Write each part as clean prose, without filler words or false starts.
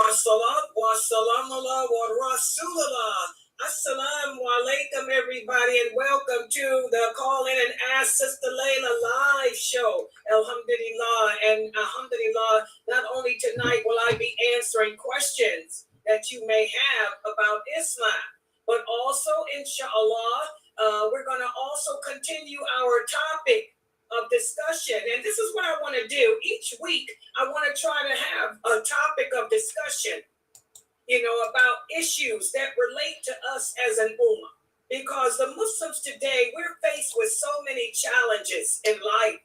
Wassalam, wassalamallah, wa rasulullah. Assalamu alaikum, everybody, and welcome to the Call In and Ask Sister Laila live show. Alhamdulillah, and alhamdulillah, not only tonight will I be answering questions that you may have about Islam, but also, inshallah, we're going to also continue our topic of discussion. And this is what I want to do. Each week, I want to try to have a topic of discussion, about issues that relate to us as an ummah. Because the Muslims today, we're faced with so many challenges in life,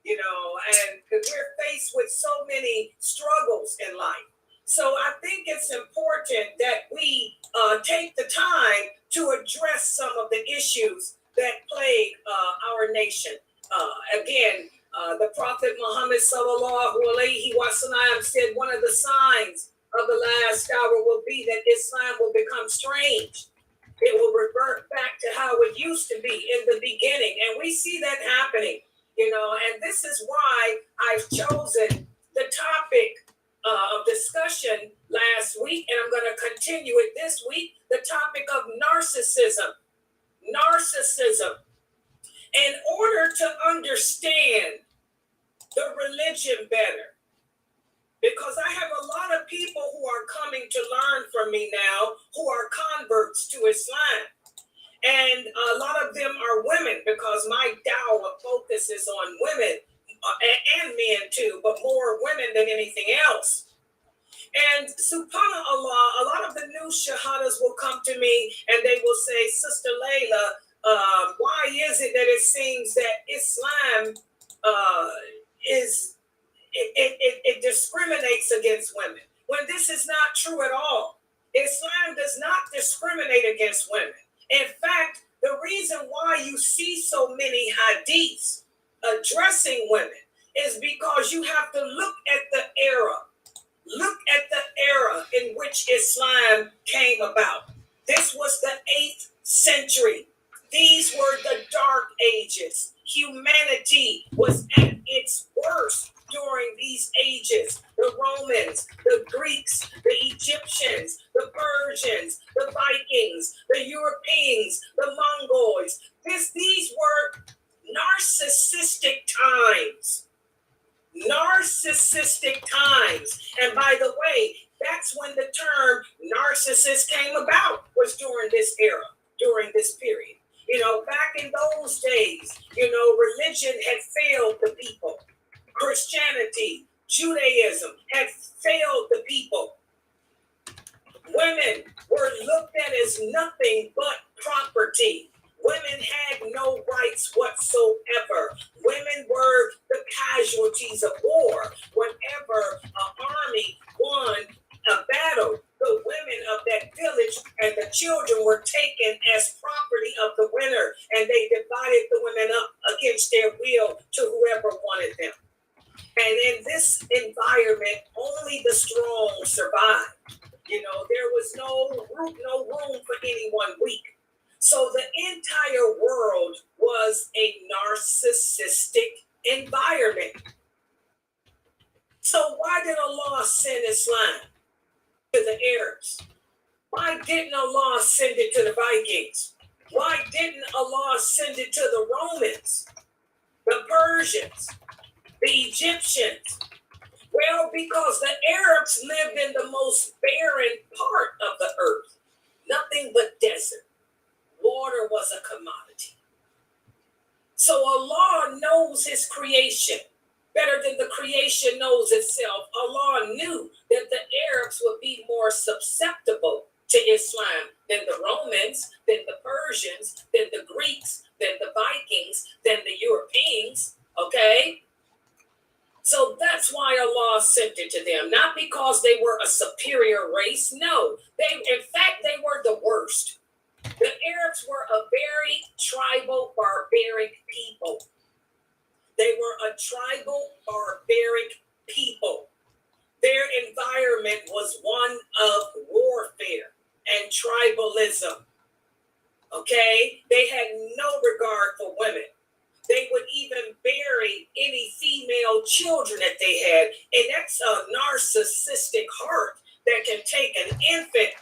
and we're faced with so many struggles in life. So I think it's important that we take the time to address some of the issues that plague our nation. The Prophet Muhammad sallallahu alaihi wasallam said one of the signs of the last hour will be that Islam will become strange. It will revert back to how it used to be in the beginning. And we see that happening, and this is why I've chosen the topic of discussion last week, and I'm going to continue it this week, the topic of narcissism. Narcissism. In order to understand the religion better, because I have a lot of people who are coming to learn from me now who are converts to Islam. And a lot of them are women, because my dawah focuses on women and men too, but more women than anything else. And subhanAllah, a lot of the new shahadas will come to me and they will say, Sister Laila, why is it that it seems that Islam it discriminates against women, when this is not true at all? Islam does not discriminate against women. In fact, the reason why you see so many hadiths addressing women is because you have to look at the era. Look at the era in which Islam came about. This was the 8th century. These were the dark ages. Humanity was at its worst during these ages. The Romans, the Greeks, the Egyptians, the Persians, the Vikings, the Europeans, the Mongols. These were narcissistic times. Narcissistic times. And by the way, that's when the term narcissist came about, was during this era, during this period. Back in those days, religion had failed the people. Christianity, Judaism had failed the people. Women were looked at as nothing but property. Women had no rights whatsoever. Women were the casualties of war. Whenever an army won a battle, the women of that village and the children were taken as property of the winner, and they divided the women up against their will to whoever wanted them. And in this environment, only the strong survived. There was no room for anyone weak. So the entire world was a narcissistic environment. So why did Allah send Islam to the Arabs? Why didn't Allah send it to the Vikings? Why didn't Allah send it to the Romans, the Persians, the Egyptians? Well, because the Arabs lived in the most barren part of the earth. Nothing but desert. Water was a commodity. So Allah knows his creation better than the creation knows itself. Allah knew that the Arabs would be more susceptible to Islam than the Romans, than the Persians, than the Greeks, than the Vikings, than the Europeans, okay? So that's why Allah sent it to them. Not because they were a superior race. No, in fact, they were the worst. The Arabs were a very tribal, barbaric people. They were a tribal, barbaric people. Their environment was one of warfare and tribalism. Okay? They had no regard for women. They would even bury any female children that they had. And that's a narcissistic heart. that can take an infant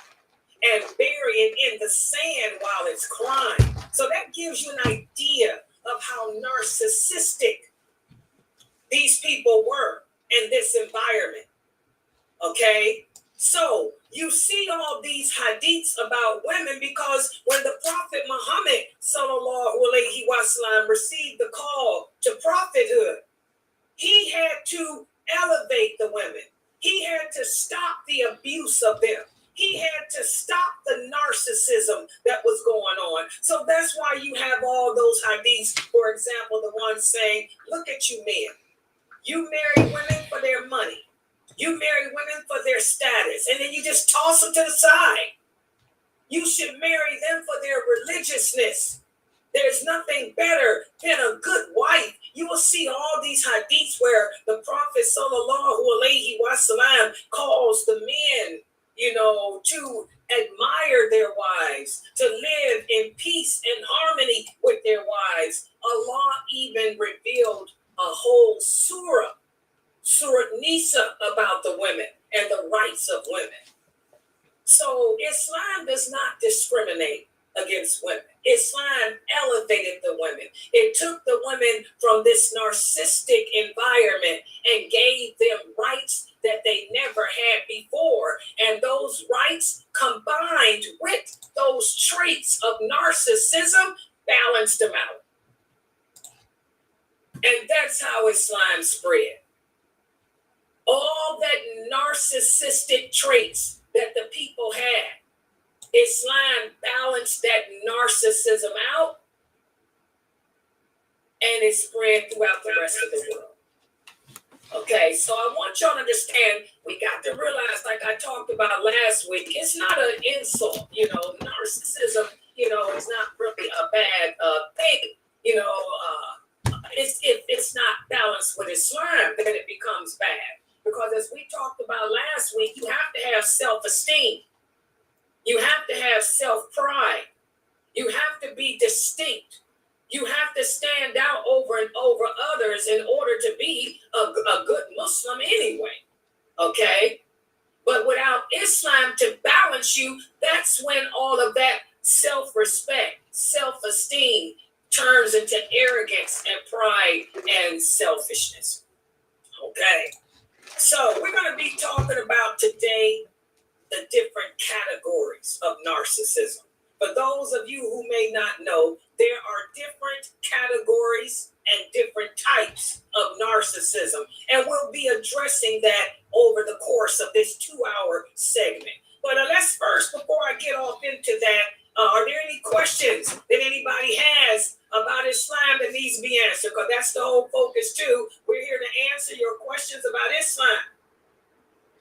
and bury it in the sand while it's crying. So that gives you an idea of how narcissistic these people were in this environment. Okay? So you see all these hadiths about women because when the Prophet Muhammad sallallahu alaihi wasallam received the call to prophethood, he had to elevate the women. He had to stop the abuse of them. He had to stop the narcissism that was going on. So that's why you have all those hadiths. For example, the one saying, look at you men. You marry women for their money. You marry women for their status. And then you just toss them to the side. You should marry them for their religiousness. There's nothing better than a good wife. You will see all these hadiths where the Prophet sallallahu alaihi wasallam calls the men, to admire their wives, to live in peace and harmony with their wives. Allah even revealed a whole surah Nisa, about the women and the rights of women. So Islam does not discriminate against women. Islam elevated the women. It took the women from this narcissistic environment and gave them rights that they never had before. And those rights combined with those traits of narcissism balanced them out. And that's how Islam spread. All that narcissistic traits that the people had, Islam balanced that narcissism out, and it spread throughout the rest of the world. Okay, so I want y'all to understand, we got to realize, like I talked about last week, it's not an insult. Narcissism, is not really a bad thing. It's not balanced with Islam, then it becomes bad. Because as we talked about last week, you have to have self-esteem. You have to have self-pride. You have to be distinct. You have to stand out over and over others in order to be a good Muslim anyway. Okay? But without Islam to balance you, that's when all of that self-respect, self-esteem turns into arrogance and pride and selfishness. Okay? So we're going to be talking about today the different categories of narcissism. For those of you who may not know, there are different categories and different types of narcissism. And we'll be addressing that over the course of this 2-hour segment. But let's first, before I get off into that, are there any questions that anybody has about Islam that needs to be answered? Because that's the whole focus too. We're here to answer your questions about Islam.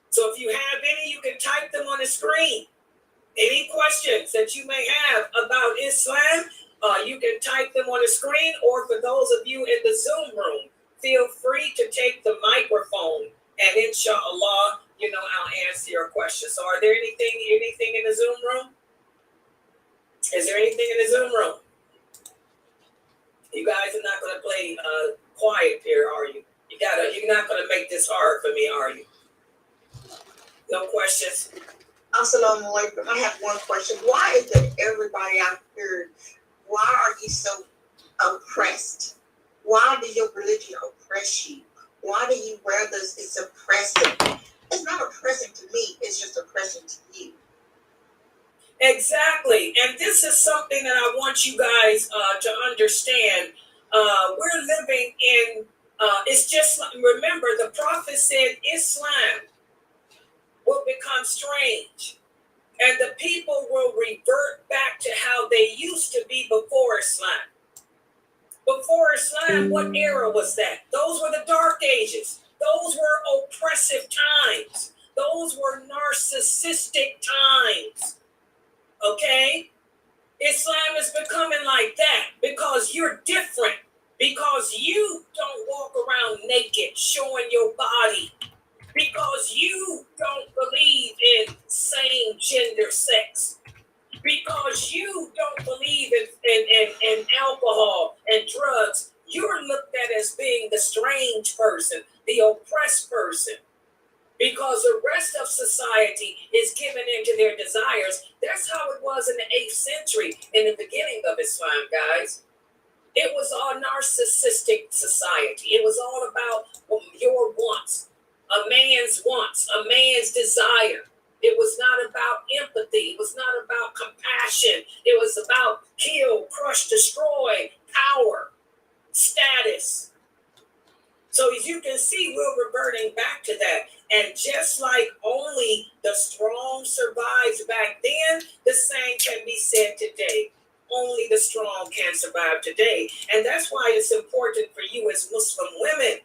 So if you have any, you can type them on the screen. Any questions that you may have about Islam, you can type them on the screen, or for those of you in the Zoom room, feel free to take the microphone and inshallah, I'll answer your questions. So are there anything in the Zoom room? Is there anything in the Zoom room? You guys are not going to play quiet here, are you? You're not going to make this hard for me, are you? No questions? Assalamu alaikum. I have one question. Why is it everybody out here, why are you so oppressed? Why does your religion oppress you? Why do you wear this? It's oppressive. It's not oppressive to me. It's just oppressive to you. Exactly. And this is something that I want you guys to understand. We're living in, it's just, remember, the Prophet said Islam will become strange. And the people will revert back to how they used to be before Islam. Before Islam, what era was that? Those were the Dark Ages. Those were oppressive times. Those were narcissistic times. Okay? Islam is becoming like that because you're different. Because you don't walk around naked showing your body. Because you don't believe in same gender sex. Because you don't believe in alcohol and drugs. You're looked at as being the strange person, the oppressed person. Because the rest of society It was a narcissistic society. It was all about your wants, a man's wants, a man's desire. It was not about empathy. It was not about compassion. It was about kill, crush, destroy, power, status. So as you can see, we're reverting back to that. And just like only the strong survives back then, the same can be said today. Only the strong can survive today. And that's why it's important for you as Muslim women.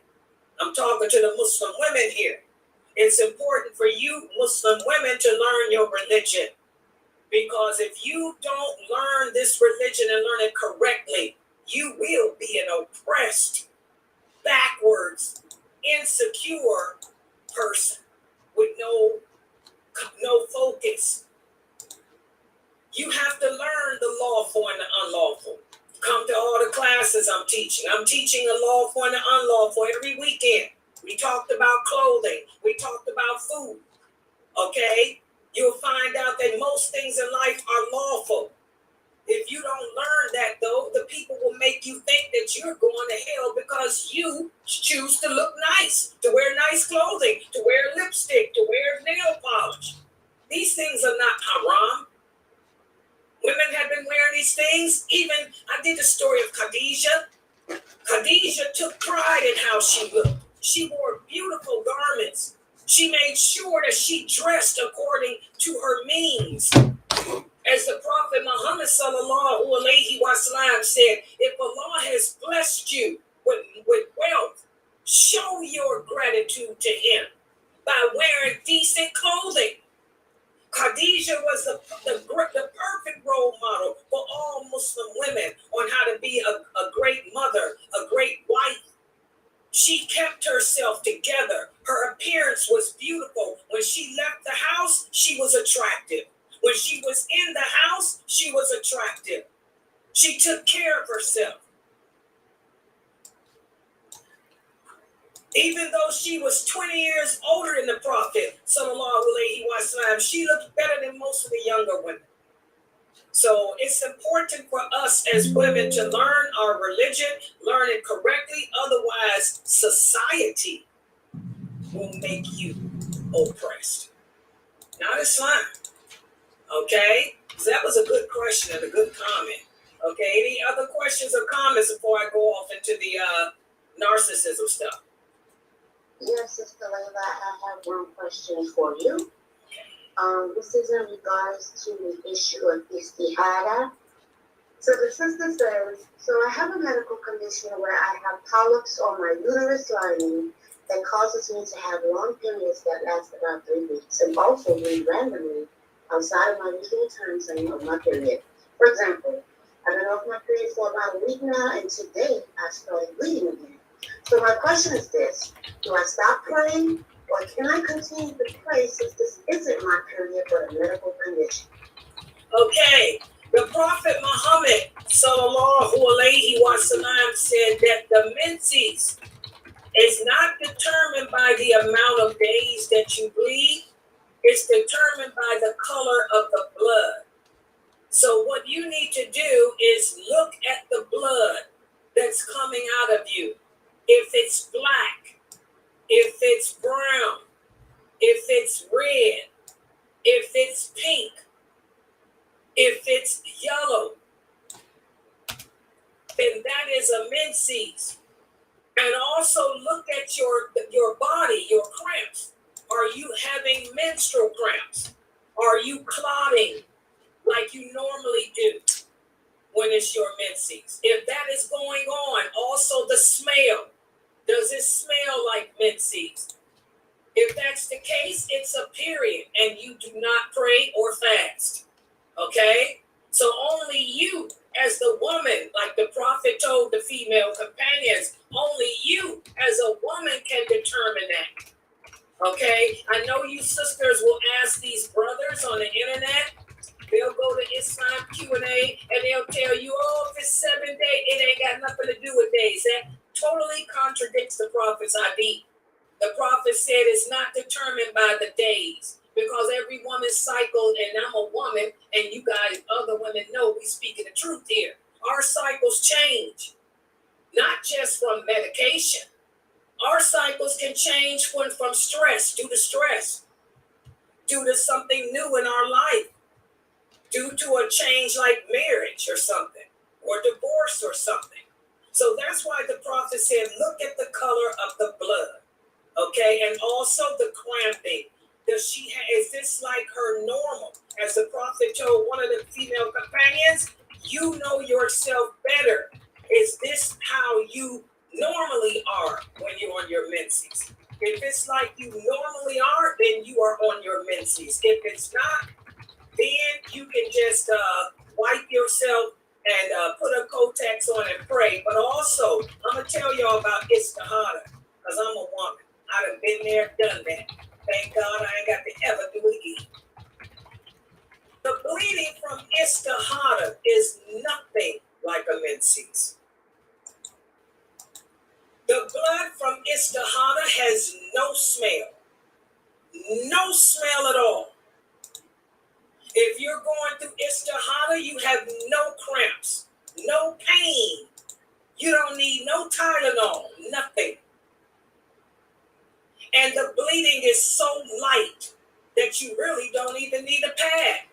I'm talking to the Muslim women here. It's important for you Muslim women to learn your religion. Because if you don't learn this religion and learn it correctly, you will be an oppressed, backwards, insecure person with no focus. You have to learn the lawful and the unlawful. Come to all the classes I'm teaching. I'm teaching the lawful and the unlawful every weekend. We talked about clothing. We talked about food. Okay? You'll find out that most things in life are lawful. If you don't learn that, though, the people will make you think that you're going to hell because you choose to look nice, to wear nice clothing, to wear lipstick, to wear nail polish. These things are not haram. Women have been wearing these things. Even, I did the story of Khadijah. Khadijah took pride in how she looked. She wore beautiful garments. She made sure that she dressed according to her means. As the Prophet Muhammad sallallahu alaihi wasallam said, if Allah has blessed you with wealth, show your gratitude to him by wearing decent clothing. Khadijah was the perfect role model for all Muslim women on how to be a great mother, a great wife. She kept herself together. Her appearance was beautiful. When she left the house, she was attractive. When she was in the house, she was attractive. She took care of herself. Even though she was 20 years older than the Prophet, sallallahu alaihi wasallam, she looked better than most of the younger women. So it's important for us as women to learn our religion, learn it correctly. Otherwise, society will make you oppressed. Not Islam. Okay? So that was a good question and a good comment. Okay? Any other questions or comments before I go off into the narcissism stuff? Yes, Sister Laila, I have one question for you. This is in regards to the issue of istihada. So the sister says, so I have a medical condition where I have polyps on my uterus lining that causes me to have long periods that last about 3 weeks and also bleed randomly outside of my usual time frame of my period. For example, I've been off my period for about a week now, and today I started bleeding again. So my question is this: do I stop praying, or can I continue to pray since this isn't my period but a medical condition? Okay, the Prophet Muhammad sallallahu alaihi wasallam said that the menses is not determined by the amount of days that you bleed. It's determined by the color of the blood. So what you need to do is look at the blood that's coming out of you. If it's black, if it's brown, if it's red, if it's pink, if it's yellow, then that is a menses. And also look at your body, your cramps. Are you having menstrual cramps? Are you clotting like you normally do when it's your menses? If that is going on, also the smell. Does it smell like menses? If that's the case, it's a period and you do not pray or fast. Okay? So only you, as the woman, like the Prophet told the female companions, only you as a woman can determine that. Okay? I know you sisters will ask these brothers on the internet. They'll go to Islam Q&A and they'll tell you, oh, if it's 7 days, it ain't got nothing to do with days. That totally contradicts the Prophet's hadith. The Prophet said it's not determined by the days, because every woman's cycle, and I'm a woman, and you guys, other women know we speaking the truth here. Our cycles change. not just from medication. Our cycles can change from stress, due to stress, due to something new in our life, due to a change like marriage or something, or divorce or something. So that's why the prophet said, look at the color of the blood, okay? And also the cramping. Is this like her normal? As the prophet told one of the female companions, you know yourself better. Is this how you normally are when you're on your menses? If it's like you normally are, then you are on your menses. If it's not, then you can just wipe yourself and put a Kotex on and pray. But also, I'm going to tell y'all about istihada, because I'm a woman. I done been there, done that. Thank God I ain't got to ever do it again. The bleeding from istihada is nothing like a menses. The blood from istihada has no smell. No smell at all. If you're going through istihada, you have no cramps, no pain. You don't need no Tylenol, nothing. And the bleeding is so light that you really don't even need a pad.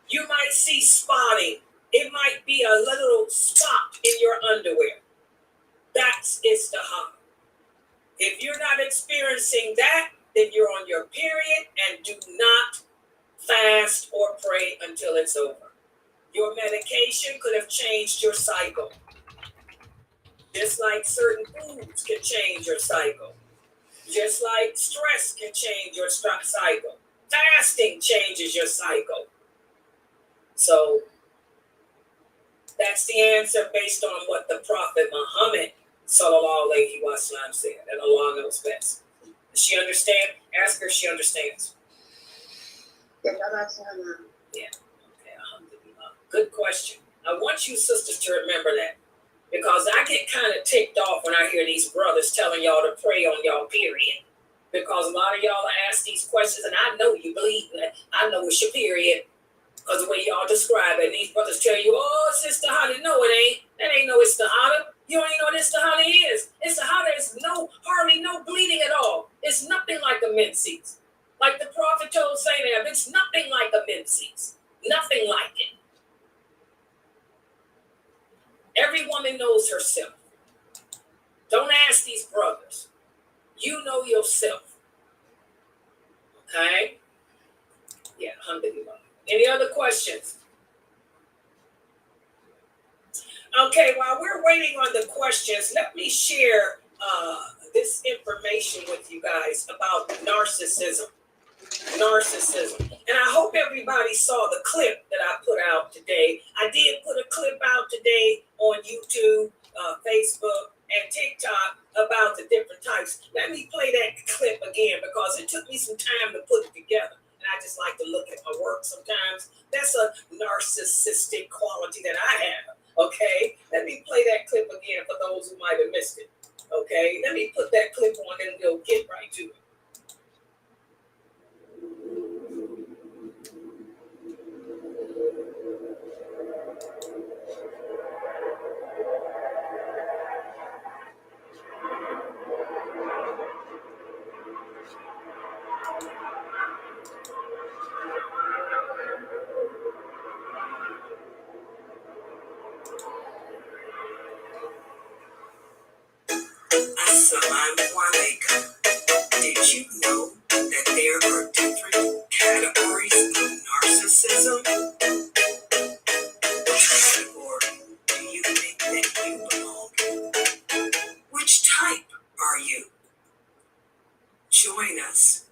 You might see spotting. It might be a little spot in your underwear. That's istihada. If you're not experiencing that, then you're on your period, and do not fast or pray until it's over. Your medication could have changed your cycle. Just like certain foods can change your cycle. Just like stress can change your cycle. Fasting changes your cycle. So that's the answer based on what the Prophet Muhammad sallallahu alaihi wasallam said, and Allah knows best. Does she understand? Ask her if she understands. Yeah. Okay. Alhamdulillah. Good question. I want you sisters to remember that, because I get kind of ticked off when I hear these brothers telling y'all to pray on y'all period. Because a lot of y'all ask these questions, and I know you believe that. I know it's your period, because the way y'all describe it, and these brothers tell you, oh, it's istihada. No, it ain't. That ain't no istihada. You don't even know what istihada is. Istihada is hardly no bleeding at all. It's nothing like a menses. Like the prophet told Zainab, it's nothing like a menses. Nothing like it. Every woman knows herself. Don't ask these brothers. You know yourself. Okay? Yeah, alhamdulillah. Any other questions? Okay, while we're waiting on the questions, let me share this information with you guys about narcissism. Narcissism. And I hope everybody saw the clip that I put out today. I did put a clip out today on YouTube, Facebook, and TikTok about the different types. Let me play that clip again, because it took me some time to put it together. And I just like to look at my work sometimes. That's a narcissistic quality that I have. Okay? Let me play that clip again for those who might have missed it. Okay? Let me put that clip on and we'll get right to it. Assalamu alaikum. Did you know that there are different categories of narcissism? Which category do you think that you belong in? Which type are you? Join us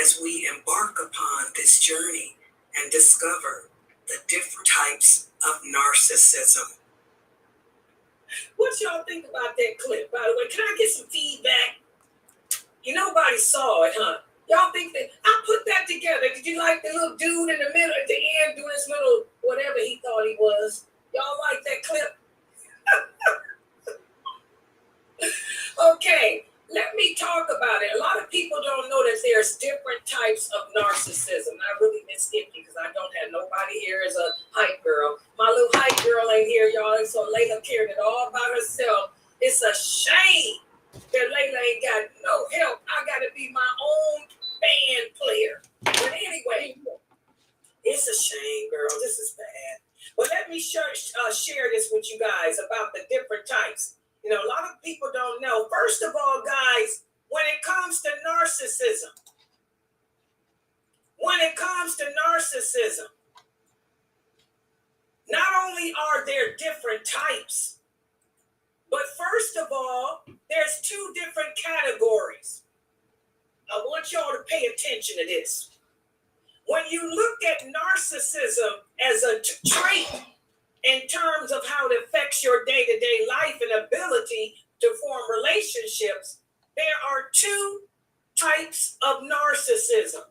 as we embark upon this journey and discover the different types of narcissism. What y'all think about that clip, by the way? Can I get some feedback? Nobody saw it, huh? Y'all think that I put that together? Did you like the little dude in the middle at the end doing his little whatever he thought he was? Y'all like that clip? Okay, let me talk about it. A lot of people don't know that there's different types of narcissism. I really miss it because I don't have nobody here as a hype girl. My little hype girl ain't here, y'all. So Laila carried it all by herself. It's a shame that Layla ain't got no help. I got to be my own band player. But anyway, it's a shame, girl. This is bad. But let me share this with you guys about the different types. You know, a lot of people don't know. First of all, guys, when it comes to narcissism, not only are there different types, but first of all, there's two different categories. I want y'all to pay attention to this. When you look at narcissism as a trait in terms of how it affects your day-to-day life and ability to form relationships, there are two types of narcissism.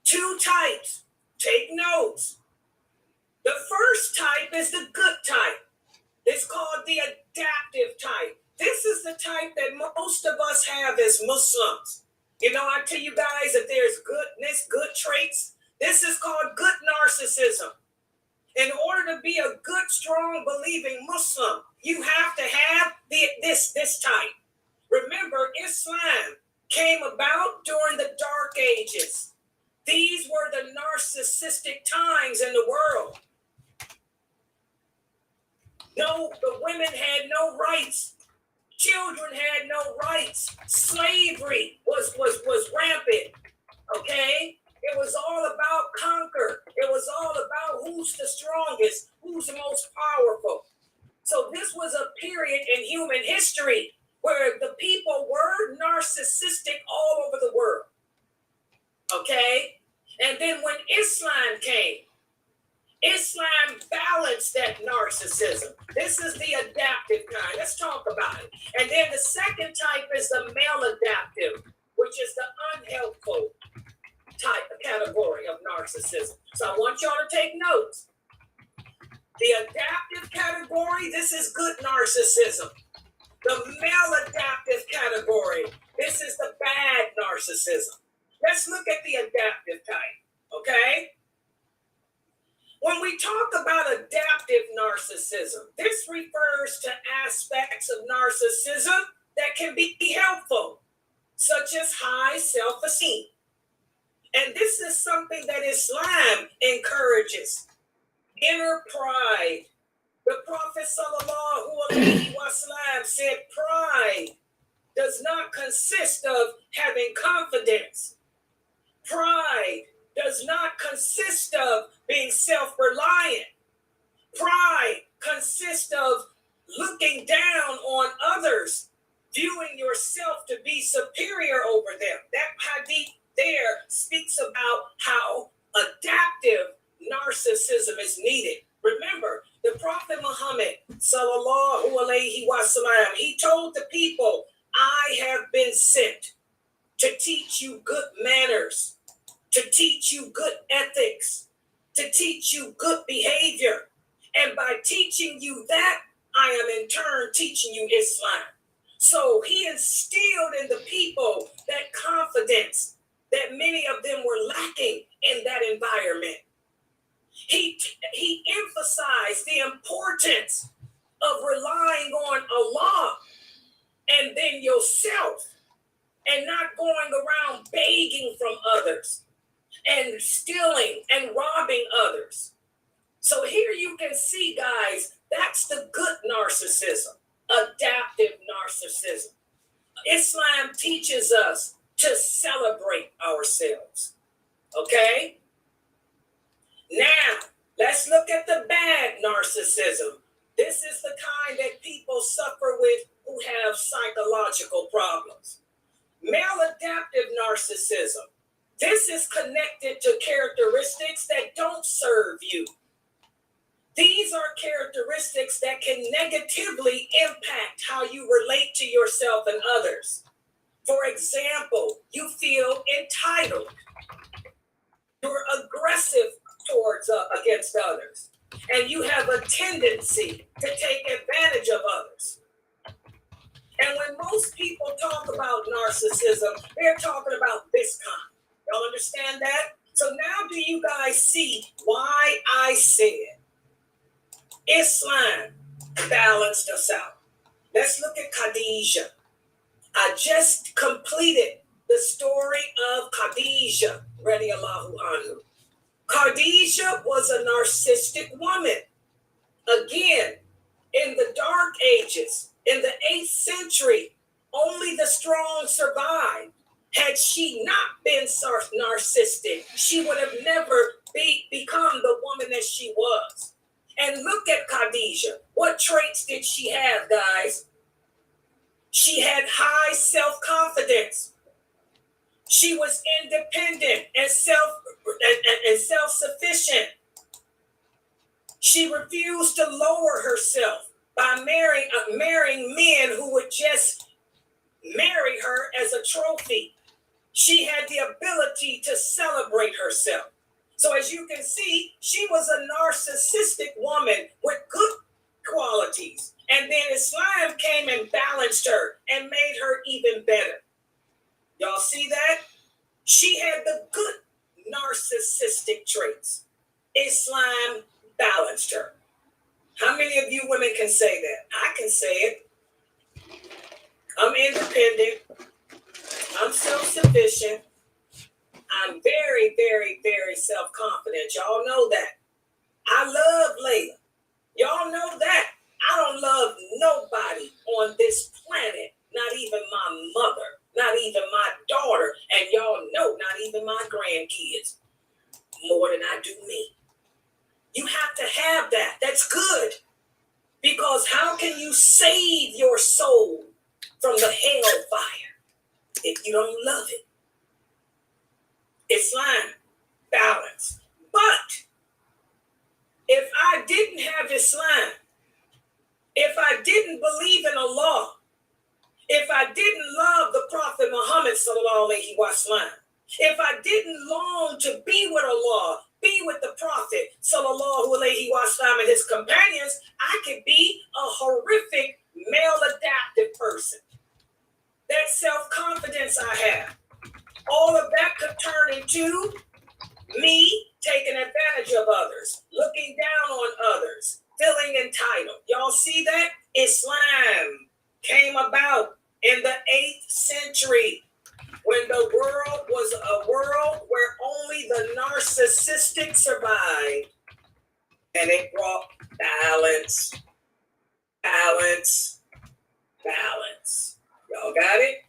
Two types. Take notes. The first type is the good type. It's called the adaptive type. This is the type that most of us have as Muslims. You know, I tell you guys that there's goodness, good traits. This is called good narcissism. In order to be a good, strong, believing Muslim, you have to have this type. Remember, Islam came about during the Dark Ages. These were the narcissistic times in the world. No, the women had no rights. Children had no rights. Slavery was rampant. Okay? It was all about conquer. It was all about who's the strongest, who's the most powerful. So this was a period in human history where the people were narcissistic all over the world. Okay? And then when Islam came, Islam balanced that narcissism. This is the adaptive kind. Let's talk about it. And then the second type is the maladaptive, which is the unhelpful type of category of narcissism. So I want y'all to take notes. The adaptive category, this is good narcissism. The maladaptive category, this is the bad narcissism. Let's look at the adaptive type, okay? When we talk about adaptive narcissism, this refers to aspects of narcissism that can be helpful, such as high self-esteem. And this is something that Islam encourages. Inner pride. The Prophet ﷺ said pride does not consist of having confidence. Pride does not consist of being self-reliant. Pride consists of looking down on others, viewing yourself to be superior over them. That hadith there speaks about how adaptive narcissism is needed. Remember, the Prophet Muhammad, sallallahu alaihi wasallam, he told the people, I have been sent to teach you good manners, to teach you good ethics, to teach you good behavior. And by teaching you that, I am in turn teaching you Islam. So he instilled in the people that confidence that many of them were lacking in that environment. He emphasized the importance of relying on Allah and then yourself, and not going around begging from others and stealing and robbing others. So here you can see, guys, that's the good narcissism, adaptive narcissism. Islam teaches us to celebrate ourselves. Okay? Now, let's look at the bad narcissism. This is the kind that people suffer with who have psychological problems. Maladaptive narcissism. This is connected to characteristics that don't serve you. These are characteristics that can negatively impact how you relate to yourself and others. For example, you feel entitled. You're aggressive against others, and you have a tendency to take advantage of others. And when most people talk about narcissism, they're talking about this kind. Y'all understand that? So now do you guys see why I said Islam balanced us out? Let's look at Khadijah. I just completed the story of Khadijah, radiallahu anhu. Khadijah was a narcissistic woman. Again, in the dark ages, in the 8th century, only the strong survived. Had she not been narcissistic, she would have never become the woman that she was. And look at Khadijah. What traits did she have, guys? She had high self-confidence. She was independent and self-sufficient. She refused to lower herself by marrying men who would just marry her as a trophy. She had the ability to celebrate herself. So as you can see, she was a narcissistic woman with good qualities. And then Islam came and balanced her and made her even better. Y'all see that? She had the good narcissistic traits. Islam balanced her. How many of you women can say that? I can say it. I'm independent. I'm self-sufficient. I'm very, very, very self-confident. Y'all know that. I love Laila. Y'all know that. I don't love nobody on this planet, not even my mother, not even my daughter, and y'all know not even my grandkids, more than I do me. You have to have that. That's good. Because how can you save your soul from the hellfire if you don't love it? Islam, balance. But if I didn't have Islam, if I didn't believe in Allah, if I didn't love the Prophet Muhammad sallallahu alaihi wasallam, if I didn't long to be with Allah, be with the Prophet sallallahu alaihi wasallam and his companions, I could be a horrific male-adaptive person. That self-confidence I have, all of that could turn into me taking advantage of others, looking down on others, feeling entitled. Y'all see that? Islam came about in the 8th century when the world was a world where only the narcissistic survived. And it brought balance, balance, balance. Y'all got it?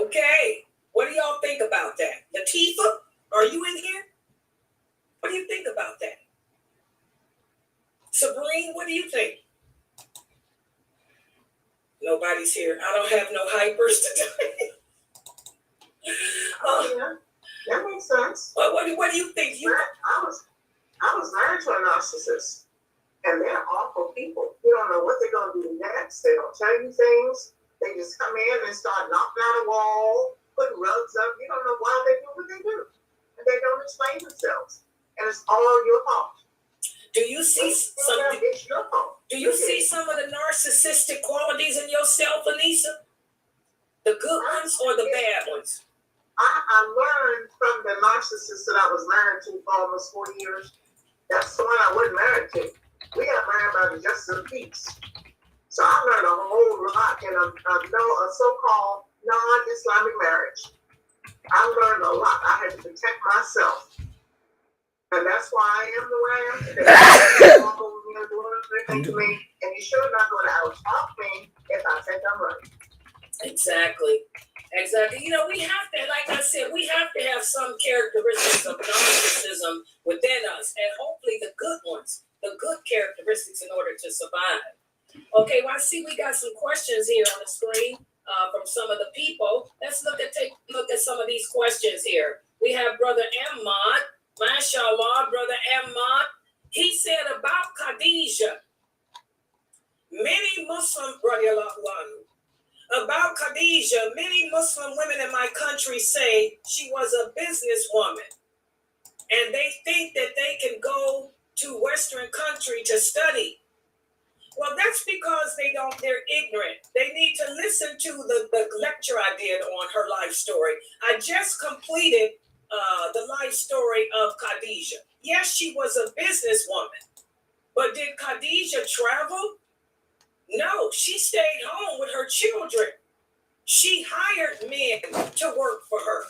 Okay. What do y'all think about that? Latifah, are you in here? What do you think about that? Sabrine, what do you think? Nobody's here. I don't have no hypers today. Yeah, that makes sense. What do you think? I was married to a narcissist, and they're awful people. You don't know what they're going to do next. They don't tell you things. They just come in and start knocking out a wall, putting rugs up. You don't know why they do what they do. And they don't explain themselves. And it's all your fault. Do you see something? It's your fault. Do you see some of the narcissistic qualities in yourself, Anissa? The good ones or the bad ones? I learned from the narcissist that I was married to for almost 40 years. That's the one I wasn't married to. We got married by the justice of peace. So I learned a whole lot in a so-called non-Islamic marriage. I learned a lot. I had to protect myself. And that's why I am the way I am today. Doing to me, and you're sure not going to out-talk me if I think I'm right. Exactly. You know, we have to, like I said, we have to have some characteristics of narcissism within us, and hopefully the good ones, the good characteristics in order to survive. Okay, well, I see we got some questions here on the screen from some of the people. Let's take a look at some of these questions here. We have Brother Ahmad. MashaAllah, Brother Ahmad. He said about Khadijah, many Muslim, about Khadijah, many Muslim women in my country say she was a businesswoman, and they think that they can go to Western country to study. Well, that's because they're ignorant. They need to listen to the lecture I did on her life story. I just completed the life story of Khadijah. Yes, she was a businesswoman, But did Khadijah travel? No, she stayed home with her children. She hired men to work for her.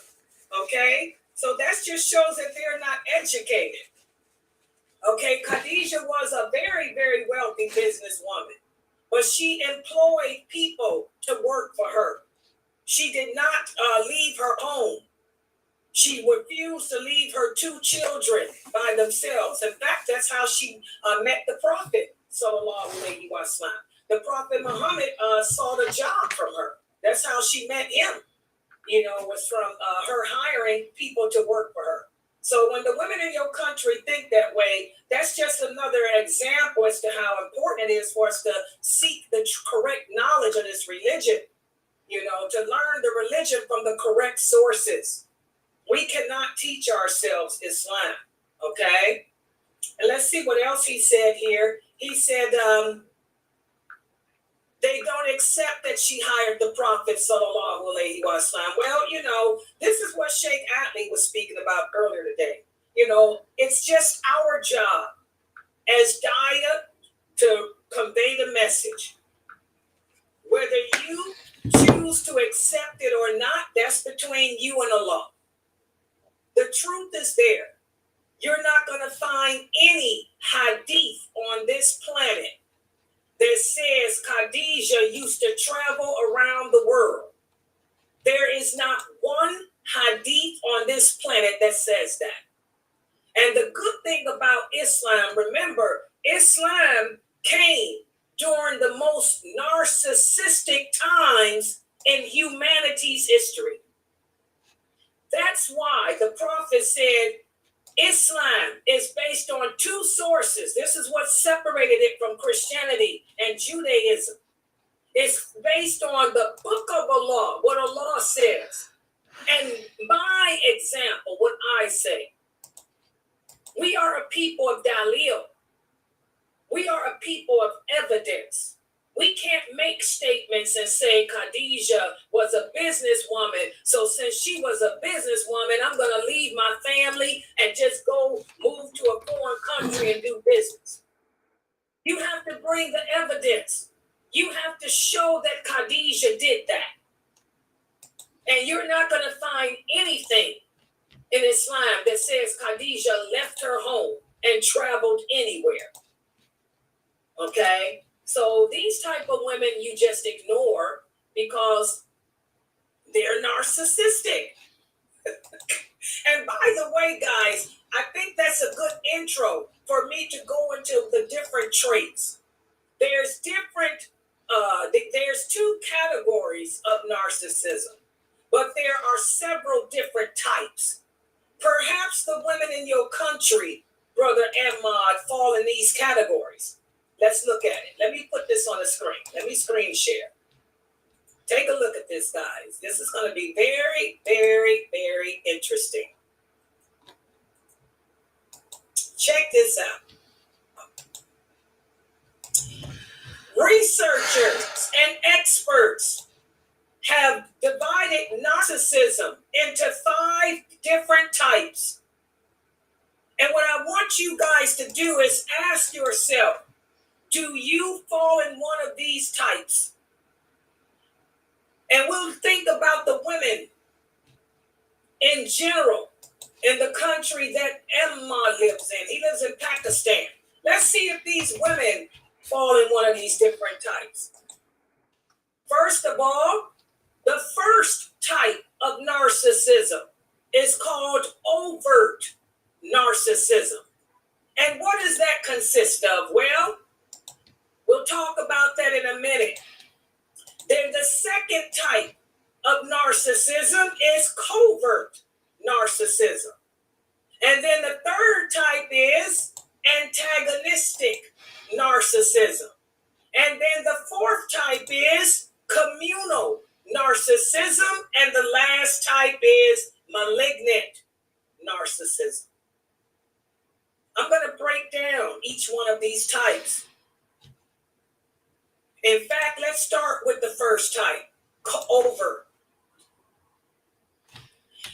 Okay? So that just shows that they're not educated. Okay, Khadijah was a very, very wealthy businesswoman, but she employed people to work for her. She did not leave her home. She refused to leave her two children by themselves. In fact, that's how she met the Prophet, sallallahu alaihi wasallam. The Prophet Muhammad sought a job from her. That's how she met him. Was from her hiring people to work for her. So when the women in your country think that way, that's just another example as to how important it is for us to seek the correct knowledge of this religion, to learn the religion from the correct sources. We cannot teach ourselves Islam, okay? And let's see what else he said here. He said, they don't accept that she hired the Prophet, sallallahu alaihi wasallam. Well, this is what Sheikh Atlee was speaking about earlier today. It's just our job as Daya to convey the message. Whether you choose to accept it or not, that's between you and Allah. The truth is there. You're not going to find any hadith on this planet that says Khadijah used to travel around the world. There is not one hadith on this planet that says that. And the good thing about Islam, remember, Islam came during the most narcissistic times in humanity's history. That's why the Prophet said Islam is based on two sources. This is what separated it from Christianity and Judaism. It's based on the book of Allah, what Allah says. And my example, what I say. We are a people of dalil. We are a people of evidence. We can't make statements and say Khadijah was a businesswoman. So since she was a businesswoman, I'm going to leave my family and just go move to a foreign country and do business. You have to bring the evidence. You have to show that Khadijah did that. And you're not going to find anything in Islam that says Khadijah left her home and traveled anywhere. Okay? So these type of women you just ignore because they're narcissistic. And by the way, guys, I think that's a good intro for me to go into the different traits. There's two categories of narcissism, but there are several different types. Perhaps the women in your country, Brother Ahmad, fall in these categories. Let's look at it. Let me put this on the screen. Let me screen share. Take a look at this, guys. This is going to be very, very, very interesting. Check this out. Researchers and experts have divided narcissism into 5 different types. And what I want you guys to do is ask yourself, do you fall in one of these types? And we'll think about the women in general in the country that Emma lives in. He lives in Pakistan. Let's see if these women fall in one of these different types. First of all, the first type of narcissism is called overt narcissism. And what does that consist of? Well, we'll talk about that in a minute. Then the second type of narcissism is covert narcissism. And then the third type is antagonistic narcissism. And then the fourth type is communal narcissism. And the last type is malignant narcissism. I'm going to break down each one of these types. In fact, let's start with the first type, overt.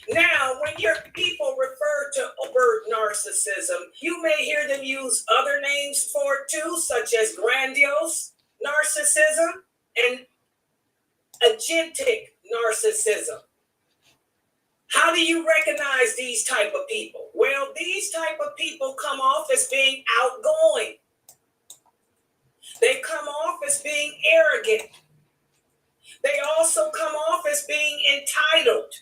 Now, when your people refer to overt narcissism, you may hear them use other names for it too, such as grandiose narcissism and agentic narcissism. How do you recognize these type of people? Well, these type of people come off as being outgoing. They come off as being arrogant. They also come off as being entitled.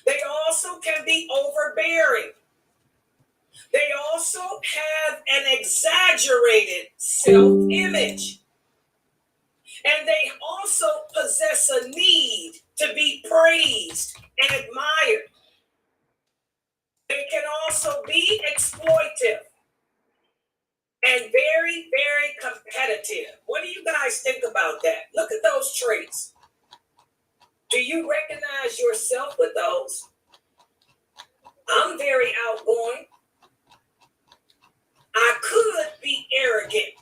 They also can be overbearing. They also have an exaggerated self-image. And they also possess a need to be praised and admired. They can also be exploitive and very, very competitive. What do you guys think about that? Look at those traits. Do you recognize yourself with those? I'm very outgoing. I could be arrogant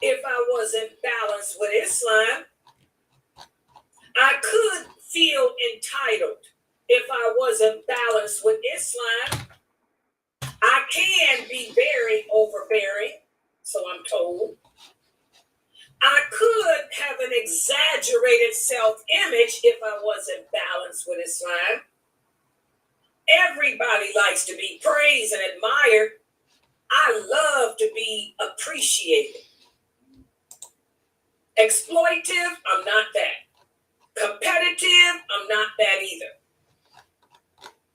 if I wasn't balanced with Islam. I could feel entitled if I wasn't balanced with Islam. I can be very overbearing, so I'm told. I could have an exaggerated self-image if I wasn't balanced with Islam. Everybody likes to be praised and admired. I love to be appreciated. Exploitive, I'm not that. Competitive, I'm not that either.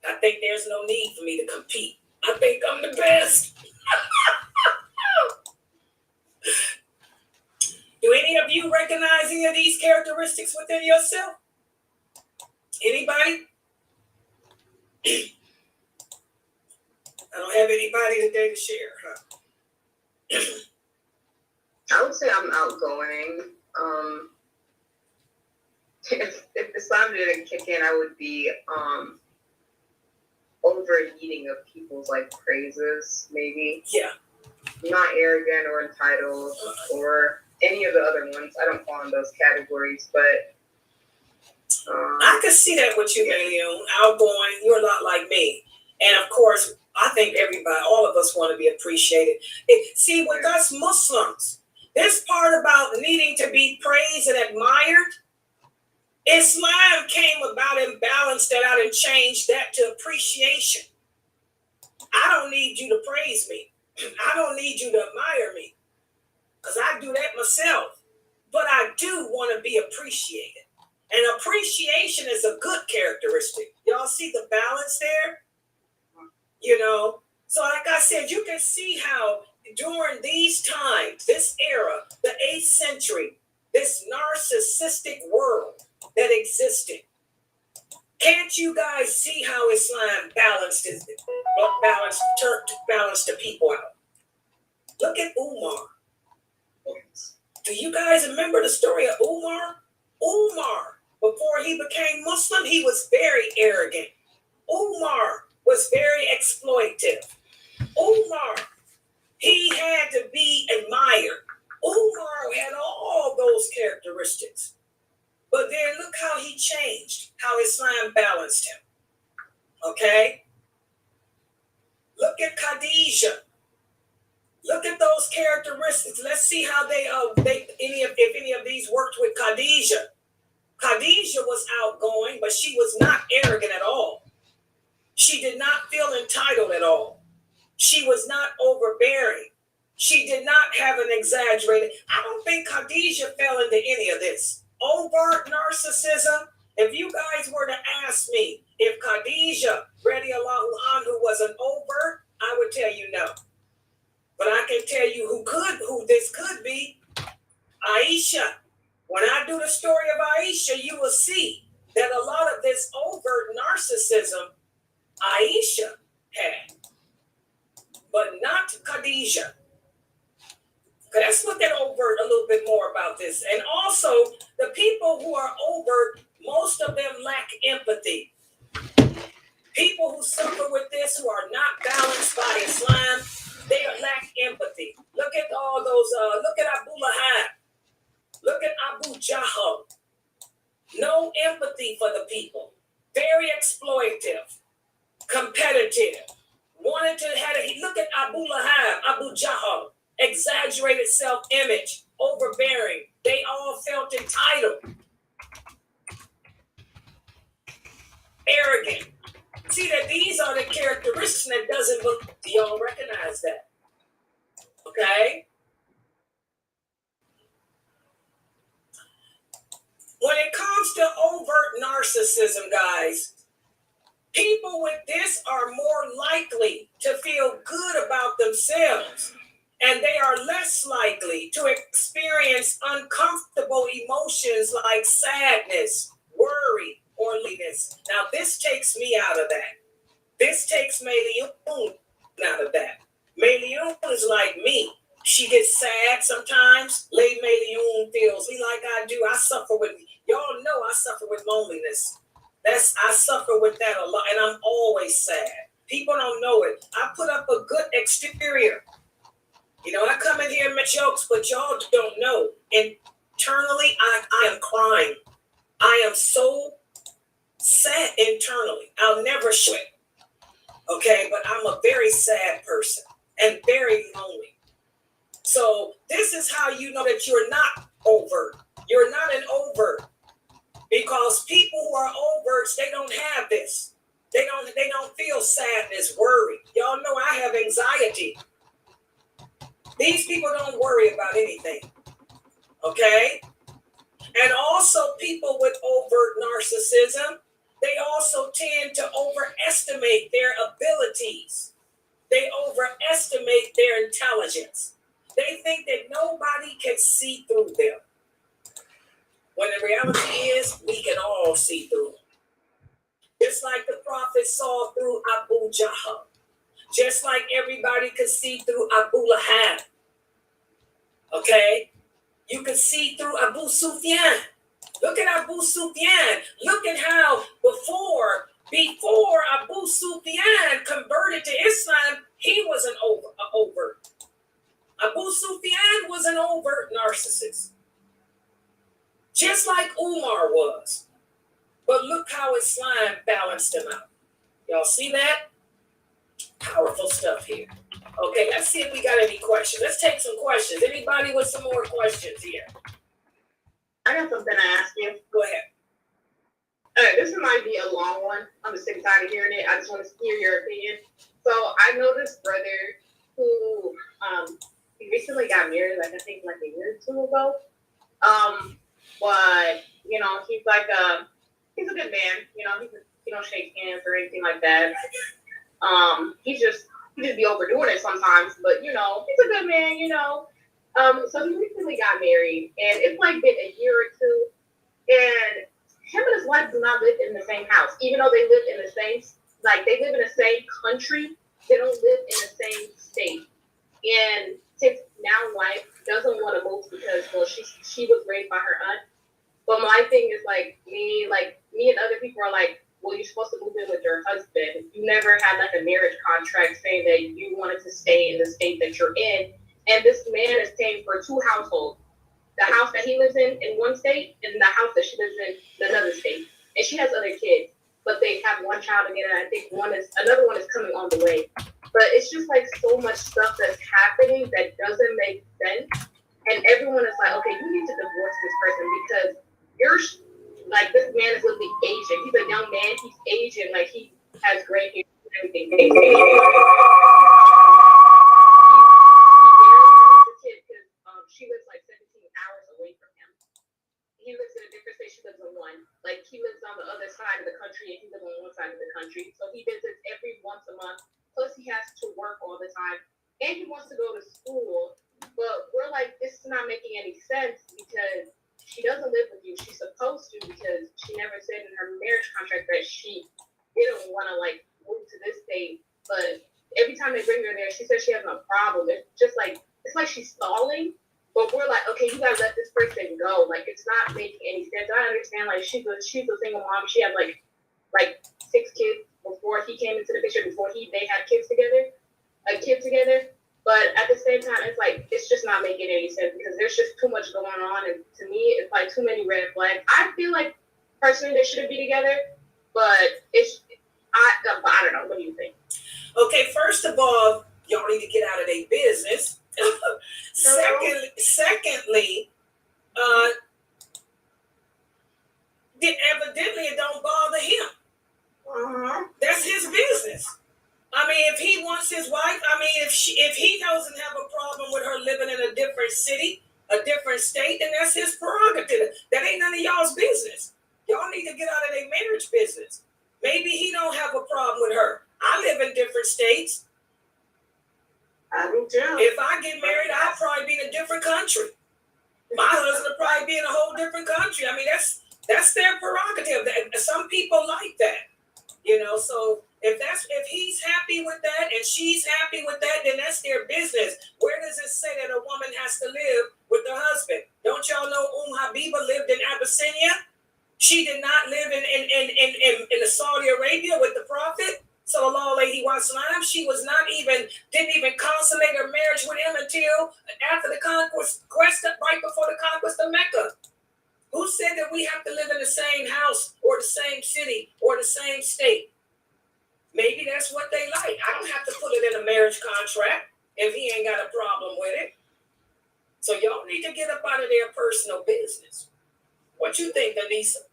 I think there's no need for me to compete. I think I'm the best. Do any of you recognize any of these characteristics within yourself? Anybody? I don't have anybody today to share, huh? I would say I'm outgoing. If Islam didn't kick in, I would be overeating of people's like praises, maybe. Yeah. I'm not arrogant or entitled or any of the other ones. I don't fall in those categories, but I could see that with you, Leon. Outgoing, you're a lot like me. And of course, I think everybody, all of us want to be appreciated. See, with us Muslims, this part about needing to be praised and admired, Islam came about and balanced that out and changed that to appreciation. I don't need you to praise me. I don't need you to admire me, because I do that myself. But I do want to be appreciated. And appreciation is a good characteristic. Y'all see the balance there? You know, so like I said, you can see how during these times, this era, the 8th century, this narcissistic world that existed, can't you guys see how Islam balanced the people out? Look at Umar. Do you guys remember the story of Umar? Umar, before he became Muslim, he was very arrogant. Umar was very exploitive. Umar, he had to be admired. Umar had all those characteristics. But then look how he changed, how Islam balanced him. Okay? Look at Khadijah. Look at those characteristics. Let's see how if any of these worked with Khadijah. Khadijah was outgoing, but she was not arrogant at all. She did not feel entitled at all. She was not overbearing. She did not have an exaggerated. I don't think Khadijah fell into any of this. Overt narcissism. If you guys were to ask me if Khadijah, radiallahu anhu, was an overt, I would tell you no. But I can tell you who this could be. Aisha. When I do the story of Aisha, you will see that a lot of this overt narcissism Aisha had, but not Khadijah. Okay, let's look at overt a little bit more about this. And also, the people who are overt, most of them lack empathy. People who suffer with this, who are not balanced by Islam, they lack empathy. Look at all those, look at Abu Lahab. Look at Abu Jahl. No empathy for the people. very exploitive, competitive, wanted to have it. Look at Abu Lahab, Abu Jahl, exaggerated self-image, overbearing. They all felt entitled, arrogant. See that these are the characteristics that doesn't look. Do y'all recognize that? Okay. When it comes to overt narcissism, guys, people with this are more likely to feel good about themselves, and they are less likely to experience uncomfortable emotions like sadness, worry, or loneliness. Now, this takes me out of that. This takes Mayleon out of that. Mayleon is like me. She gets sad sometimes. Lady Mayleon feels me like I do. I suffer with, y'all know I suffer with loneliness. I suffer with that a lot, and I'm always sad. People don't know it. I put up a good exterior. I come in here and make jokes, but y'all don't know. Internally, I am crying. I am so sad internally. I'll never show it. Okay, but I'm a very sad person and very lonely. So this is how you know that you're not overt. You're not an overt. Because people who are overts, they don't have this. They don't feel sadness, worry. Y'all know I have anxiety. These people don't worry about anything. Okay? And also people with overt narcissism, they also tend to overestimate their abilities. They overestimate their intelligence. They think that nobody can see through them. When the reality is, we can all see through them. Just like the prophet saw through Abu Jahl. Just like everybody could see through Abu Lahab. Okay? You could see through Abu Sufyan. Look at Abu Sufyan. Look at how before Abu Sufyan converted to Islam, he was an overt. Abu Sufyan was an overt narcissist. Just like Umar was. But look how Islam balanced him out. Y'all see that? Powerful stuff here. Okay, let's see if we got any questions. Let's take some questions. Anybody with some more questions here? I got something to ask you. Go ahead. All right, this might be a long one. I'm just tired of hearing it. I just want to hear your opinion. So I know this brother who he recently got married, I think a year or two ago. But he's a good man. He don't shake hands or anything like that. He just be overdoing it sometimes. But he's a good man. So he recently got married, and it's been a year or two, and him and his wife do not live in the same house, even though they live in the same they live in the same country. They don't live in the same state. And his now wife doesn't want to move because she was raised by her aunt. But my thing is me and other people are well, you're supposed to move in with your husband. You never had a marriage contract saying that you wanted to stay in the state that you're in. And this man is paying for two households. The house that he lives in one state and the house that she lives in another state. And she has other kids, but they have one child together. I think another one is coming on the way. But it's just so much stuff that's happening that doesn't make sense. And everyone is okay, you need to divorce this person because you're this man is literally Asian. He's a young man. He's Asian. He has gray hair and everything. He barely has a kid because she lives 17 hours away from him. He lives in a different state. She lives in one. He lives on the other side of the country, and he lives on one side of the country. So he visits every once a month. Plus, he has to work all the time, and he wants to go to school. But we're this is not making any sense because she doesn't live with you. She's supposed to because she never said in her marriage contract that she didn't want to move to this state. But every time they bring her there, she says she has no problem. It's just it's she's stalling. But we're okay, you gotta let this person go. It's not making any sense. I understand she's a single mom. She had 6 kids before he came into the picture. Before they had kids together, a kid together. But at the same time, it's it's just not making any sense because there's just too much going on. And to me, it's too many red flags. I feel personally they shouldn't be together. but I don't know. What do you think? Okay, first of all, y'all need to get out of their business. Secondly, evidently it don't bother him. That's his business. I mean, if he wants his wife, I mean, if he doesn't have a problem with her living in a different city, a different state, then that's his prerogative. That ain't none of y'all's business. Y'all need to get out of their marriage business. Maybe he don't have a problem with her. I live in different states. I do too. If I get married, I'll probably be in a different country. My husband will probably be in a whole different country. I mean, that's their prerogative. Some people like that, you know. So if he's happy with that and she's happy with that, then that's their business. Where does it say that a woman has to live with her husband? Don't y'all know Habiba lived in Abyssinia? She did not live in the Saudi Arabia with the Prophet. Sallallahu alaihi wasallam. She didn't even consummate her marriage with him until after the conquest, right before the conquest of Mecca. Who said that we have to live in the same house or the same city or the same state? Maybe that's what they like. I don't have to put it in a marriage contract if he ain't got a problem with it. So y'all need to get up out of their personal business. What you think, Anissa?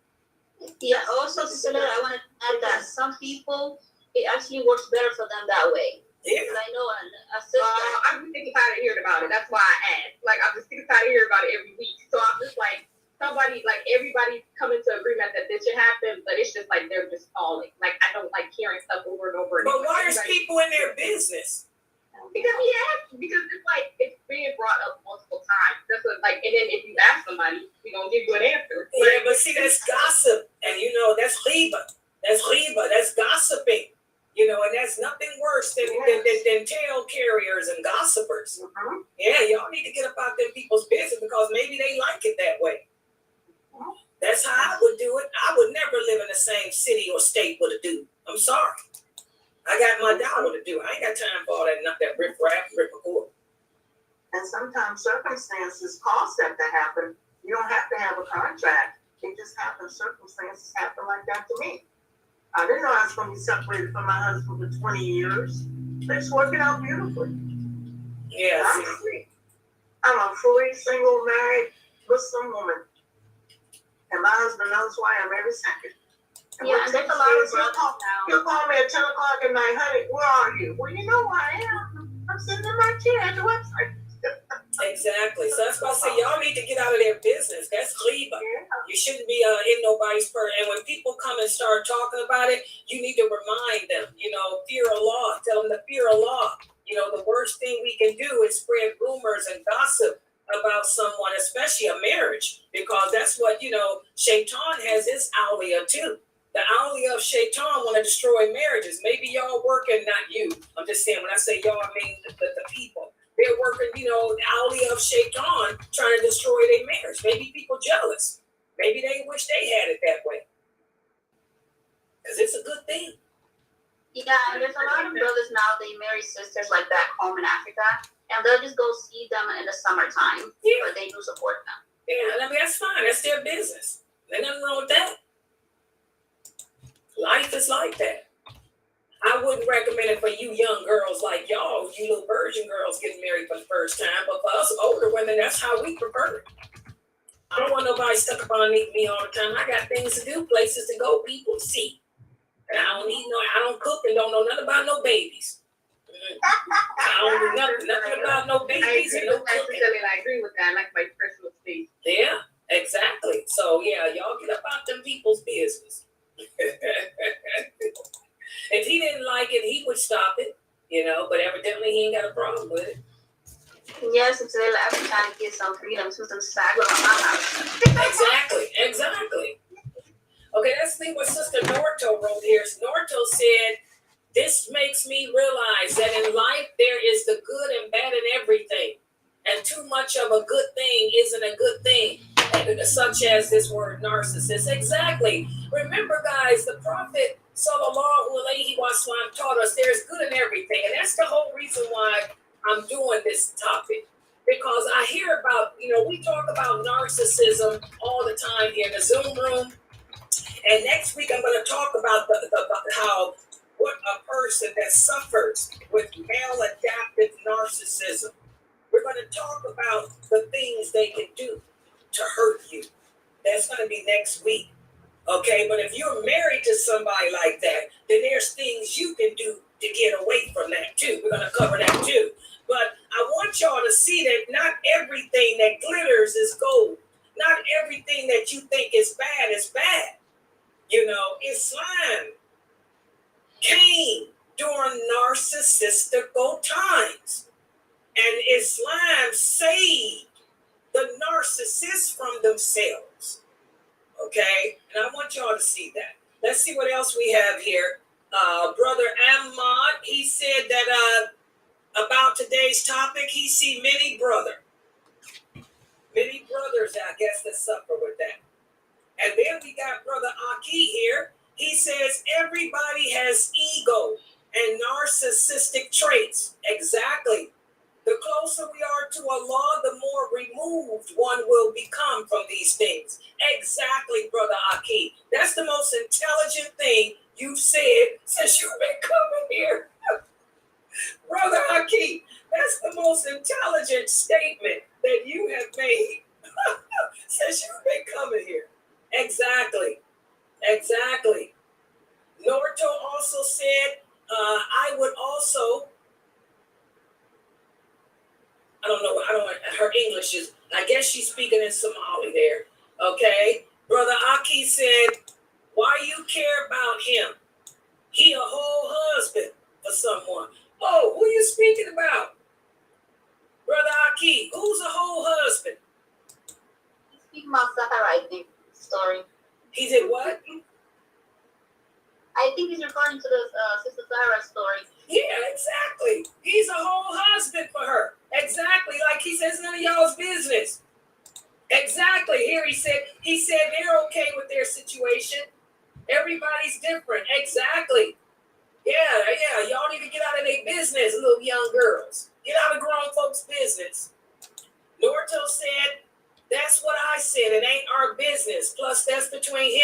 Yeah, also, Cecilia, I want to add that some people, it actually works better for them that way. Yeah. Because I know a sister. I'm just sick and tired of hearing about it. That's why I asked. Like, I'm just sick and tired of hearing about it every week. So I'm just like, everybody's coming to agreement that this should happen, but it's just like they're just stalling. Like, I don't like hearing stuff over and over. But why is people in their business? Because it's like it's being brought up multiple times. That's what, like, and then if you ask somebody, we're gonna give you an answer. Yeah, but see, that's gossip, and you know that's riba. That's gossiping. You know, and that's nothing worse than tale carriers and gossipers. Yeah, y'all need to get up out them people's business because maybe they like it that way. That's how I would do it. I would never live in the same city or state with a dude. I'm sorry. I got my dollar to do. I ain't got time for all that riff-raff, rip-a-cord. And sometimes circumstances cause that to happen. You don't have to have a contract. It just happens. Circumstances happen like that to me. I didn't know I was going to be separated from my husband for 20 years. It's working out beautifully. Yeah, I'm free. I'm a fully single, married Muslim woman. And my husband knows why I'm every second. And Yeah, and there's a lot of brothers now. He'll call me at 10 o'clock at night, honey, where are you? Well, you know where I am. I'm sitting in my chair at the website. exactly. So that's why I say y'all need to get out of their business. That's riba. Yeah. You shouldn't be in nobody's purse. And when people come and start talking about it, you need to remind them, you know, fear Allah. Tell them to fear Allah. You know, the worst thing we can do is spread rumors and gossip about someone, especially a marriage, because that's what, you know, Shaitan has his awliya too. The awliya of Shaitan want to destroy marriages. Maybe y'all working, not you. I'm just saying, when I say y'all, I mean the people. They're working, you know, the awliya of Shaitan trying to destroy their marriage. Maybe people jealous. Maybe they wish they had it that way. Because it's a good thing. Yeah, and there's a lot of brothers now, they marry sisters like back home in Africa, and they'll just go see them in the summertime. Yeah. But they do support them. Yeah, I mean, that's fine. That's their business. There's nothing wrong with that. Life is like that. I wouldn't recommend it for you young girls like y'all, you little virgin girls getting married for the first time. But for us older women, that's how we prefer it. I don't want nobody stuck up underneath me all the time. I got things to do, places to go, people to see. And I don't cook and don't know nothing about no babies. I don't do nothing about no babies and no cooking. I agree with that. I like my personal space. Yeah, exactly. So yeah, y'all get up out them people's business. If he didn't like it, he would stop it, you know, but evidently he ain't got a problem with it. Yes, it's really, I've been trying to get some freedom to some side on my house. Exactly. Okay, let's see what Sister Norto wrote here. Norto said, this makes me realize that in life there is the good and bad in everything. And too much of a good thing isn't a good thing. Such as this word narcissist. Exactly. Remember, guys, the Prophet Sallallahu alaihi wasallam taught us there's good in everything. And that's the whole reason why I'm doing this topic. Because I hear about, you know, we talk about narcissism all the time here in the Zoom room. And next week, I'm going to talk about how what a person that suffers with maladaptive narcissism. We're going to talk about the things they can do to hurt you. That's going to be next week. Okay, but if you're married to somebody like that, then there's things you can do to get away from that too. We're going to cover that too. But I want y'all to see that not everything that glitters is gold. Not everything that you think is bad is bad. You know, Islam came during narcissistical times. And Islam saved the narcissists from themselves. Okay? And I want y'all to see that. Let's see what else we have here. Brother Ahmad, he said that about today's topic, he see many brothers, I guess, that suffer with that. And then we got Brother Aki here. He says everybody has ego and narcissistic traits. Exactly. The closer we are to Allah, the more removed one will become from these things. Exactly, Brother Aki. That's the most intelligent thing you've said since you've been coming here. Brother Aki, that's the most intelligent statement that you have made since you've been coming here. Exactly. Norto also said, I would also, her English is, I guess she's speaking in Somali there. Okay. Brother Aki said, why you care about him? He a whole husband for someone. Oh, who you speaking about? Brother Aki, who's a whole husband? He's speaking about Sahara, I think, story. He did what? I think he's referring to the Sister Sarah story. Yeah, exactly. He's a whole husband for her. Exactly. Like he says, none of y'all's business. Exactly. Here he said they're okay with their situation. Everybody's different. Exactly. Yeah. Y'all need to get out of their business, little young girls. Get out of grown folks' business. Norto said, that's what I said. It ain't our business. Plus, that's between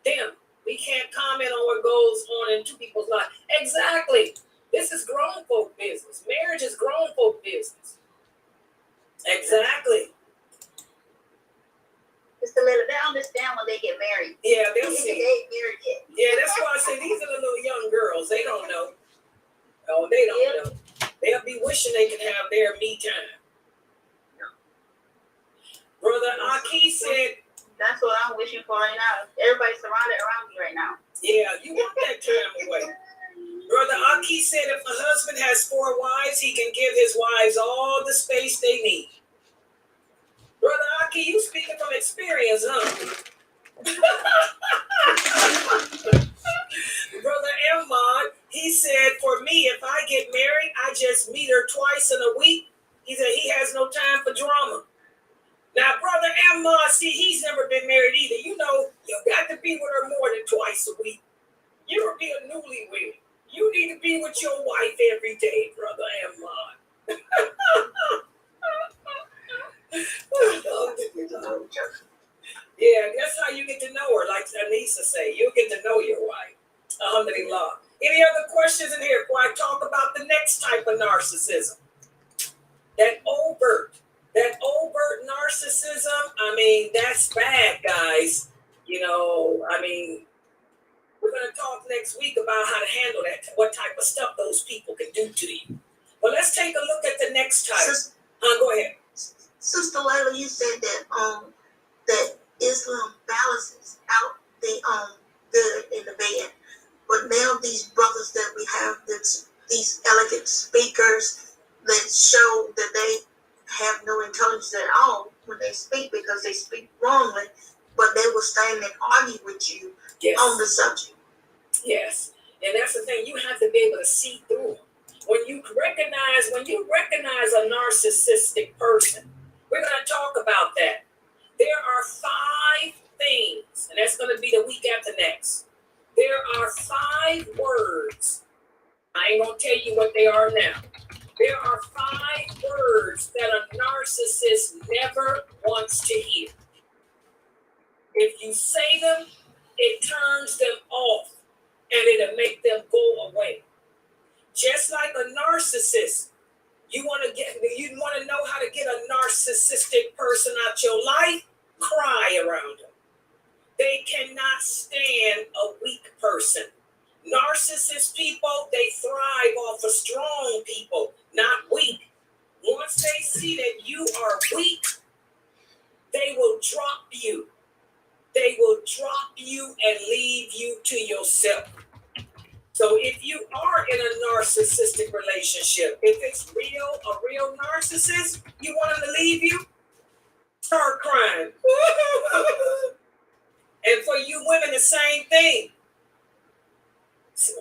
them. We can't comment on what goes on in two people's lives. Exactly. This is grown folk business. Marriage is grown folk business. Exactly. Mr. Laila, they understand when they get married. Yeah, they'll see. They ain't married yet. Yeah, that's why I say these are the little young girls. They don't know. Oh, they don't know. They'll be wishing they could have their me time. Brother Aki said, that's what I'm wishing for right now. Everybody's surrounded around me right now. yeah, you want that time away. Brother Aki said if a husband has 4 wives, he can give his wives all the space they need. Brother Aki, you speaking from experience, huh? Brother Ahmad, he said, for me, if I get married, I just meet her twice in a week. He said he has no time for drama. Now, Brother Ahmad, see, he's never been married either. You know, you got to be with her more than twice a week. You'll be a newlywed. You need to be with your wife every day, Brother Ahmad. Yeah, that's how you get to know her, like Anissa say. You get to know your wife. Alhamdulillah. Any other questions in here before I talk about the next type of narcissism? That overt narcissism, I mean, that's bad, guys. You know, I mean, we're going to talk next week about how to handle that, what type of stuff those people can do to you. But let's take a look at the next type. Go ahead. Sister Laila, you said that that Islam balances out the good in the bad, but now these brothers that we have, these elegant speakers that show that they have no intelligence at all when they speak because they speak wrongly, but they will stand and argue with you on the subject. Yes, and that's the thing. You have to be able to see through them. When you recognize a narcissistic person, we're going to talk about that. There are 5 things, and that's going to be the week after next. There are 5 words. I ain't going to tell you what they are now. There are 5 words that a narcissist never wants to hear. If you say them, it turns them off and it'll make them go away. Just like a narcissist, you want to know how to get a narcissistic person out your life? Cry around them. They cannot stand a weak person. Narcissist people, they thrive off of strong people, not weak. Once they see that you are weak, they will drop you. They will drop you and leave you to yourself. So if you are in a narcissistic relationship, if it's a real narcissist, you want him to leave you, start crying. And for you women, the same thing.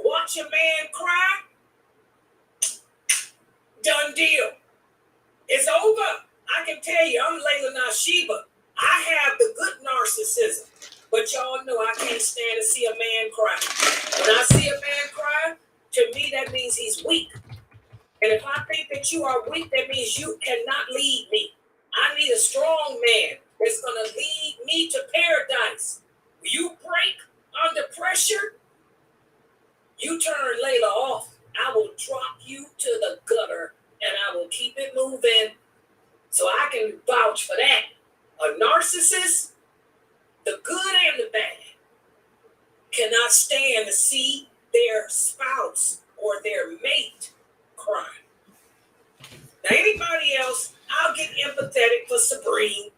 Watch a man cry, done deal. It's over. I can tell you, I'm Laila Nasheeba. I have the good narcissism, but y'all know I can't stand to see a man cry. When I see a man cry, to me that means he's weak. And if I think that you are weak, that means you cannot lead me. I need a strong man that's going to lead me to paradise. You break under pressure, you turn Layla off. I will drop you to the gutter and I will keep it moving. So I can vouch for that. A narcissist, the good and the bad, cannot stand to see their spouse or their mate cry. Now, anybody else, I'll get empathetic for Sabrine.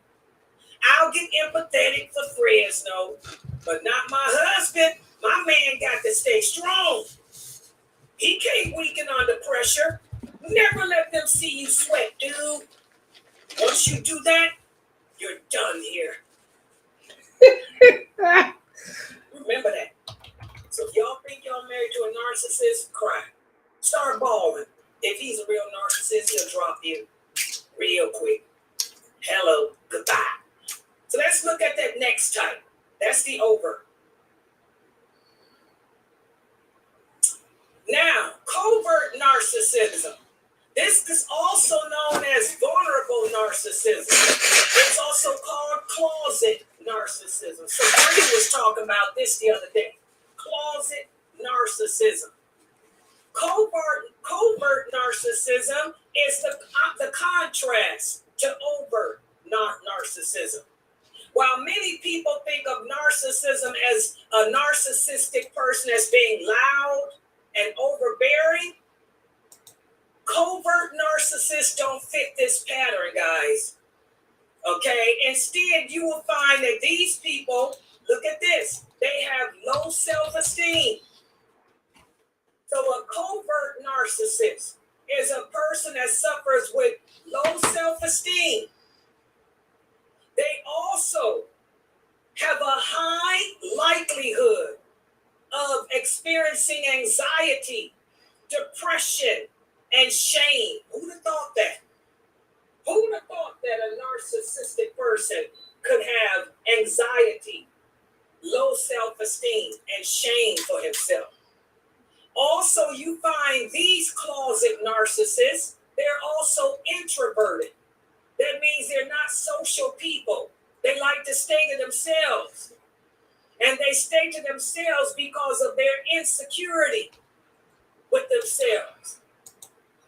I'll get empathetic for Fresno, but not my husband. My man got to stay strong. He can't weaken under pressure. Never let them see you sweat, dude. Once you do that, you're done here. Remember that. So if y'all think y'all married to a narcissist, cry. Start bawling. If he's a real narcissist, he'll drop you real quick. Hello, goodbye. So let's look at that next type. That's the over. Now, covert narcissism. This is also known as vulnerable narcissism. It's also called closet narcissism. So Brady was talking about this the other day. Closet narcissism. Covert narcissism is the contrast to overt narcissism. While many people think of narcissism as a narcissistic person as being loud and overbearing, covert narcissists don't fit this pattern, guys. Okay? Instead, you will find that these people, look at this, they have low self-esteem. So a covert narcissist is a person that suffers with low self-esteem. They also have a high likelihood of experiencing anxiety, depression, and shame. Who would have thought that? Who would have thought that a narcissistic person could have anxiety, low self-esteem, and shame for himself? Also, you find these closet narcissists, they're also introverted. That means they're not social people. They like to stay to themselves. And they stay to themselves because of their insecurity with themselves.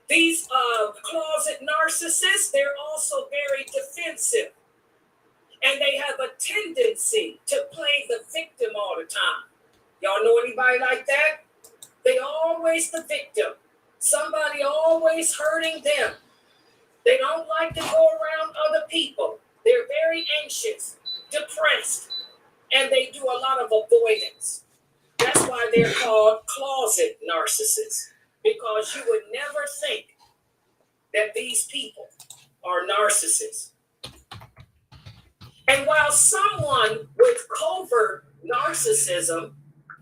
These closet narcissists, they're also very defensive. And they have a tendency to play the victim all the time. Y'all know anybody like that? They always the victim. Somebody always hurting them. They don't like to go around other people. They're very anxious, depressed, and they do a lot of avoidance. That's why they're called closet narcissists, because you would never think that these people are narcissists. And while someone with covert narcissism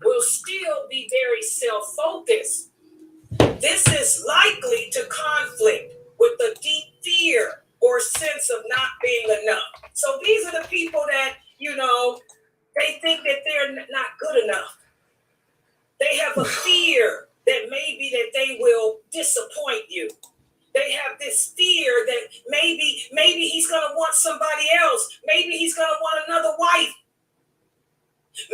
will still be very self-focused, this is likely to conflict with a deep fear or sense of not being enough. So these are the people that, they think that they're not good enough. They have a fear that maybe that they will disappoint you. They have this fear that maybe he's going to want somebody else. Maybe he's going to want another wife.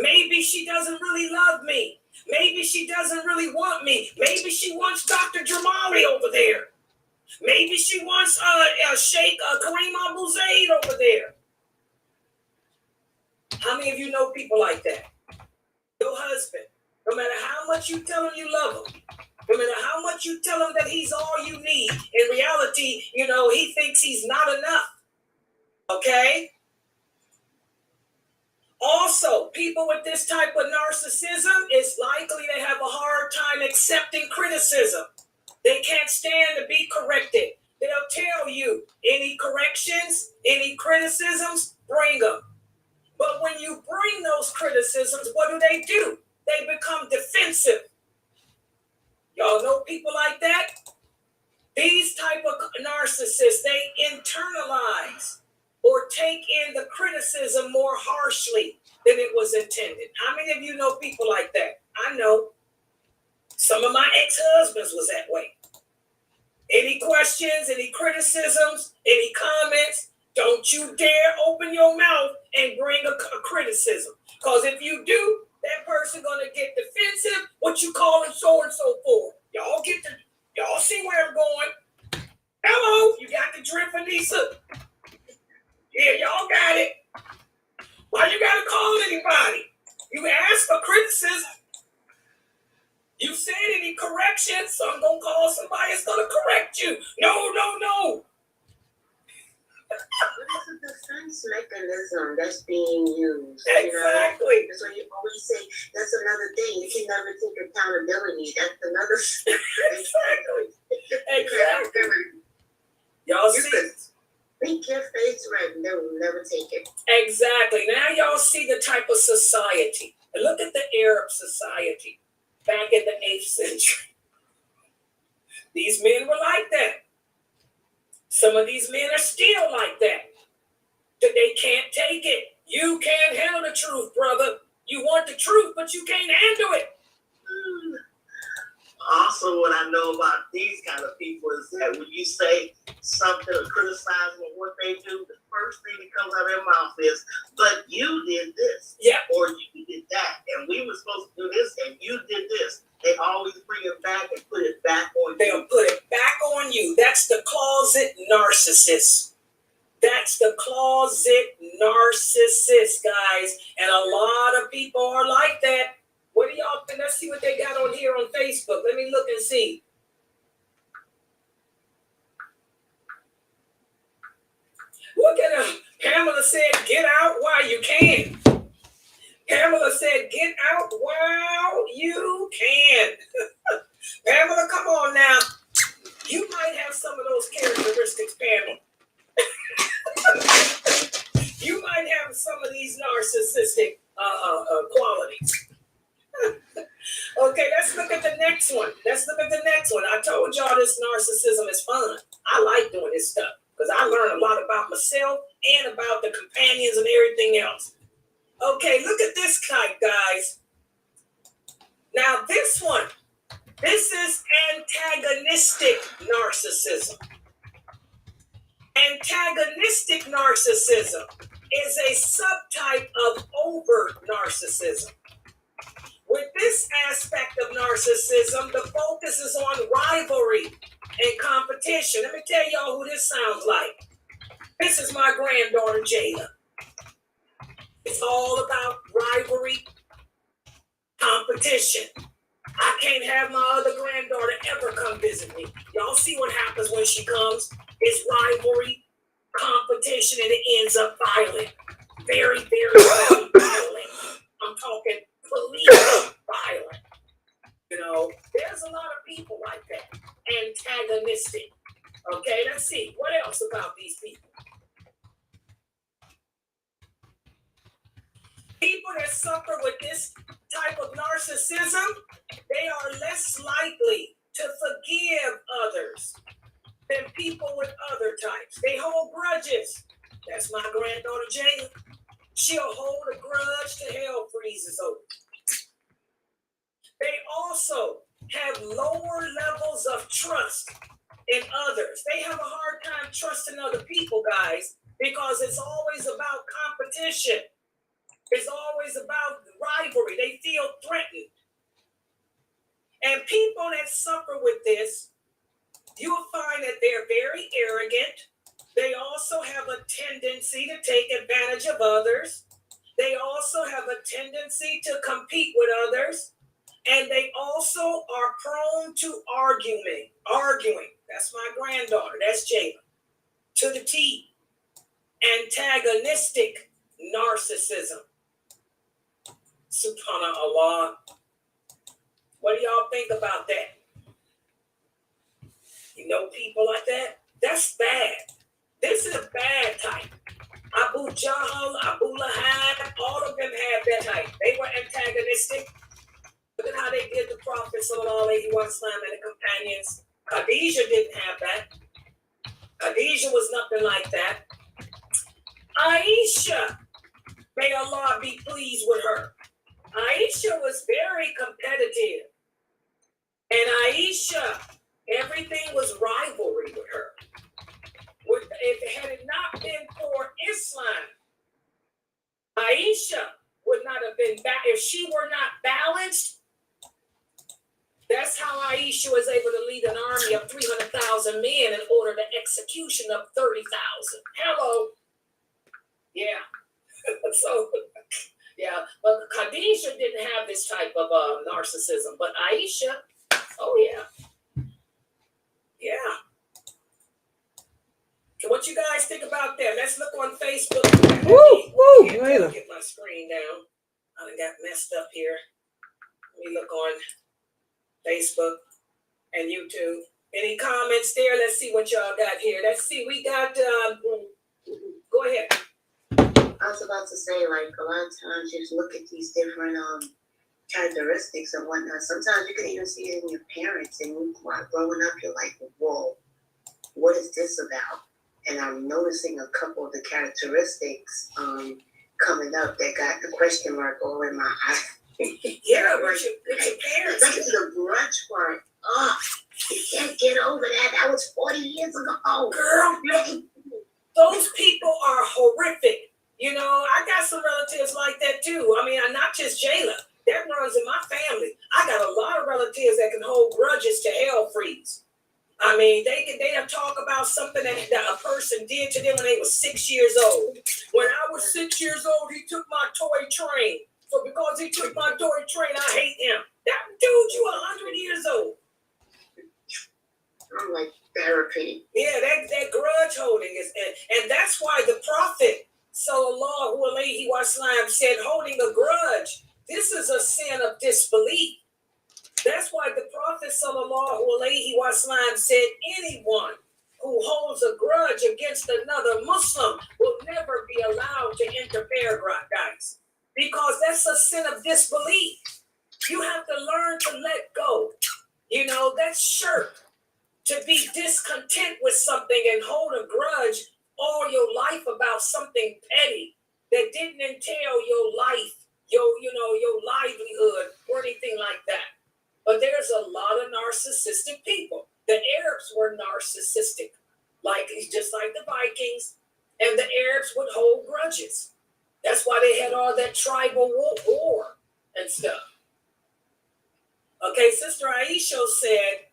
Maybe she doesn't really love me. Maybe she doesn't really want me. Maybe she wants Dr. Jamali over there. Maybe she wants Sheikh Kareem Abu-Zaid over there. How many of you know people like that? Your husband, no matter how much you tell him you love him, no matter how much you tell him that he's all you need, in reality, he thinks he's not enough. Okay? Also, people with this type of narcissism, it's likely they have a hard time accepting criticism. They can't stand to be corrected. They'll tell you, any corrections, any criticisms, bring them. But when you bring those criticisms, what do? They become defensive. Y'all know people like that? These type of narcissists, they internalize or take in the criticism more harshly than it was intended. How many of you know people like that? I know. Some of my ex-husbands was that way. Any questions, any criticisms, any comments, don't you dare open your mouth and bring a criticism. Because if you do, that person going to get defensive, what you calling so and so for. Y'all see where I'm going. Hello, you got the drip, Anissa? Yeah, y'all got it. Why you got to call anybody? You asked for criticism. You said any corrections, so I'm going to call somebody that's going to correct you. No. It's a defense mechanism that's being used. Exactly. That's why you always say that's another thing. You can never take accountability. That's another Exactly. Y'all see it? Make your face red and they will never take it. Exactly. Now y'all see the type of society. And look at the Arab society back in the 8th century. These men were like that. Some of these men are still like that. They can't take it. You can't handle the truth, brother. You want the truth, but you can't handle it. Also, what I know about these kind of people is that when you say something or criticize them what they do, the first thing that comes out of their mouth is, but you did this. Yeah. Or you did that. And we were supposed to do this, and you did this. They always bring it back and put it back on you. They'll put it back on you. That's the closet narcissist. That's the closet narcissist, guys. And a lot of people are like that. What do y'all think? Let's see what they got on here on Facebook. Let me look and see. Look at them. Pamela said, get out while you can. Pamela said, get out while you can. Pamela, come on now. You might have some of those characteristics, Pamela. You might have some of these narcissistic qualities. Okay, let's look at the next one. I told y'all this narcissism is fun. I like doing this stuff because I learn a lot about myself and about the companions and everything else. Okay, look at this type, guys. Now this one, this is antagonistic narcissism. Antagonistic narcissism is a subtype of overt narcissism. With this aspect of narcissism, the focus is on rivalry and competition. Let me tell y'all who this sounds like. This is my granddaughter, Jada. It's all about rivalry, competition. I can't have my other granddaughter ever come visit me. Y'all see what happens when she comes? It's rivalry, competition, and it ends up violent. Very, very violent. I'm talking police violent. There's a lot of people like that. Antagonistic. Okay, let's see. What else about these people? People that suffer with this type of narcissism, they are less likely to forgive others than people with other types. They hold grudges. That's my granddaughter, Jane. She'll hold a grudge till hell freezes over. They also have lower levels of trust in others. They have a hard time trusting other people, guys, because it's always about competition. It's always about rivalry. They feel threatened. And people that suffer with this, you'll find that they're very arrogant. They also have a tendency to take advantage of others. They also have a tendency to compete with others. And they also are prone to arguing. That's my granddaughter. That's Jayla. To the T. Antagonistic narcissism. Subhanallah. What do y'all think about that? You know people like that? That's bad. This is a bad type. Abu Jahl, Abu Lahab, all of them had that type. They were antagonistic. Look at how they did the Prophet Sallallahu Alaihi Wasallam and the companions. Khadijah didn't have that. Khadijah was nothing like that. Aisha, may Allah be pleased with her. Aisha was very competitive. And Aisha, everything was rivalry with her. Had it not been for Islam, Aisha would not have been back. If she were not balanced, that's how Aisha was able to lead an army of 300,000 men and order the execution of 30,000. Hello. Yeah. So, yeah. But Khadijah didn't have this type of narcissism. But Aisha, oh, yeah. Yeah. What you guys think about that? Let's look on Facebook. Woo! Get my screen down. I done got messed up here. Let me look on Facebook and YouTube. Any comments there? Let's see what y'all got here. Let's see. We got. Go ahead. I was about to say, like, a lot of times you look at these different characteristics and whatnot. Sometimes you can even see it in your parents, and while growing up, you're like, whoa, what is this about? And I'm noticing a couple of the characteristics coming up that got the question mark all in my eye. Yeah, with your parents. That's the grudge part. Oh, you can't get over that. That was 40 years ago. Girl, those people are horrific. You know, I got some relatives like that too. I mean, not just Jayla. That runs in my family. I got a lot of relatives that can hold grudges to hell freeze. I mean, they'll talk about something that a person did to them when they were 6 years old. When I was 6 years old, he took my toy train. So because he took my toy train, I hate him. That dude, you 100 years old. I'm like therapy. Yeah, that grudge holding is, and that's why the Prophet Sallallahu Alaihi Wasallam said, holding a grudge, this is a sin of disbelief. That's why the Prophet Sallallahu Alaihi Wasallam said anyone who holds a grudge against another Muslim will never be allowed to enter paradise, because that's a sin of disbelief. You have to learn to let go. You know, that's shirk. To be discontent with something and hold a grudge all your life about something petty that didn't entail your life, your livelihood or anything like that. But there's a lot of narcissistic people. The Arabs were narcissistic, just like the Vikings, and the Arabs would hold grudges. That's why they had all that tribal war and stuff. Okay, Sister Aisha said,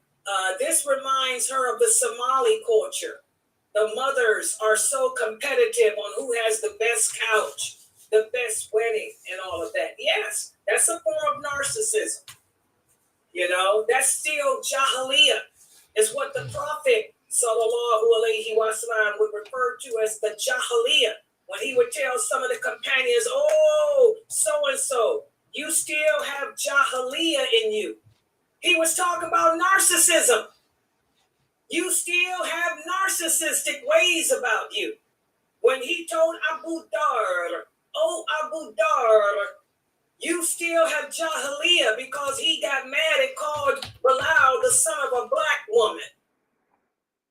this reminds her of the Somali culture. The mothers are so competitive on who has the best couch, the best wedding, and all of that. Yes, that's a form of narcissism. You know, that's still Jahiliyyah. It's what the Prophet Sallallahu Alaihi Wasallam would refer to as the Jahiliyyah. When he would tell some of the companions, oh, so-and-so, you still have Jahiliyyah in you. He was talking about narcissism. You still have narcissistic ways about you. When he told Abu Dar, oh, Abu Dar, you still have Jahiliyyah, because he got mad and called Bilal the son of a black woman.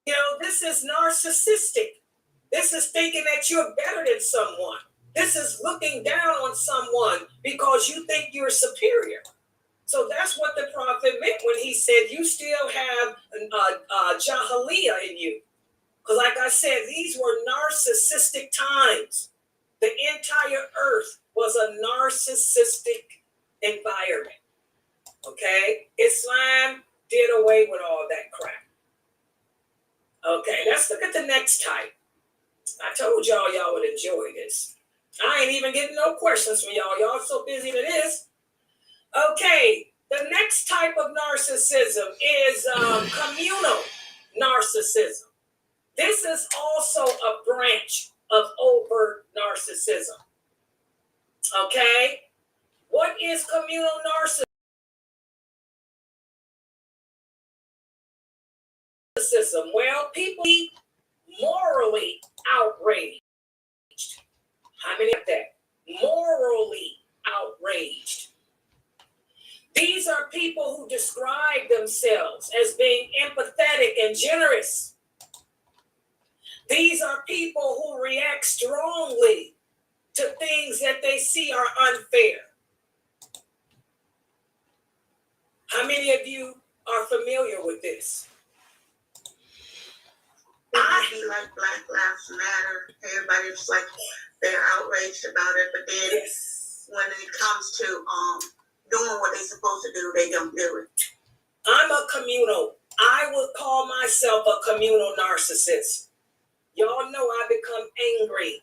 You know, this is narcissistic. This is thinking that you're better than someone. This is looking down on someone because you think you're superior. So that's what the Prophet meant when he said you still have Jahiliyyah in you. Because like I said, these were narcissistic times. The entire earth was a narcissistic environment. Okay? Islam did away with all that crap. Okay, let's look at the next type. I told y'all would enjoy this. I ain't even getting no questions from y'all. Y'all so busy with this. Okay, the next type of narcissism is communal narcissism. This is also a branch of overt narcissism. Okay? What is communal narcissism? Well, people be morally outraged. How many of that? Morally outraged. These are people who describe themselves as being empathetic and generous. These are people who react strongly to things that they see are unfair. How many of you are familiar with this? I be like Black Lives Matter. Everybody's like they're outraged about it, but then Yes. when it comes to doing what they're supposed to do, they don't do it. I would call myself a communal narcissist. Y'all know I become angry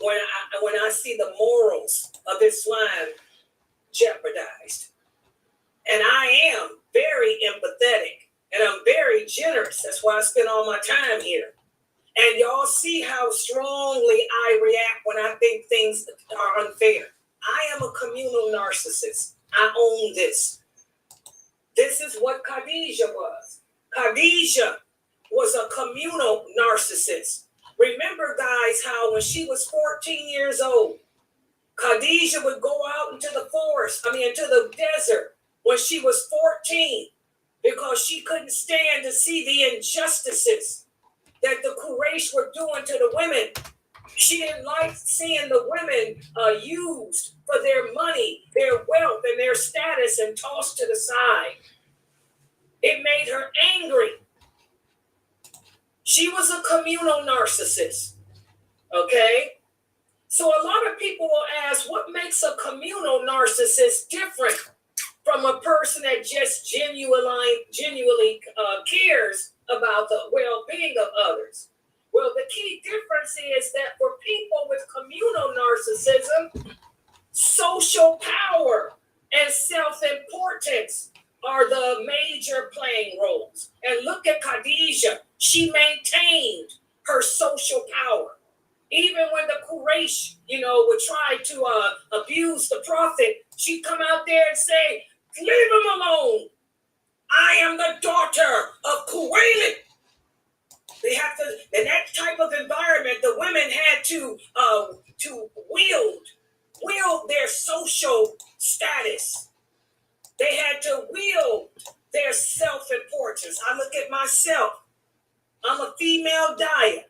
when I see the morals of Islam jeopardized. And I am very empathetic and I'm very generous. That's why I spend all my time here. And y'all see how strongly I react when I think things are unfair. I am a communal narcissist. I own this. This is what Khadijah was. Khadijah was a communal narcissist. Remember, guys, how when she was 14 years old, Khadijah would go out into the desert when she was 14 because she couldn't stand to see the injustices that the Quraysh were doing to the women. She didn't like seeing the women used for their money, their wealth, and their status and tossed to the side. It made her angry. She was a communal narcissist. Okay? So a lot of people will ask, what makes a communal narcissist different from a person that just genuinely cares about the well-being of others? Well, the key difference is that for people with communal narcissism, social power and self-importance are the major playing roles. And look at Khadijah. She maintained her social power. Even when the Quraysh, would try to abuse the prophet, she'd come out there and say, leave him alone. I am the daughter of Kuwait. They have to, in that type of environment, the women had to wield their social status. They had to wield their self-importance. I look at myself. I'm a female dyer.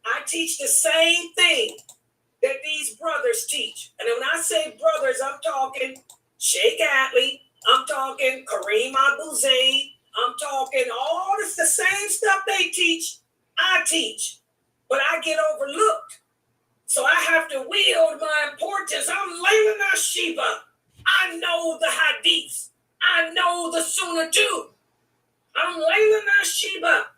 I teach the same thing that these brothers teach. And when I say brothers, I'm talking Sheikh Atlee. I'm talking Kareem Abu Zaid. I'm talking all this, the same stuff they teach, I teach. But I get overlooked. So I have to wield my importance. I'm Laila Nasheeba. I know the hadiths. I know the Sunnah too. I'm Laila Nasheeba.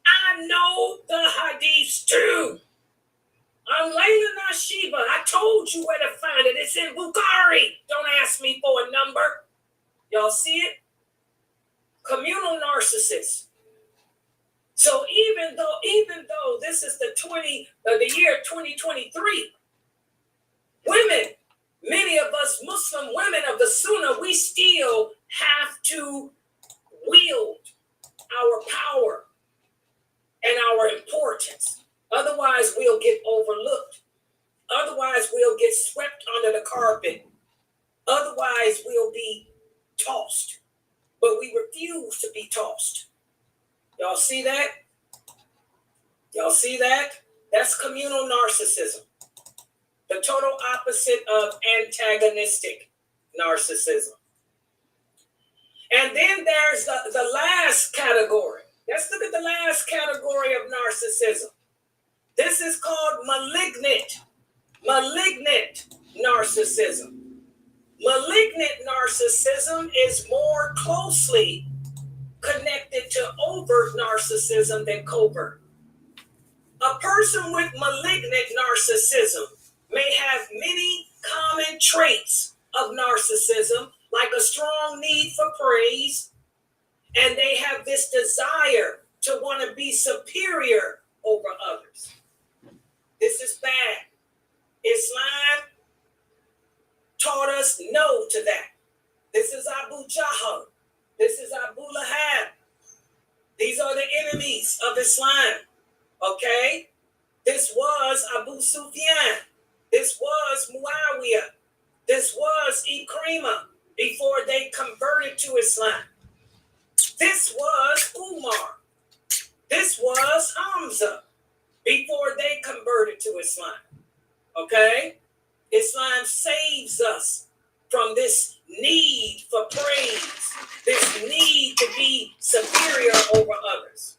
I know the hadiths too. I'm Laila Nasheeba. I told you where to find it. It's in Bukhari. Don't ask me for a number. Y'all see it? Communal narcissists. So even though this is the year 2023, women, many of us Muslim women of the Sunnah, we still have to wield our power and our importance. Otherwise, we'll get overlooked. Otherwise, we'll get swept under the carpet. Otherwise, we'll be tossed. But we refuse to be tossed. Y'all see that? Y'all see that? That's communal narcissism. The total opposite of antagonistic narcissism. And then there's the last category. Let's look at the last category of narcissism. This is called malignant Malignant narcissism. Malignant narcissism is more closely connected to overt narcissism than covert. A person with malignant narcissism may have many common traits of narcissism, like a strong need for praise, and they have this desire to want to be superior over others. This is bad. Islam taught us no to that. This is Abu Jahl. This is Abu Lahab. These are the enemies of Islam. Okay? This was Abu Sufyan. This was Muawiyah. This was Ikrimah before they converted to Islam. This was Umar. This was Hamza before they converted to Islam. Okay? Islam saves us from this need for praise, this need to be superior over others.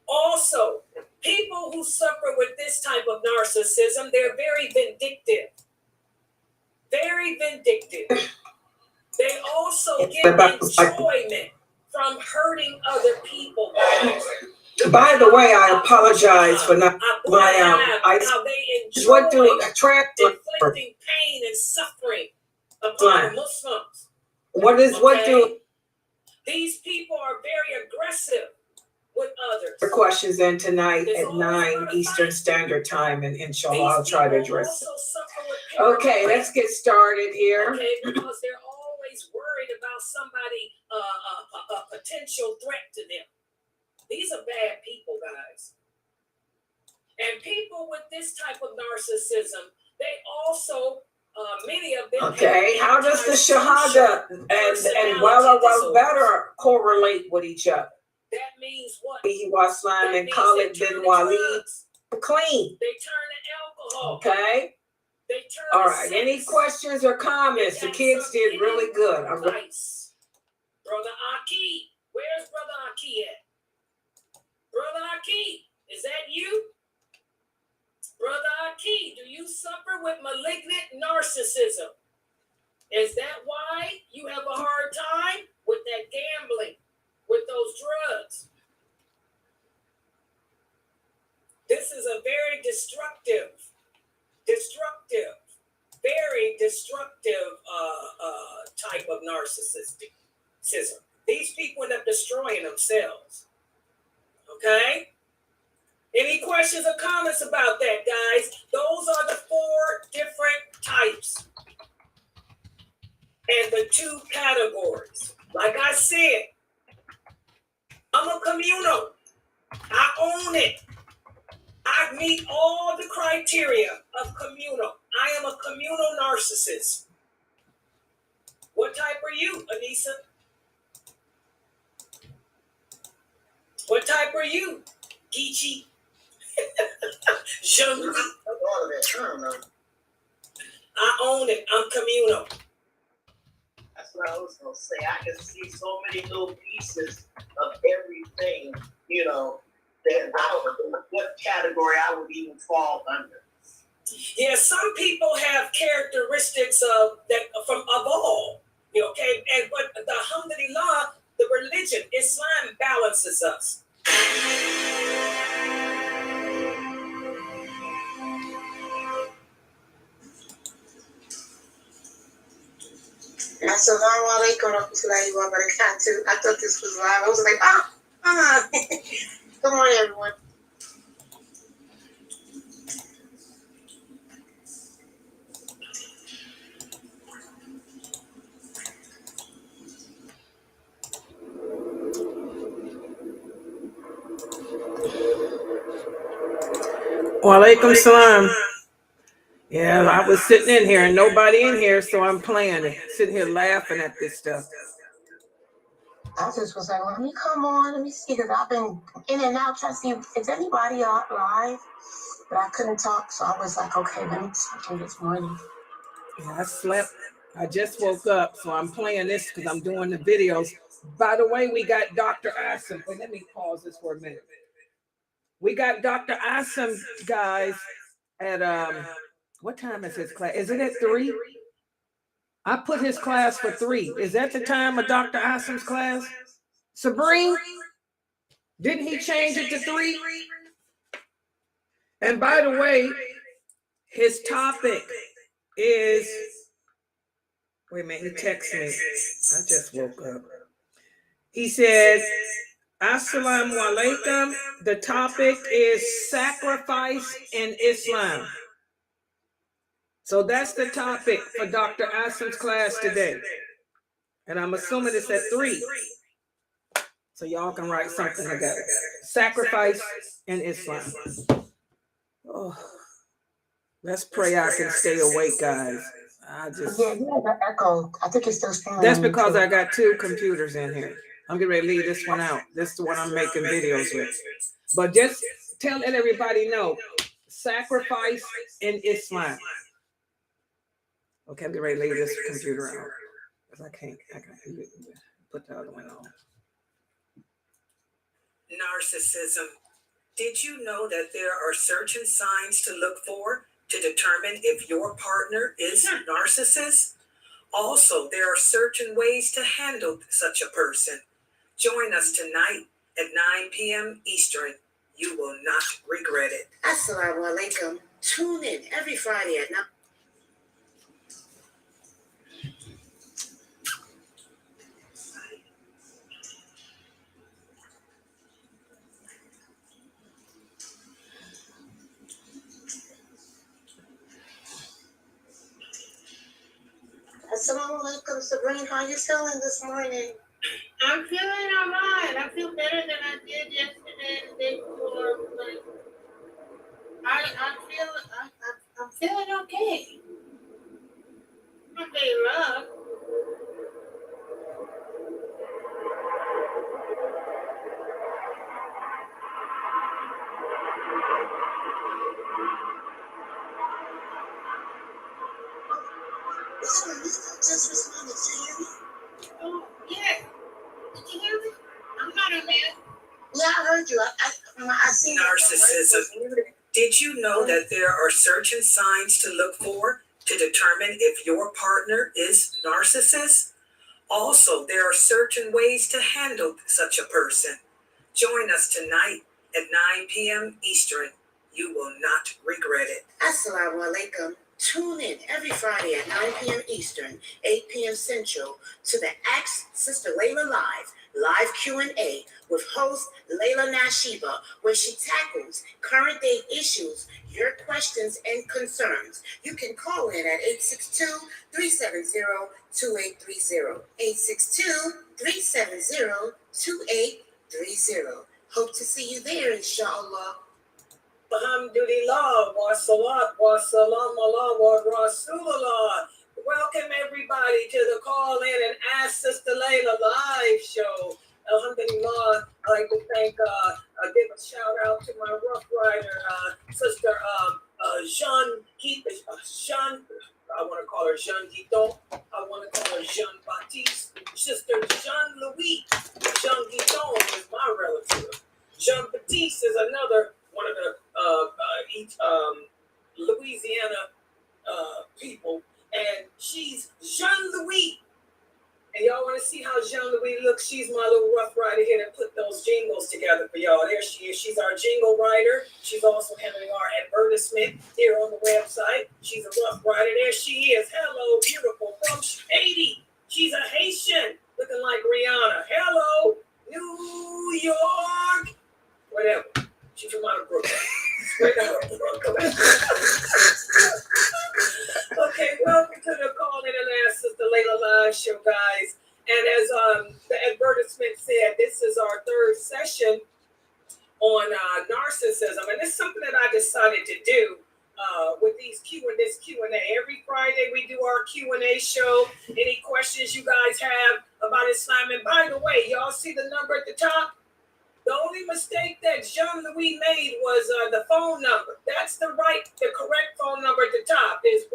Also, people who suffer with this type of narcissism, they're very vindictive. Very vindictive. They also get enjoyment from hurting other people. By the way, I apologize for not how they enjoy inflicting pain and suffering upon Muslims. These people are very aggressive with others. The questions in tonight at 9 Eastern Standard Time, and inshallah I'll try to address it. Okay, let's get started here. Okay, because they're always worried about somebody, a potential threat to them. These are bad people, guys. And people with this type of narcissism, they also, many of them. Okay, how does the Shahada and well better correlate with each other? That means what? He was Islam and Khalid bin Walid clean. They turn to alcohol. Okay. They turn. All right. Any questions or comments? The kids did really good. Nice. Brother Aki, where's Brother Aki at? Brother Aki, is that you? Brother Aki, do you suffer with malignant narcissism? Is that why you have a hard time with that gambling, with those drugs? This is a very very destructive type of narcissism. These people end up destroying themselves. Okay? Any questions or comments about that, guys? Those are the 4 different types and the 2 categories. Like I said, I'm a communal. I own it. I meet all the criteria of communal. I am a communal narcissist. What type are you, Anissa? What type are you, Geechee? Jean-Louis? I own it. I'm communal. That's what I was gonna say. I can see so many little pieces of everything, that I don't know what category I would even fall under. Yeah, some people have characteristics of all, okay? But the alhamdulillah, the religion, Islam balances us. Assalamu alaikum warahmatullahi wabarakatuh. I thought this was live. I was like, Good morning, everyone. Walaikum salam. Yeah, I was sitting in here and nobody in here, so I'm playing it, sitting here laughing at this stuff. I just was like, let me come on, let me see, because I've been in and out trying to see is anybody out live, but I couldn't talk, so I was like, okay, let me talk this morning. Yeah, I slept. I just woke up, so I'm playing this because I'm doing the videos. By the way, we got Dr. Asim. Wait, let me pause this for a minute. We got Dr. Asim, guys, at What time is his class? Is it at 3? I put his class for 3. Is that the time of Dr. Asim's class? Sabrine? Didn't he change it to 3? And by the way, his topic is, wait a minute, he texted me. I just woke up. He says, Assalamu alaikum. The topic is sacrifice in Islam. So that's the topic for Dr. Asim's class today. And I'm assuming it's at 3. So y'all can write something together. Sacrifice in Islam. Oh, let's pray I can stay awake, guys. The echo. I think it's still strong. That's because I got 2 computers in here. I'm getting ready to leave this one out. This is the one I'm making videos with. But just let everybody know, sacrifice in Islam. Okay, I'm getting ready to leave this computer out. Because I can't put the other one on. Narcissism. Did you know that there are certain signs to look for to determine if your partner is narcissist? Also, there are certain ways to handle such a person. Join us tonight at 9 p.m. Eastern. You will not regret it. Assalamu alaikum. Tune in every Friday at 9. Assalamu alaikum, Sabrine. How you feeling this morning? I'm feeling all right. I feel better than I did yesterday and the day before. But I'm feeling okay. Not very rough. Just responded to you. Oh, yeah. Did you hear me? I'm not a man. Yeah, I heard you. I seen Narcissism. Did you know that there are certain signs to look for to determine if your partner is narcissist? Also, there are certain ways to handle such a person. Join us tonight at 9 p.m. Eastern. You will not regret it. Assalamu alaikum. Tune in every Friday at 9 p.m. Eastern, 8 p.m. Central to the Ask Sister Laila live Q&A with host Laila Nasheeba, where she tackles current day issues, your questions and concerns. You can call in at 862-370-2830. 862-370-2830. Hope to see you there, inshallah. Alhamdulillah, wa salat, wa salam Allah, wa Rasulullah. Welcome everybody to the Call In and Ask Sister Laila live show. Alhamdulillah, I'd like to thank, give a shout out to my Rough Rider, Sister Jean, I want to call her Jean Guiton. I want to call her Jean Baptiste. Sister Jean Louis. Jean Guiton is my relative. Jean Baptiste is another one of the Louisiana people, and she's Jean-Louis. And y'all want to see how Jean-Louis looks? She's my little Rough Rider here that put those jingles together for y'all. There she is. She's our jingle writer. She's also handling our advertisement here on the website. She's a Rough Rider. There she is. Hello, beautiful, from Haiti. She's a Haitian, looking like Rihanna. Hello, New York. Whatever. She's from out of Brooklyn. Straight out of Brooklyn. Okay, welcome to the Call In and Ask Sister Laila live show, guys. And as the advertisement said, this is our third session on narcissism, and it's something that I decided to do with this Q&A. Every Friday we do our Q&A show. Any questions you guys have about Islam? And by the way, y'all see the number at the top? The only mistake that Jean-Louis made was the phone number. That's the correct phone number at the top. Is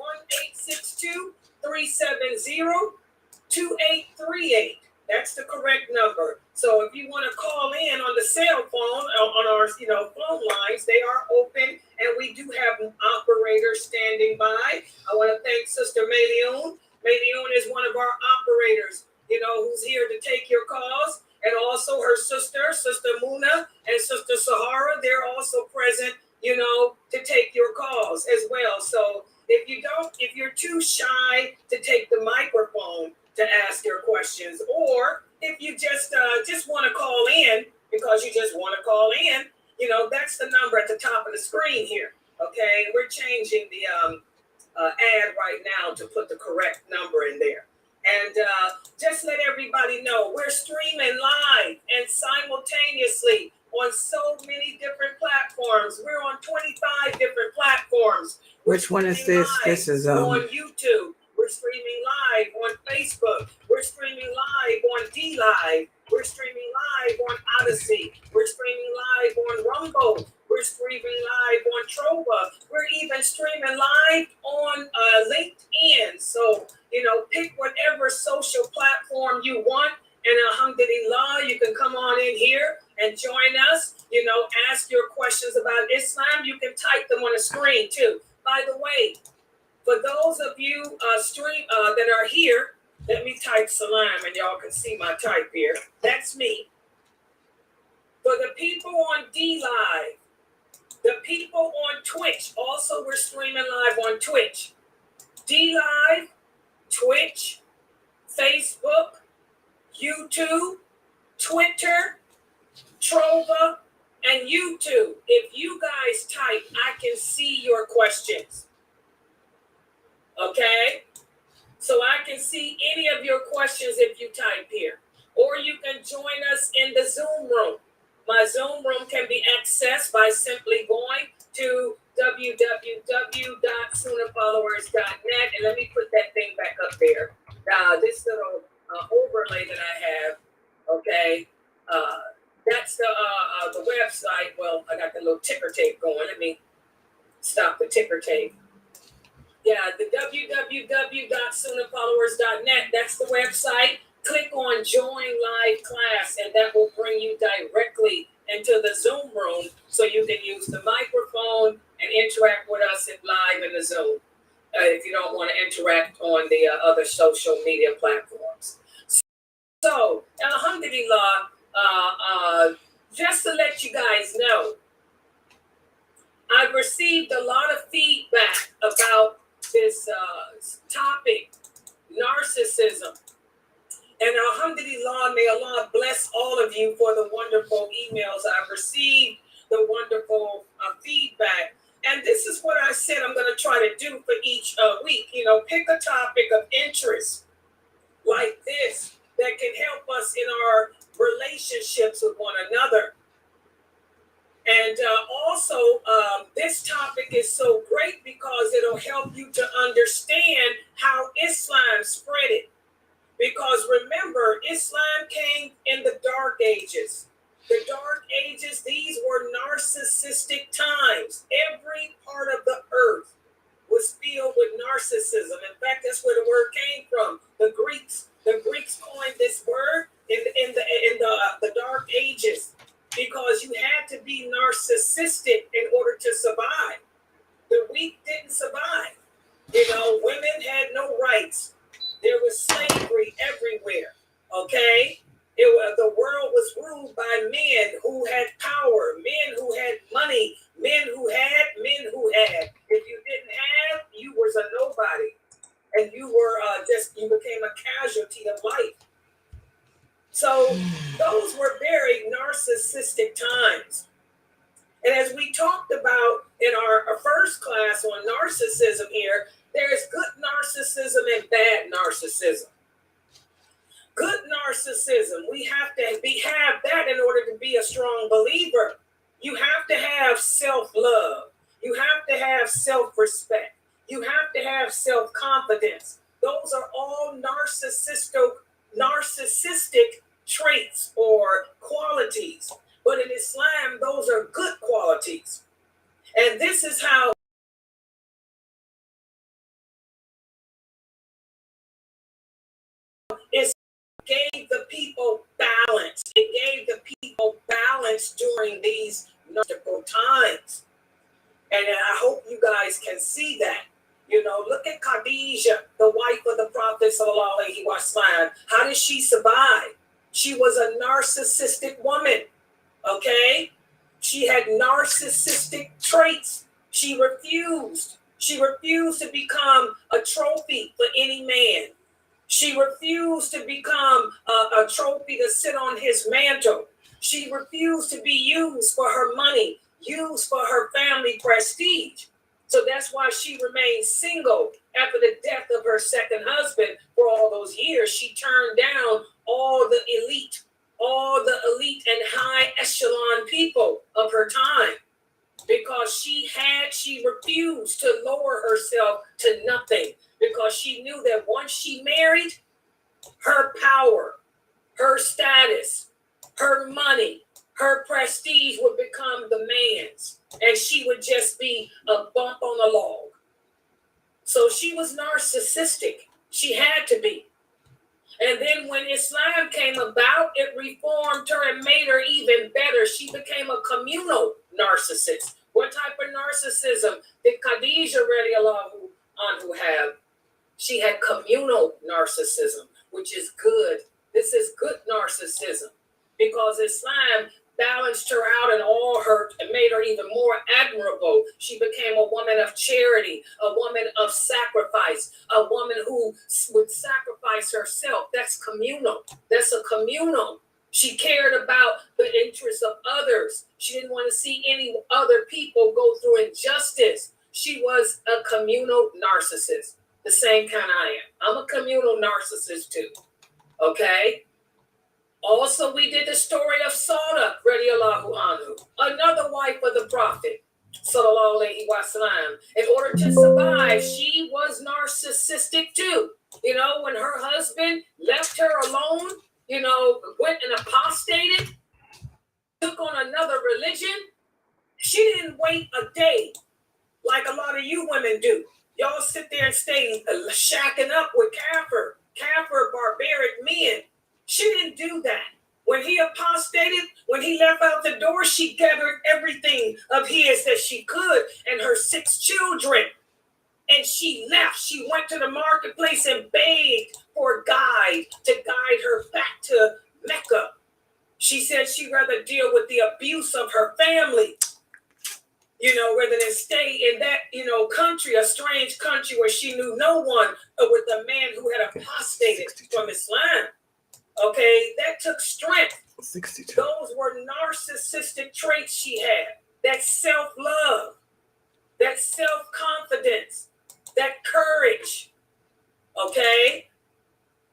1-862-370-2838. That's the correct number. So if you want to call in on the cell phone, on our phone lines, they are open, and we do have operators standing by. I want to thank Sister Mayleon. Mayleon is one of our operators, who's here to take your calls. And also her sister, Sister Muna, and Sister Sahara, they're also present, to take your calls as well. So if you're too shy to take the microphone to ask your questions, or if you just want to call in because you just want to call in, that's the number at the top of the screen here. Okay, we're changing the ad right now to put the correct number in there. And just let everybody know, we're streaming live and simultaneously on so many different platforms. We're on 25 different platforms. Which one is this? This is on YouTube. We're streaming live on Facebook. We're streaming live on D Live. We're streaming live on Odyssey. We're streaming live on Rumble. We're streaming live on Trova. We're even streaming live on LinkedIn. So, pick whatever social platform you want. And alhamdulillah, you can come on in here and join us. Ask your questions about Islam. You can type them on the screen too. By the way, for those of you that are here, let me type salam and y'all can see my type here. That's me. For the people on D Live, the people on Twitch, also we're streaming live on Twitch. D Live, Twitch, Facebook, YouTube, Twitter, Trova, and YouTube. If you guys type, I can see your questions. Okay? So I can see any of your questions if you type here. Or you can join us in the Zoom room. My Zoom room can be accessed by simply going to www.sunnahfollowers.net. And let me put that thing back up there. This little overlay that I have, okay, that's the website. Well, I got the little ticker tape going. Let me stop the ticker tape. Yeah, the www.sunnahfollowers.net. That's the website. Click on Join Live Class, and that will bring you directly into the Zoom room so you can use the microphone and interact with us live in the Zoom if you don't want to interact on the other social media platforms. So, alhamdulillah, just to let you guys know, I've received a lot of feedback about this topic, narcissism. And alhamdulillah, may Allah bless all of you for the wonderful emails I've received, the wonderful feedback. And this is what I said I'm going to try to do for each week. Pick a topic of interest like this that can help us in our relationships with one another. And also, this topic is so great because it'll help you to understand how Islam spread it. Because remember, Islam came in the Dark Ages. The Dark Ages, these were narcissistic times. Every part of the earth was filled with narcissism. In fact, that's where the word came from. The Greeks coined this word in the Dark Ages because you had to be narcissistic in order to survive. The weak didn't survive. Women had no rights. There was slavery everywhere, okay? The world was ruled by men who had power, men who had money, men who had. If you didn't have, you was a nobody. And you were you became a casualty of life. So those were very narcissistic times. And as we talked about in our first class on narcissism here, there's good narcissism and bad narcissism. Good narcissism, we have that in order to be a strong believer. You have to have self-love. You have to have self-respect. You have to have self-confidence. Those are all narcissistic traits or qualities. But in Islam, those are good qualities. And this is how it gave the people balance. It gave the people balance during these difficult times. And I hope you guys can see that. You know, look at Khadijah, the wife of the Prophet sallallahu alaihi wasallam. How did she survive? She was a narcissistic woman, okay? She had narcissistic traits. She refused. She refused to become a trophy for any man. She refused to become a trophy to sit on his mantle. She refused to be used for her money, used for her family prestige. So that's why she remained single after the death of her second husband for all those years. She turned down all the elite and high echelon people of her time because she refused to lower herself to nothing, because she knew that once she married, her power, her status, her money, her prestige would become the man's, and she would just be a bump on a log. So she was narcissistic. She had to be. And then when Islam came about, it reformed her and made her even better. She became a communal narcissist. What type of narcissism did Khadijah radiallahu anhu have? She had communal narcissism, which is good. This is good narcissism, because Islam balanced her out in all her and made her even more admirable. She became a woman of charity, a woman of sacrifice, a woman who would sacrifice herself. That's communal. That's a communal. She cared about the interests of others. She didn't want to see any other people go through injustice. She was a communal narcissist, the same kind I am. I'm a communal narcissist too, okay? Also, we did the story of Sauda, radiallahu anhu, another wife of the Prophet, sallallahu alaihi wasallam. In order to survive, she was narcissistic too. You know, when her husband left her alone, you know, went and apostated, took on another religion, she didn't wait a day like a lot of you women do. Y'all sit there and stay shacking up with kafir barbaric men. She didn't do that. When he apostated, when he left out the door, she gathered everything of his that she could and her 6 children. And she left. She went to the marketplace and begged for a guide to guide her back to Mecca. She said she'd rather deal with the abuse of her family, you know, rather than stay in that, you know, country, a strange country where she knew no one, with a man who had apostated from Islam. Okay, that took strength. 62. Those were narcissistic traits she had. That self-love, that self-confidence, that courage. Okay?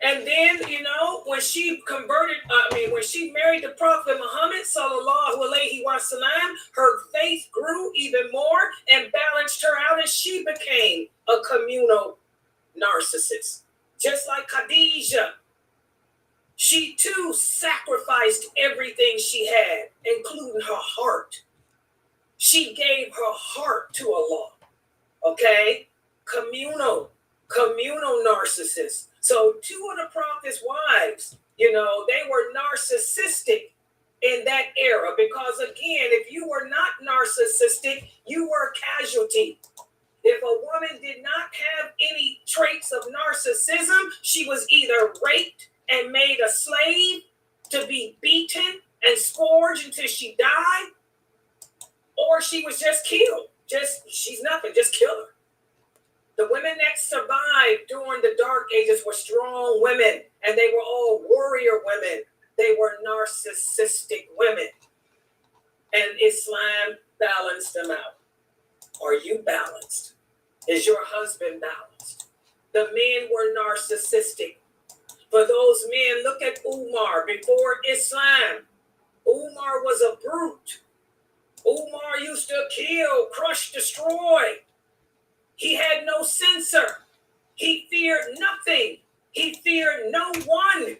And then, you know, when she when she married the Prophet Muhammad, sallallahu alaihi wasallam, her faith grew even more and balanced her out, and she became a communal narcissist. Just like Khadijah. She too sacrificed everything she had, including her heart. She gave her heart to Allah. Okay? Communal narcissists. So 2 of the Prophet's wives, you know, they were narcissistic in that era, because again, if you were not narcissistic, you were a casualty. If a woman did not have any traits of narcissism, she was either raped and made a slave to be beaten and scourged until she died, or she was just killed. She's nothing, just kill her. The women that survived during the Dark Ages were strong women, and they were all warrior women. They were narcissistic women. And Islam balanced them out. Are you balanced? Is your husband balanced? The men were narcissistic. For those men, look at Umar before Islam. Umar was a brute. Umar used to kill, crush, destroy. He had no censor. He feared nothing. He feared no one.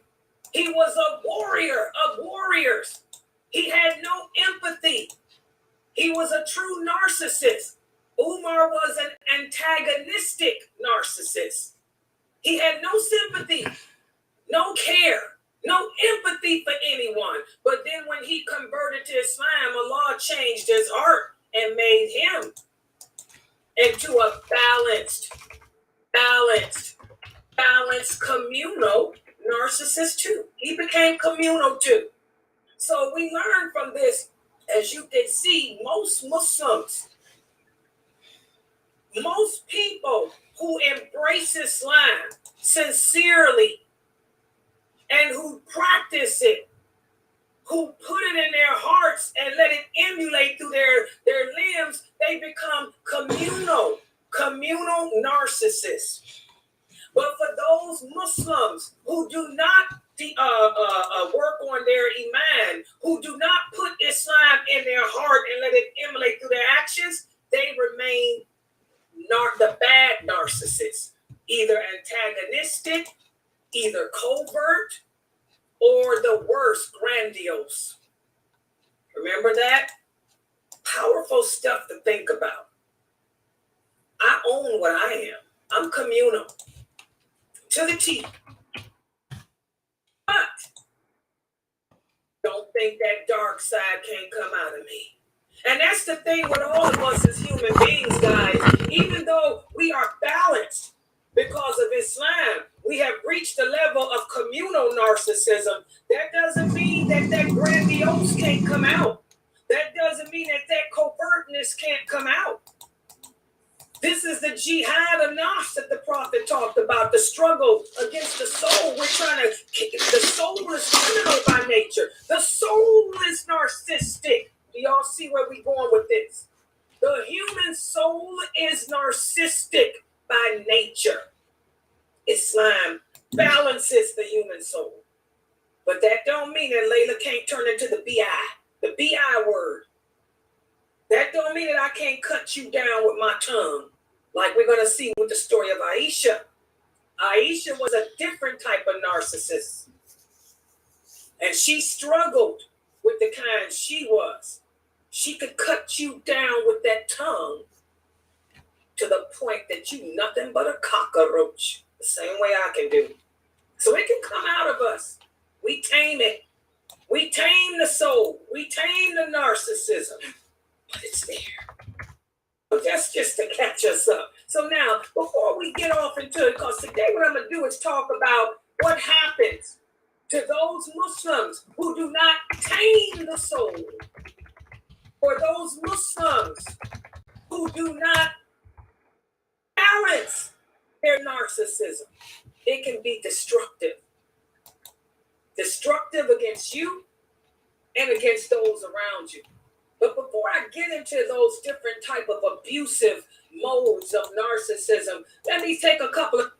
He was a warrior of warriors. He had no empathy. He was a true narcissist. Umar was an antagonistic narcissist. He had no sympathy, no care, no empathy for anyone. But then when he converted to Islam, Allah changed his heart and made him into a balanced communal narcissist too. He became communal too. So we learn from this, as you can see, most Muslims, most people who embrace Islam sincerely and who practice it, who put it in their hearts and let it emulate through their limbs, they become communal narcissists. But for those Muslims who do not work on their iman, who do not put Islam in their heart and let it emulate through their actions, they remain the bad narcissists, either antagonistic, either covert, or the worst, grandiose. Remember that? Powerful stuff to think about. I own what I am. I'm communal to the T. But don't think that dark side can't come out of me. And that's the thing with all of us as human beings, guys. Even though we are balanced because of Islam, we have reached the level of communal narcissism. That doesn't mean that grandiose can't come out. That doesn't mean that covertness can't come out. This is the jihad of nafs that the Prophet talked about, the struggle against the soul. We're trying to kick it. The soul is criminal by nature. The soul is narcissistic. Do y'all see where we're going with this? The human soul is narcissistic by nature. Islam balances the human soul. But that don't mean that Layla can't turn into the BI word. That don't mean that I can't cut you down with my tongue, like we're going to see with the story of Aisha. Aisha was a different type of narcissist. And she struggled with the kind she was. She could cut you down with that tongue to the point that you nothing but a cockroach. The same way I can do. So it can come out of us. We tame it. We tame the soul. We tame the narcissism. But it's there. So that's just to catch us up. So now, before we get off into it, because today what I'm going to do is talk about what happens to those Muslims who do not tame the soul, or those Muslims who do not balance their narcissism. It can be destructive. Destructive against you and against those around you. But before I get into those different type of abusive modes of narcissism, let me take a couple of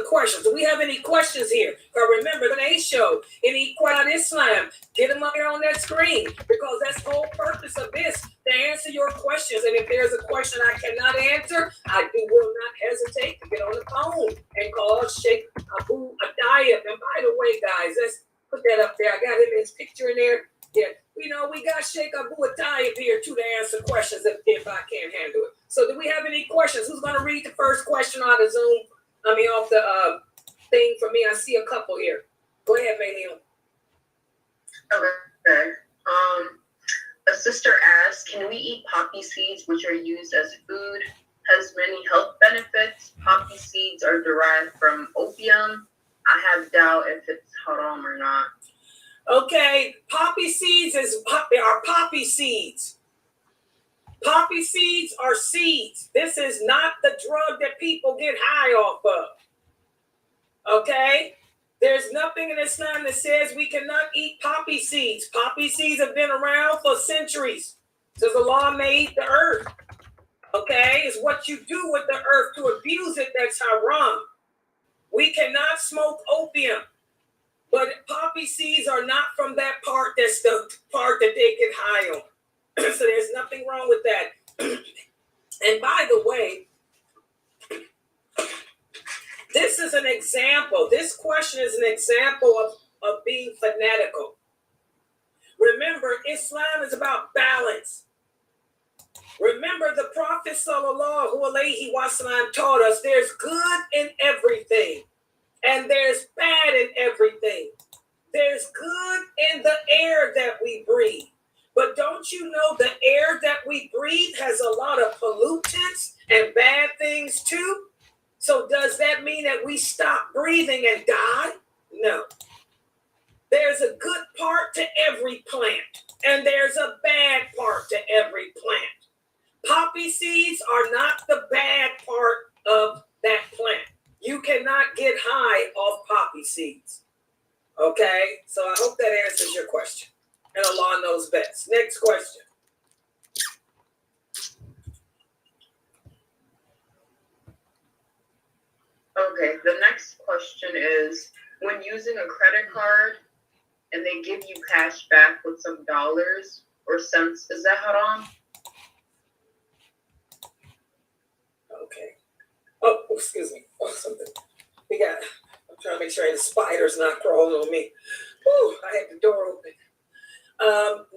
questions. Do we have any questions here? Because remember, today's show, any Quad Islam, get them up here on that screen, because that's the whole purpose of this, to answer your questions. And if there's a question I cannot answer, I will not hesitate to get on the phone and call Sheikh Abu Adayab. And by the way, guys, let's put that up there. I got his picture in there. Yeah, we got Sheikh Abu Adayab here too to answer questions if I can't handle it. So do we have any questions? Who's going to read the first question on the Zoom? Off the thing for me. I see a couple here. Go ahead, Maylim. Okay. A sister asks, can we eat poppy seeds, which are used as food? Has many health benefits. Poppy seeds are derived from opium. I have doubt if it's haram or not. Okay, poppy seeds are poppy seeds. Poppy seeds are seeds. This is not the drug that people get high off of. Okay? There's nothing in Islam that says we cannot eat poppy seeds. Poppy seeds have been around for centuries. Since Allah made the earth. Okay? It's what you do with the earth to abuse it that's haram. We cannot smoke opium. But poppy seeds are not from that part. That's the part that they get high on. So there's nothing wrong with that. And by the way, this is an example. This question is an example of being fanatical. Remember, Islam is about balance. Remember, the Prophet sallallahu alaihi wasallam taught us there's good in everything and there's bad in everything. There's good in the air that we breathe. But don't you know the air that we breathe has a lot of pollutants and bad things too? So does that mean that we stop breathing and die? No. There's a good part to every plant, and there's a bad part to every plant. Poppy seeds are not the bad part of that plant. You cannot get high off poppy seeds. Okay? So I hope that answers your question. And Allah knows best. Next question. Okay, the next question is, when using a credit card and they give you cash back with some dollars or cents, is that haram? Okay. Oh, excuse me. Oh, something. I'm trying to make sure the spider's not crawling on me. Whew, I had the door open.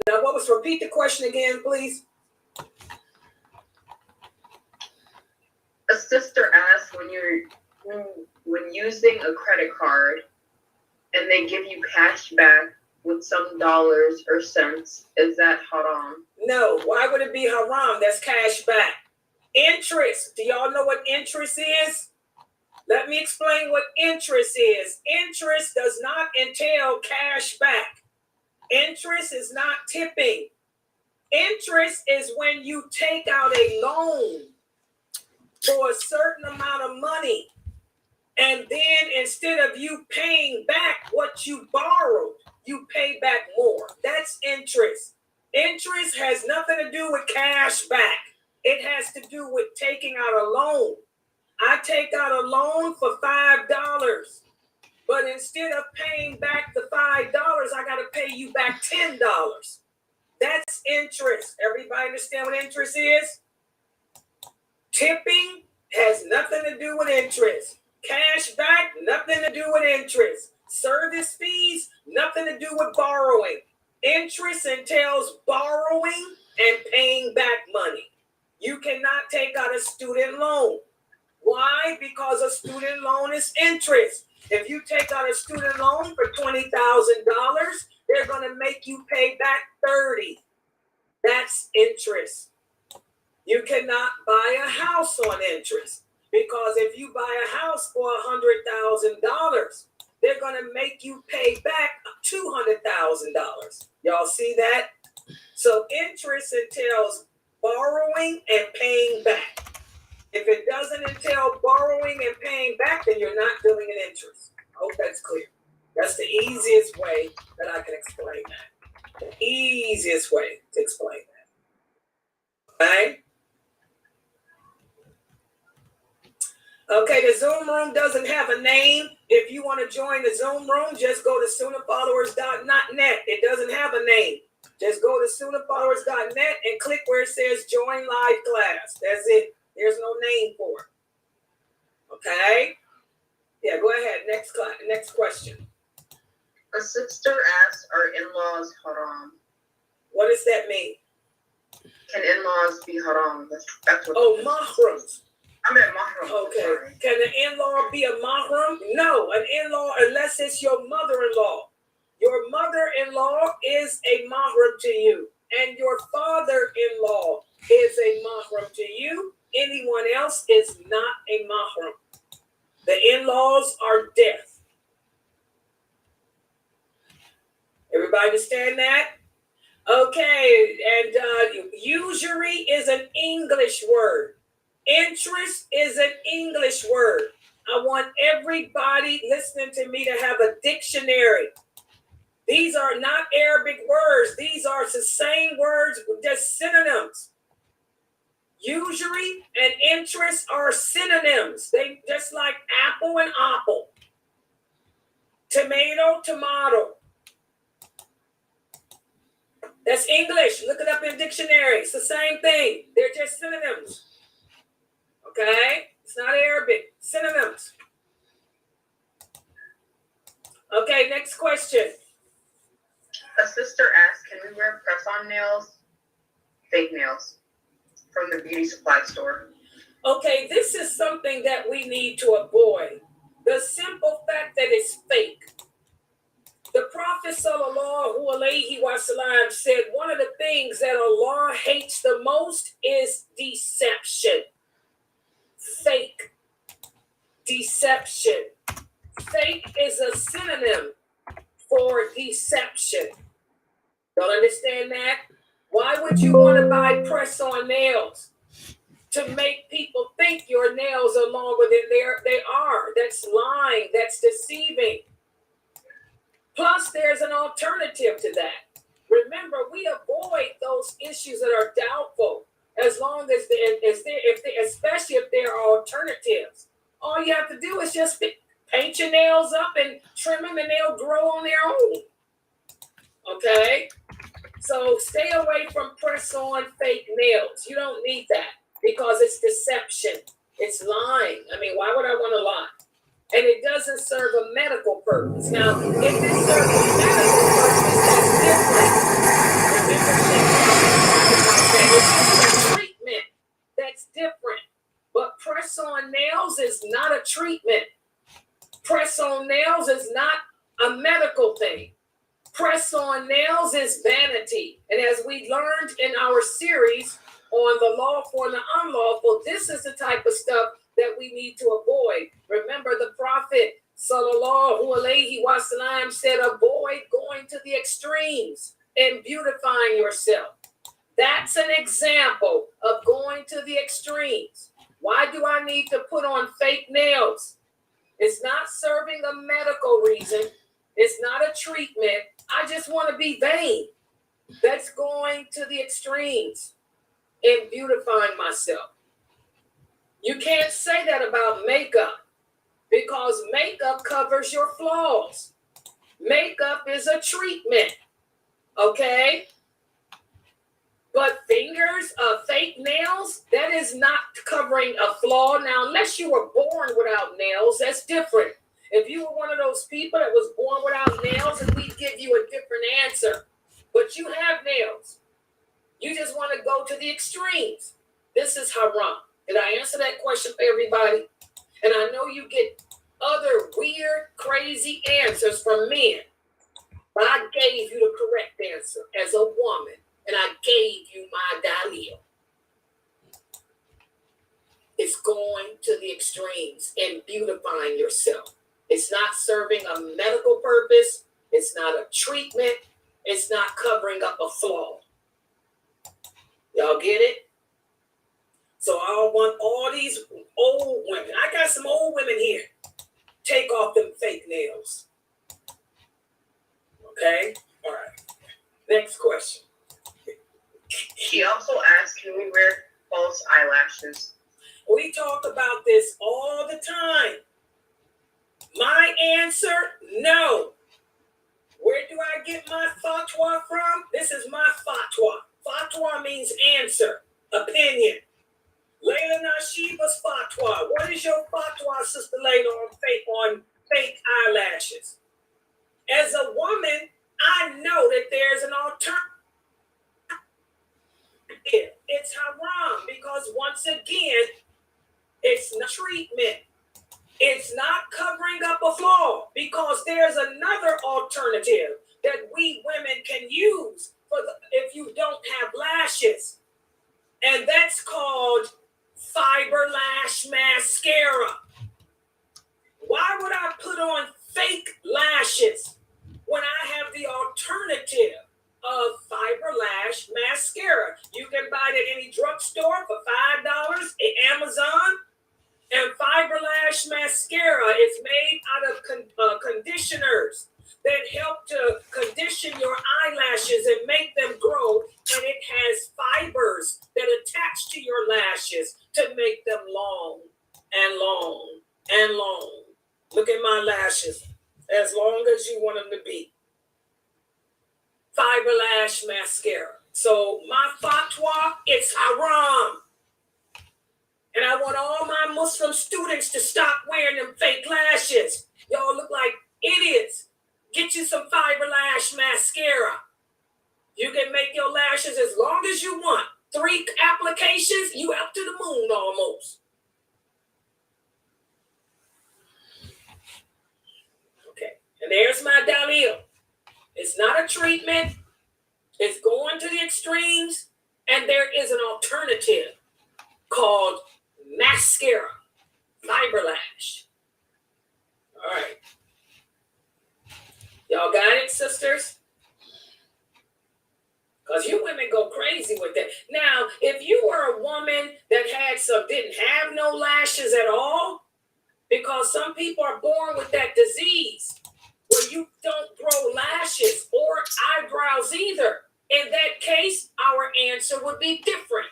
Now, repeat the question again, please? A sister asked, when using a credit card and they give you cash back with some dollars or cents, is that haram? No. Why would it be haram? That's cash back. Interest. Do y'all know what interest is? Let me explain what interest is. Interest does not entail cash back. Interest is not tipping. Interest is when you take out a loan for a certain amount of money, and then instead of you paying back what you borrowed, you pay back more. That's interest. Interest has nothing to do with cash back. It has to do with taking out a loan. I take out a loan for $5, but instead of paying back the $5, I got to pay you back $10. That's interest. Everybody understand what interest is? Tipping has nothing to do with interest. Cash back, nothing to do with interest. Service fees, nothing to do with borrowing. Interest entails borrowing and paying back money. You cannot take out a student loan. Why? Because a student loan is interest. If you take out a student loan for $20,000, they're going to make you pay back $30,000. That's interest. You cannot buy a house on interest, because if you buy a house for $100,000, they're going to make you pay back $200,000. Y'all see that? So interest entails borrowing and paying back. If it doesn't entail borrowing and paying back, then you're not doing an interest. I hope that's clear. That's the easiest way that I can explain that. The easiest way to explain that. Okay? Okay, the Zoom room doesn't have a name. If you want to join the Zoom room, just go to Sunnahfollowers.net. It doesn't have a name. Just go to Sunnahfollowers.net and click where it says join live class. That's it. There's no name for it. Okay? Yeah, go ahead. Next question. A sister asked, are in-laws haram? What does that mean? Can in-laws be haram? That's what. Oh, mahrams. I meant mahram. Okay. Sorry. Can an in-law be a mahram? No, an in-law, unless it's your mother-in-law. Your mother-in-law is a mahram to you, and your father-in-law is a mahram to you. Anyone else is not a mahram. The in-laws are death. Everybody understand that? Okay, and usury is an English word. Interest is an English word. I want everybody listening to me to have a dictionary. These are not Arabic words. These are the same words, just synonyms. Usury and interest are synonyms. They just like apple and apple. Tomato, tomato. That's English. Look it up in dictionary. It's the same thing. They're just synonyms. Okay? It's not Arabic. Synonyms. Okay, next question. A sister asked, can we wear press-on nails? Fake nails from the beauty supply store. Okay, this is something that we need to avoid. The simple fact that it's fake. The Prophet sallallahu alaihi wasallam said one of the things that Allah hates the most is deception. Fake deception. Fake is a synonym for deception. Don't understand that? Why would you want to buy press-on nails? To make people think your nails are longer than they are. That's lying. That's deceiving. Plus, there's an alternative to that. Remember, we avoid those issues that are doubtful as long as especially if there are alternatives. All you have to do is just paint your nails up and trim them, and they'll grow on their own. Okay? So stay away from press-on fake nails. You don't need that because it's deception. It's lying. I mean, why would I want to lie? And it doesn't serve a medical purpose. Now, if it serves a medical purpose, that's different. It's a treatment. That's different. But press-on nails is not a treatment. Press-on nails is not a medical thing. Press-on nails is vanity. And as we learned in our series on the lawful and the unlawful, this is the type of stuff that we need to avoid. Remember, the Prophet sallallahu alaihi wasallam said, avoid going to the extremes and beautifying yourself. That's an example of going to the extremes. Why do I need to put on fake nails? It's not serving a medical reason. It's not a treatment. I just want to be vain. That's going to the extremes and beautifying myself. You can't say that about makeup because makeup covers your flaws. Makeup is a treatment, okay? But fingers, fake nails, that is not covering a flaw. Now, unless you were born without nails, that's different. If you were one of those people that was born without nails, and we'd give you a different answer. But you have nails. You just want to go to the extremes. This is haram. Did I answer that question for everybody? And I know you get other weird, crazy answers from men. But I gave you the correct answer as a woman. And I gave you my dalil. It's going to the extremes and beautifying yourself. It's not serving a medical purpose. It's not a treatment. It's not covering up a flaw. Y'all get it? So I want all these old women. I got some old women here. Take off them fake nails. Okay? All right. Next question. She also asked, can we wear false eyelashes? We talk about this all the time. My answer, no. Where do I get my fatwa from? This is my fatwa. Fatwa means answer, opinion. Laila Nasheeba's fatwa. What is your fatwa, Sister Laila, on fake eyelashes? As a woman, I know that there's an alternative. It's haram because, once again, it's not treatment. It's not covering up a flaw because there's another alternative that we women can use if you don't have lashes. And that's called fiber lash mascara. Why would I put on fake lashes when I have the alternative of fiber lash mascara? You can buy it at any drugstore for $5 at Amazon. And fiber lash mascara is made out of conditioners that help to condition your eyelashes and make them grow. And it has fibers that attach to your lashes to make them long and long and long. Look at my lashes, as long as you want them to be. Fiber lash mascara. So my fatwa, it's haram. And I want all my Muslim students to stop wearing them fake lashes. Y'all look like idiots. Get you some fiber lash mascara. You can make your lashes as long as you want. 3 applications, you up to the moon almost. Okay, and there's my dalil. It's not a treatment. It's going to the extremes. And there is an alternative called mascara, fiber lash. All right. Y'all got it, sisters? Because you women go crazy with that. Now, if you were a woman that didn't have no lashes at all, because some people are born with that disease where you don't grow lashes or eyebrows either. In that case, our answer would be different.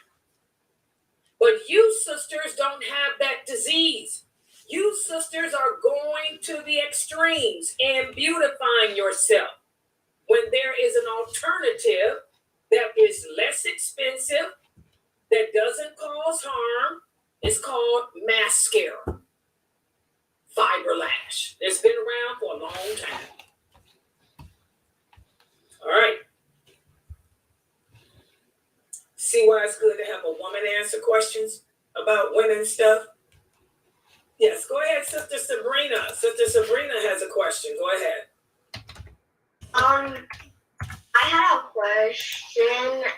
But you sisters don't have that disease. You sisters are going to the extremes in beautifying yourself when there is an alternative that is less expensive, that doesn't cause harm. It's called mascara, fiber lash. It's been around for a long time. All right. See why it's good to have a woman answer questions about women stuff? Yes, go ahead, Sister Sabrina. Sister Sabrina has a question. Go ahead. I had a question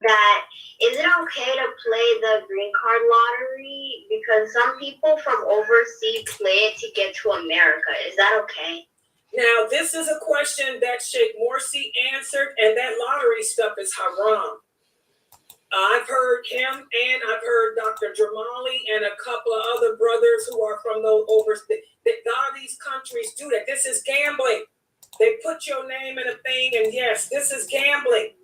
that is it okay to play the green card lottery? Because some people from overseas play it to get to America. Is that okay? Now, this is a question that Sheikh Morsi answered, and that lottery stuff is haram. I've heard him, and I've heard Dr. Jamali and a couple of other brothers who are from those overseas. A lot of these countries do that. This is gambling. They put your name in a thing, and yes, this is gambling.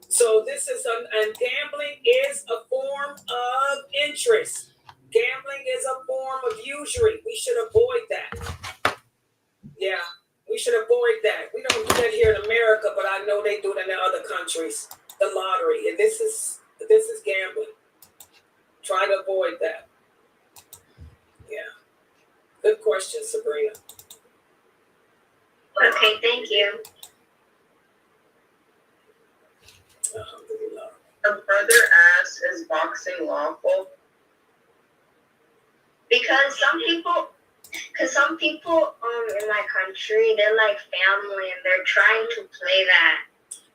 So this is and gambling is a form of interest. Gambling is a form of usury. We should avoid that. Yeah, we should avoid that. We don't do that here in America, but I know they do it in the other countries. The lottery, and this is gambling. Try to avoid that. Yeah. Good question, Sabrina. Okay, thank you. A brother asks, is boxing lawful? Because some people in my country, they're like family and they're trying to play that.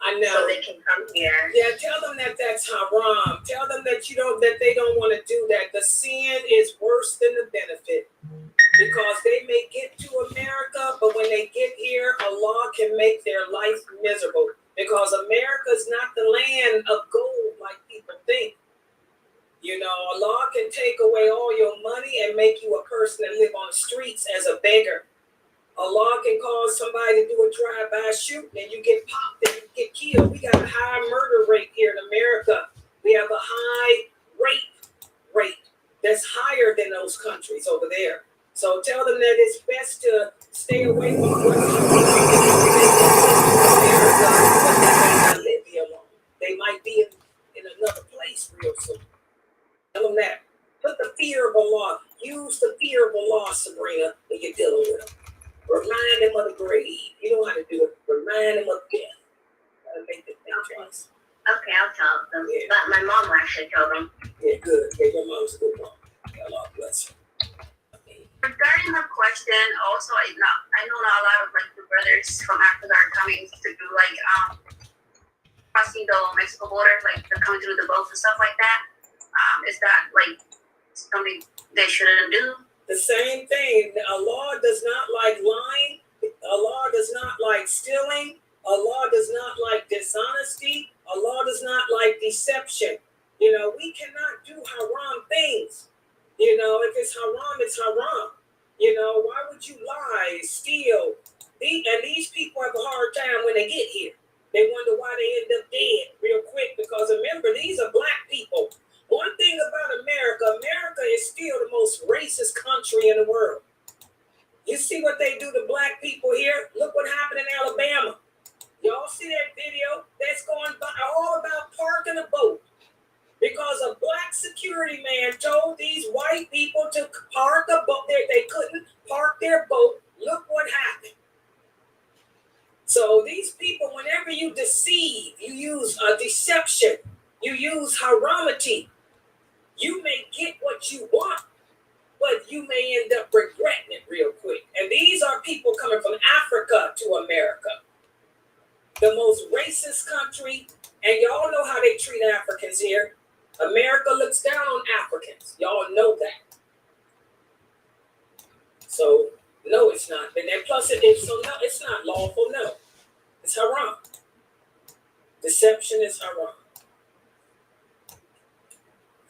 I know. So they can come here. Yeah, tell them that that's haram. Tell them that that they don't want to do that. The sin is worse than the benefit. Because they may get to America, but when they get here, Allah can make their life miserable. Because America is not the land of gold like people think. You know, Allah can take away all your money and make you a person that live on the streets as a beggar. Allah can cause somebody to do a drive-by shooting and you get popped and you get killed. We got a high murder rate here in America. We have a high rape rate that's higher than those countries over there. So tell them that it's best to stay away from what's America, but they may not live here long. They might be in another place real soon. Tell them that. Put the fear of Allah. Use the fear of Allah, Sabrina, when you're dealing with them. Remind them of the grave. You know how to do it. Remind them of death. Gotta make them think twice. Okay, I'll tell them. Yeah. But my mom actually told them. Yeah, good. Yeah, your mom's a good mom. Allah bless you. Regarding the question, also, I know not a lot of like the brothers from Africa are coming to do like crossing the Mexico border, like they're coming through the boats and stuff like that. Is that like something they shouldn't do? The same thing. Allah does not like lying. Allah does not like stealing. Allah does not like dishonesty. Allah does not like deception. You know, we cannot do haram things. You know, if it's haram, it's haram. You know, why would you lie, steal? And these people have a hard time when they get here. They wonder why they end up dead real quick because remember, these are black people. One thing about America is still the most racist country in the world. You see what they do to black people here? Look what happened in Alabama. Y'all see that video? That's going by all about parking a boat. Because a black security man told these white people to park a boat. They couldn't park their boat. Look what happened. So these people, whenever you deceive, you use a deception. You use haramity. You may get what you want, but you may end up regretting it real quick. And these are people coming from Africa to America, the most racist country. And y'all know how they treat Africans here. America looks down on Africans. Y'all know that. So, no, it's not. And then plus, no, it's not lawful. No, it's haram. Deception is haram.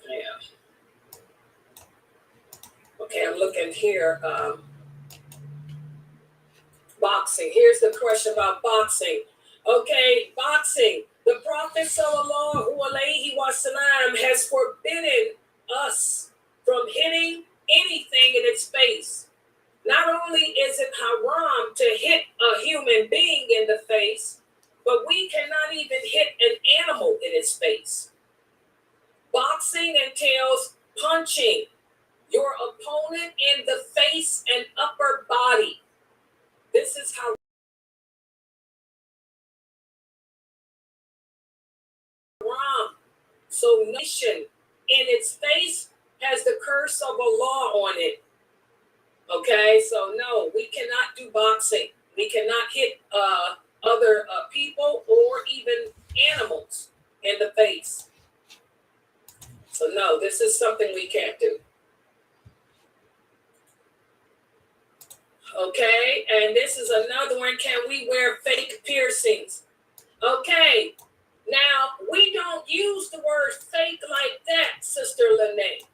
Yeah. Okay, I'm looking here. Boxing. Here's the question about boxing. Okay, boxing. The Prophet sallallahu alaihi wasallam has forbidden us from hitting anything in its face. Not only is it haram to hit a human being in the face, but we cannot even hit an animal in its face. Boxing entails punching your opponent in the face and upper body. This is how haram. So nation in its face has the curse of Allah on it. Okay, so no, we cannot do boxing. We cannot hit other people or even animals in the face. So no, this is something we can't do. Okay, and this is another one. Can we wear fake piercings? Okay, now we don't use the word fake like that, Sister Lene.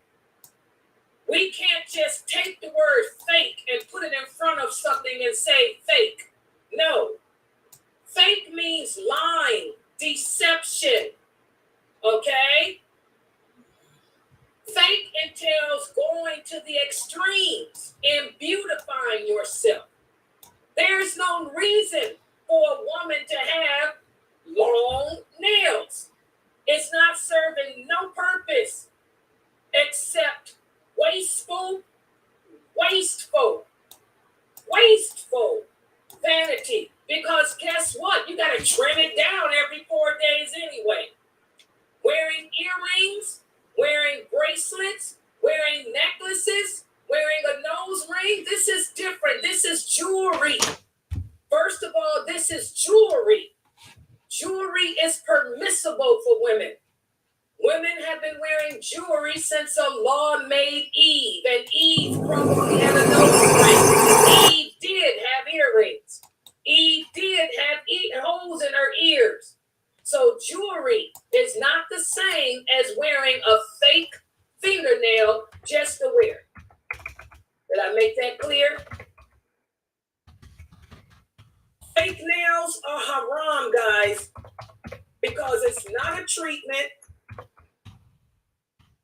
We can't just take the word fake and put it in front of something and say fake. No. Fake means lying, deception. Okay? Fake entails going to the extremes in beautifying yourself. There's no reason for a woman to have long nails. It's not serving no purpose except wasteful vanity. Because guess what? You got to trim it down every 4 days anyway. Wearing earrings, wearing bracelets, wearing necklaces, wearing a nose ring. This is different. This is jewelry. First of all, this is jewelry. Jewelry is permissible for women. Women have been wearing jewelry since Allah made Eve, and Eve probably had a nose ring. Eve did have earrings. Eve did have holes in her ears. So jewelry is not the same as wearing a fake fingernail just to wear. Did I make that clear? Fake nails are haram, guys, because it's not a treatment.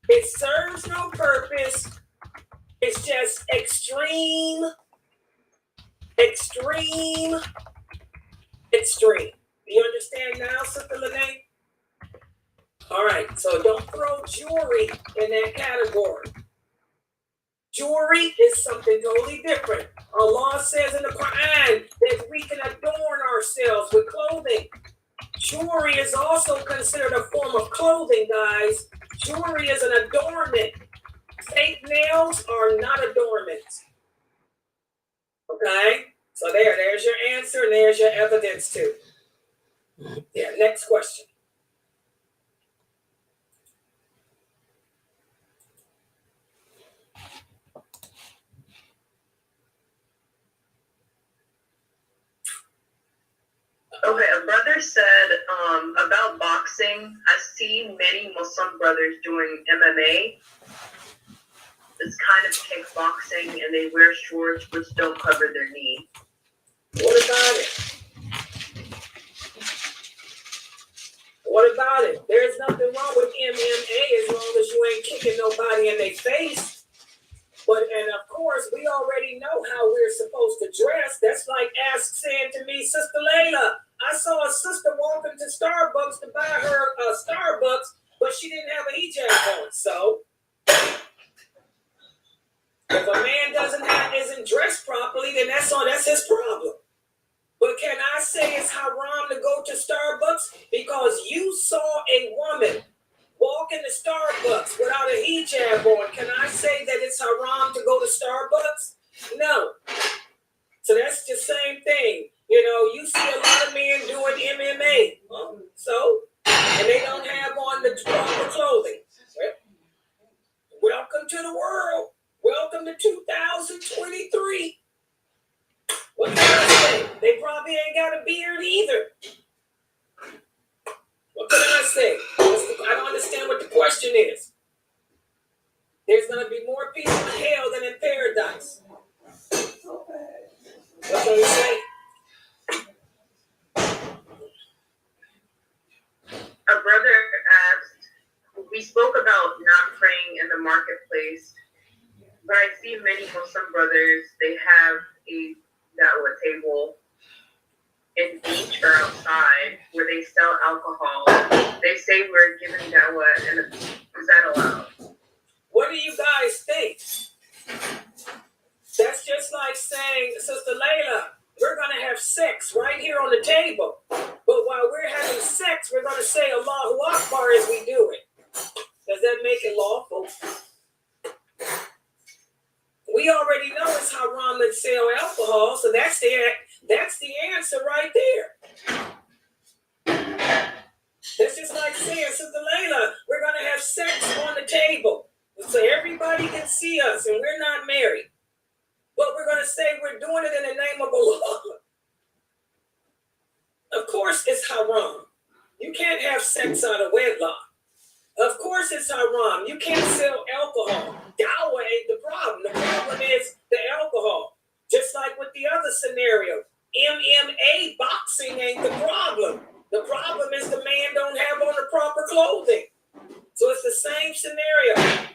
It serves no purpose. It's just extreme. Do you understand now, Sister Lene? All right, so don't throw jewelry in that category. Jewelry is something totally different. Allah says in the Quran that we can adorn ourselves with clothing. Jewelry is also considered a form of clothing, guys. Jewelry is an adornment. Fake nails are not adornments. Okay? So there's your answer, and there's your evidence too. Yeah, next question. Okay, a brother said about boxing, I see many Muslim brothers doing MMA. It's kind of kickboxing, and they wear shorts which don't cover their knee. What about it? What about it? There's nothing wrong with MMA as long as you ain't kicking nobody in their face. And of course, we already know how we're supposed to dress. That's like saying to me, Sister Laila, I saw a sister walking to Starbucks to buy her Starbucks, but she didn't have a hijab on. So if a man isn't dressed properly, then that's his problem. But can I say it's haram to go to Starbucks because you saw a woman walk into Starbucks without a hijab on? Can I say that it's haram to go Welcome to the world. Welcome to 2023. What can I say? They probably ain't got a beard either. What can I say? I don't understand what the question is. There's going to be more people in hell than in paradise. What can we say? A brother asked, we spoke about not praying in the marketplace, but I see many Muslim brothers, they have a dawah table in beach or outside where they sell alcohol. They say we're giving dawah, and is that allowed? What do you guys think? That's just like saying, Sister Layla, we're going to have sex right here on the table. But while we're having sex, we're going to say Allahu Akbar as we do it. Does that make it lawful? We already know it's haram to sell alcohol, so that's the answer right there. That's just like saying, Sister Layla, we're going to have sex on the table. So everybody can see us and we're not married. But we're going to say we're doing it in the name of Allah. Of course it's haram. You can't have sex out of wedlock. Of course it's haram. You can't sell alcohol. Dawah ain't the problem. The problem is the alcohol. Just like with the other scenario. MMA boxing ain't the problem. The problem is the man don't have on the proper clothing. So it's the same scenario.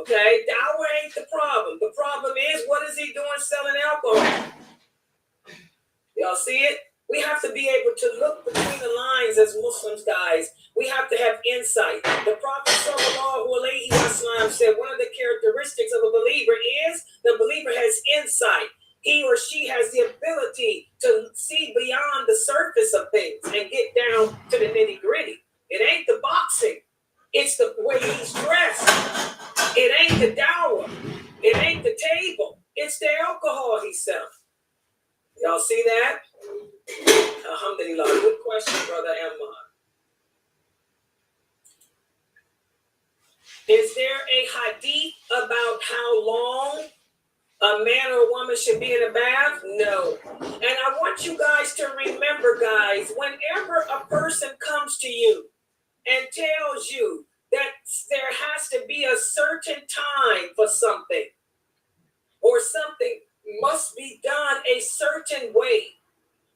Okay, dawah ain't the problem. The problem is, what is he doing selling alcohol? Y'all see it? We have to be able to look between the lines as Muslims, guys. We have to have insight. The Prophet ﷺ said one of the characteristics of a believer is the believer has insight. He or she has the ability to see beyond the surface of things and get down to the nitty-gritty. It ain't the boxing. It's the way he's dressed. It ain't the dawah. It ain't the table. It's the alcohol he sells. Y'all see that? Alhamdulillah. Good question, Brother Ahmad. Is there a hadith about how long a man or a woman should be in a bath? No. And I want you guys to remember, guys, whenever a person comes to you and tells you that there has to be a certain time for something, or something must be done a certain way,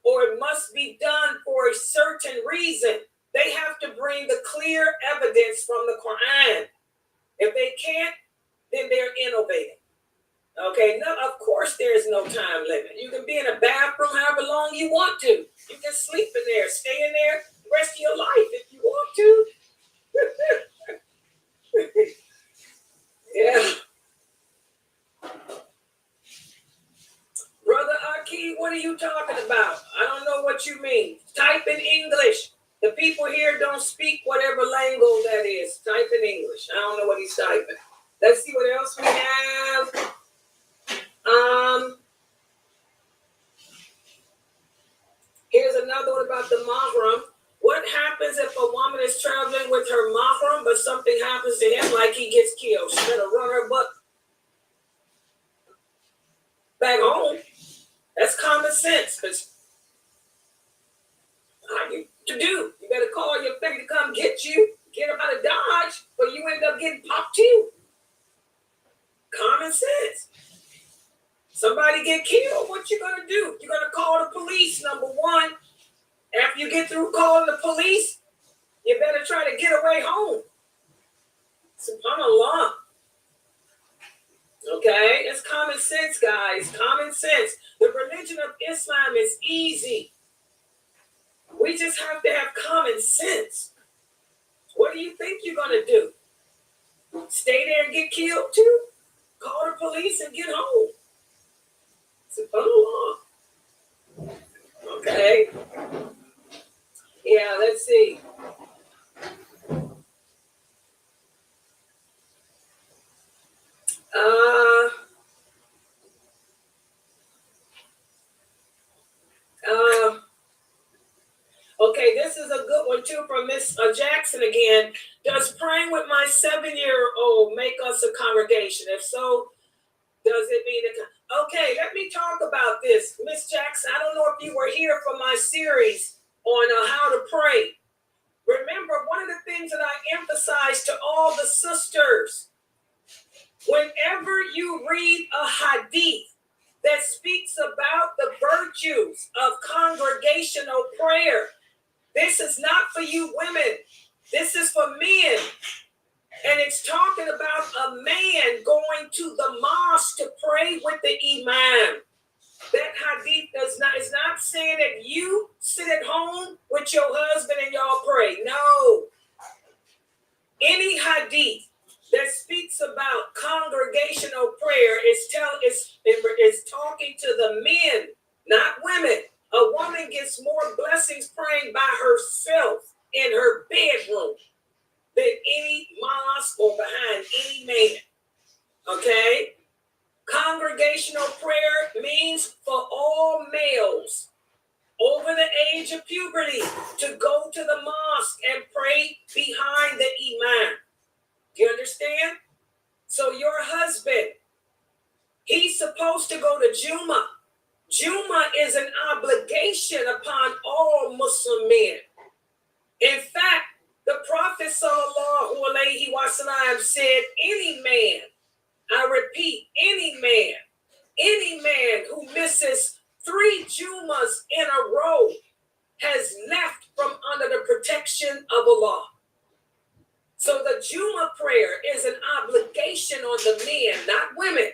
or it must be done for a certain reason, they have to bring the clear evidence from the Quran. If they can't, then they're innovating. Okay, no, of course there's no time limit. You can be in a bathroom however long you want to. You can sleep in there, stay in there the rest of your life if you want to. Yeah. Brother Aki, what are you talking about? I don't know what you mean. Type in English. The people here don't speak whatever lingo that is. Type in English. I don't know what he's typing. Let's see what else we have. Here's another one about the mahram. What happens if a woman is traveling with her mahram, but something happens to him, like he gets killed? She better run her butt back home. That's common sense. Because to do, you better call your thing to come get you, get her out of Dodge, but you end up getting popped too. Common sense. Somebody get killed, what you gonna do? You're gonna call the police, number one. After you get through calling the police, you better try to get away home. SubhanAllah. Okay, it's common sense, guys. Common sense. The religion of Islam is easy. We just have to have common sense. What do you think you're gonna do? Stay there and get killed too? Call the police and get home. SubhanAllah. Okay. Yeah, let's see. Okay, Okay, this is a good one too from Miss Jackson again. Does praying with my 7-year-old make us a congregation? If so, does it mean it? Okay, let me talk about this. Miss Jackson, I don't know if you were here for my series on how to pray. Remember, one of the things that I emphasize to all the sisters, whenever you read a hadith that speaks about the virtues of congregational prayer, this is not for you women. This is for men. And it's talking about a man going to the mosque to pray with the imam. That hadith is not saying that you sit at home with your husband and y'all pray. No. Any hadith that speaks about congregational prayer is talking to the men, not women. A woman gets more blessings praying by herself in her bedroom than any mosque or behind any man. Okay? Congregational prayer means for all males over the age of puberty to go to the mosque and pray behind the imam. Do you understand? So your husband, he's supposed to go to Juma. Juma is an obligation upon all Muslim men. In fact, the Prophet sallallahu alaihi wasallam said, any man, I repeat, any man who misses 3 Jumas in a row has left from under the protection of Allah. So the Juma prayer is an obligation on the men, not women.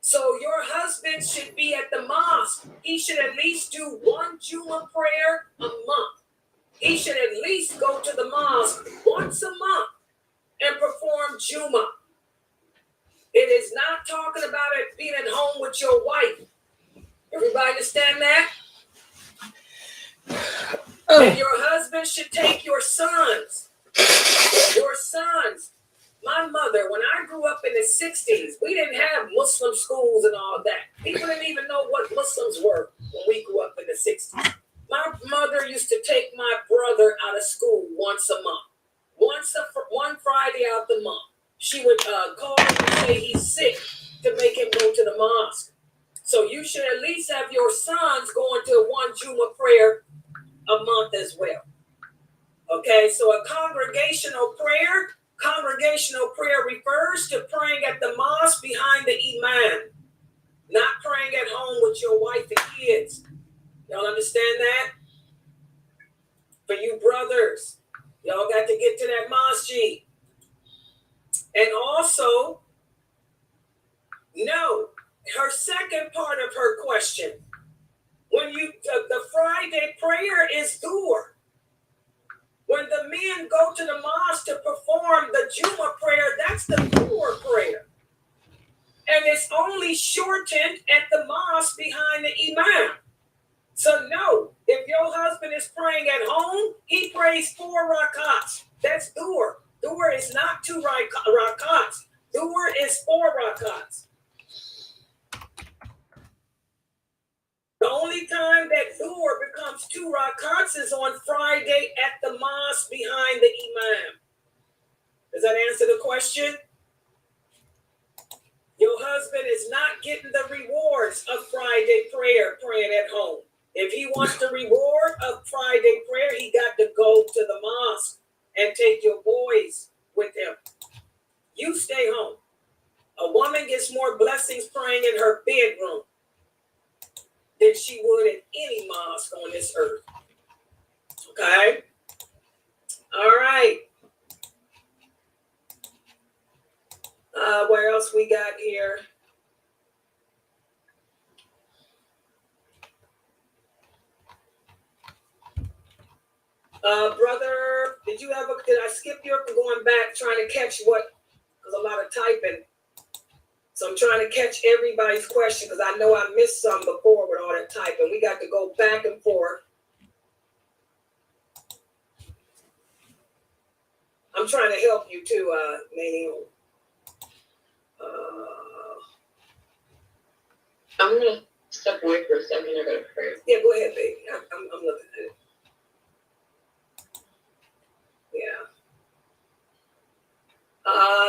So your husband should be at the mosque. He should at least do 1 Juma prayer a month. He should at least go to the mosque once a month and perform Juma. It is not talking about it being at home with your wife. Everybody understand that? And your husband should take your sons. Your sons. My mother, when I grew up in the 60s, we didn't have Muslim schools and all that. People didn't even know what Muslims were when we grew up in the 60s. My mother used to take my brother out of school once a month. One Friday out the month. She would call him and say he's sick to make him go to the mosque. So you should at least have your sons going to 1 Juma prayer a month as well. Okay, so a congregational prayer refers to praying at the mosque behind the imam, not praying at home with your wife and kids. Y'all understand that? For you brothers, y'all got to get to that masjid. And also, no, her second part of her question, when the Friday prayer is duhr. When the men go to the mosque to perform the Juma prayer, that's the duhr prayer. And it's only shortened at the mosque behind the imam. So no, if your husband is praying at home, he prays 4 rakats. That's duhr. Duhr is not 2 rakats. Duhr is 4 rakats. The only time that duhr becomes 2 rakats is on Friday at the mosque behind the imam. Does that answer the question? Your husband is not getting the rewards of Friday prayer praying at home. If he wants the reward of Friday prayer, he got to go to the mosque and take your boys with him. You stay home. A woman gets more blessings praying in her bedroom than she would in any mosque on this earth. Okay? All right. Where else we got here? Brother, did I skip your going back trying to catch what? Because a lot of typing. So I'm trying to catch everybody's question because I know I missed some before with all that typing. We got to go back and forth. I'm trying to help you too, Naomi. I'm gonna step away for a second. I gotta pray. Yeah, go ahead, baby. I'm looking at it.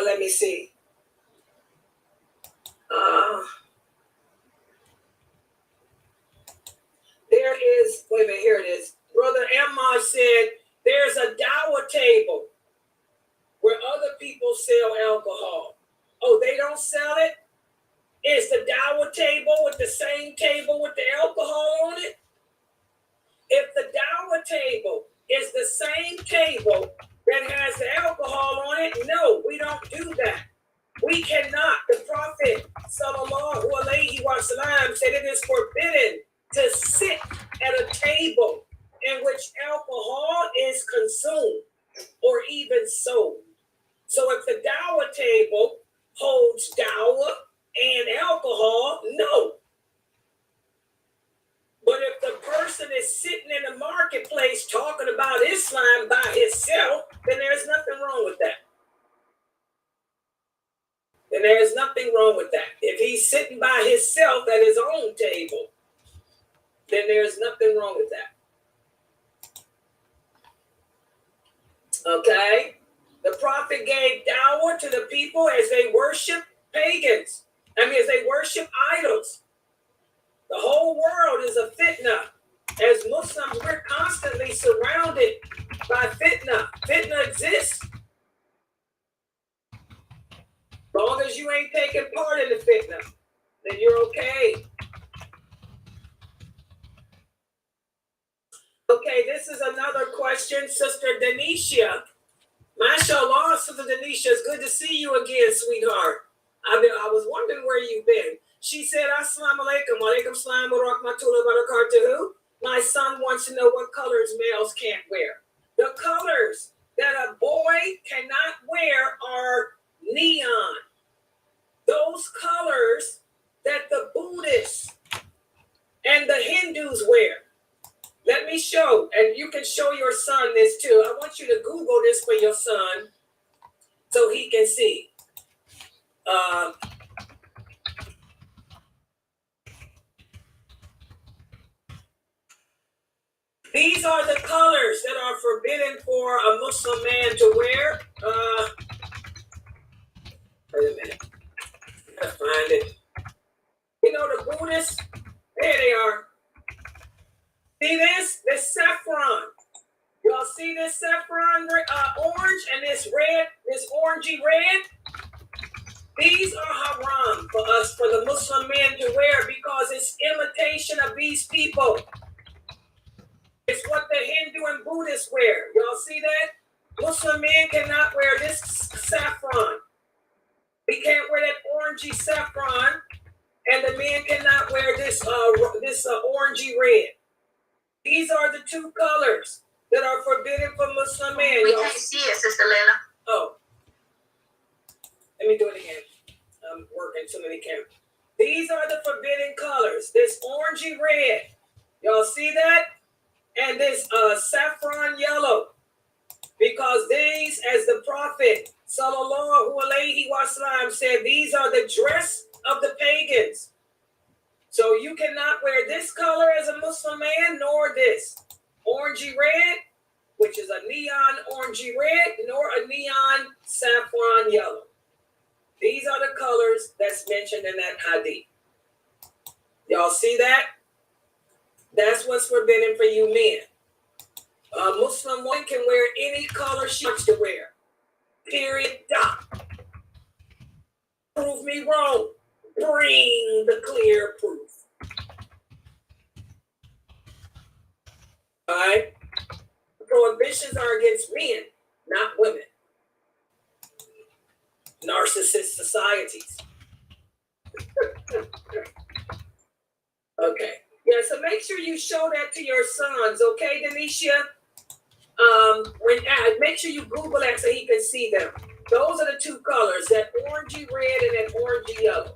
Let me see. There is, wait a minute, here it is. Brother Ammar said there's a dawah table where other people sell alcohol. Oh, they don't sell it? Is the dawah table with the same table with the alcohol on it? If the dawah table is the same table that has the alcohol on it, no, we don't do that. We cannot. The Prophet sallallahu alaihi wasallam said it is forbidden to sit at a table in which alcohol is consumed or even sold. So if the dawah table holds dawah and alcohol, no. But if the person is sitting in the marketplace talking about Islam by himself, then there's nothing wrong with that. Then there's nothing wrong with that. If he's sitting by himself at his own table, then there's nothing wrong with that. Okay? The Prophet gave dawah to the people as they worship pagans. As they worship idols. The whole world is a fitna. As Muslims, we're constantly surrounded by fitna. Fitna exists. Long as you ain't taking part in the fitna, then you're okay. Okay, this is another question. Sister Denisha. MashaAllah, Sister Denisha, it's good to see you again, sweetheart. I was wondering where you've been. She said, Assalamu alaikum, wa alaikum salam wa rahmatullahi wa barakatuhu. My son wants to know what colors males can't wear. The colors that a boy cannot wear are neon. Those colors that the Buddhists and the Hindus wear. Let me show, and you can show your son this too. I want you to Google this for your son so he can see. These are the colors that are forbidden for a Muslim man to wear. Wait a minute. I find it. You know the Buddhists? There they are. See this? This saffron. Y'all see this saffron orange and this red, this orangey red? These are haram for us, for the Muslim men to wear because it's imitation of these people. It's what the Hindu and Buddhists wear. Y'all see that? Muslim men cannot wear this saffron. We can't wear that orangey saffron, and the men cannot wear this orangey red. These are the two colors that are forbidden for Muslim men. We can't see it, Sister Laila. Oh. Let me do it again. I'm working too many cameras. These are the forbidden colors. This orangey red. Y'all see that? And this saffron yellow. Because these, as the Prophet sallallahu alaihi wasallam said, these are the dress of the pagans. So you cannot wear this color as a Muslim man, nor this orangey red, which is a neon orangey red, nor a neon saffron yellow. These are the colors that's mentioned in that hadith. Y'all see that? That's what's forbidden for you men. A Muslim woman can wear any color she wants to wear. Period. Dot. Prove me wrong. Bring the clear proof. All right? Prohibitions are against men, not women. Narcissist societies. Okay. Yeah, so make sure you show that to your sons, okay, Denisha? Make sure you Google that so he can see them. Those are the two colors, that orangey red and that orangey yellow.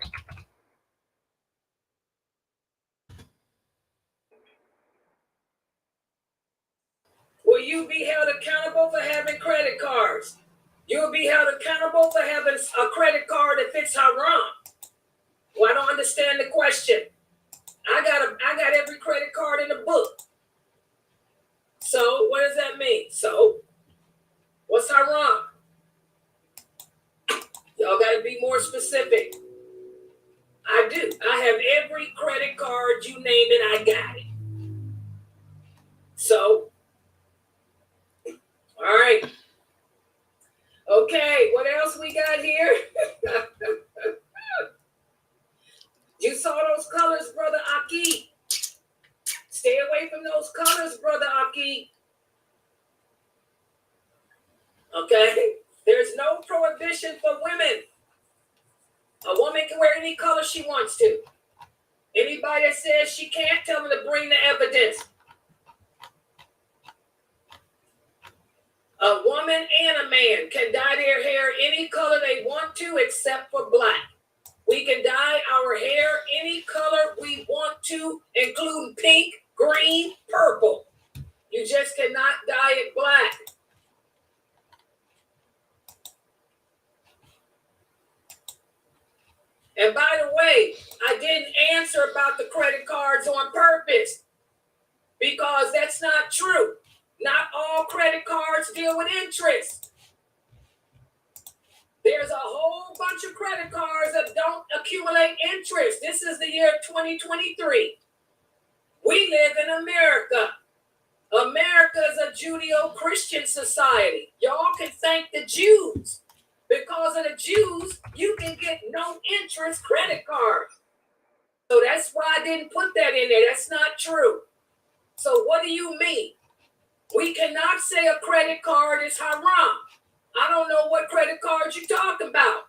Will you be held accountable for having credit cards? You'll be held accountable for having a credit card that fits haram. Well, I don't understand the question. I got every credit card in the book. So what does that mean? So what's haram? Y'all got to be more specific. I do. I have every credit card, you name it, I got it. So, all right. Okay, what else we got here? You saw those colors, Brother Aki. Stay away from those colors, Brother Aki. Okay? There's no prohibition for women. A woman can wear any color she wants to. Anybody that says she can't, tell them to bring the evidence. A woman and a man can dye their hair any color they want to except for black. We can dye our hair any color we want to, including pink, green, purple. You just cannot dye it black. And by the way, I didn't answer about the credit cards on purpose because that's not true. Not all credit cards deal with interest. There's a whole bunch of credit cards that don't accumulate interest. This is the year 2023. We live in America. America is a Judeo-Christian society. Y'all can thank the Jews. Because of the Jews, you can get no interest credit cards. So that's why I didn't put that in there. That's not true. So what do you mean? We cannot say a credit card is haram. I don't know what credit cards you're talking about.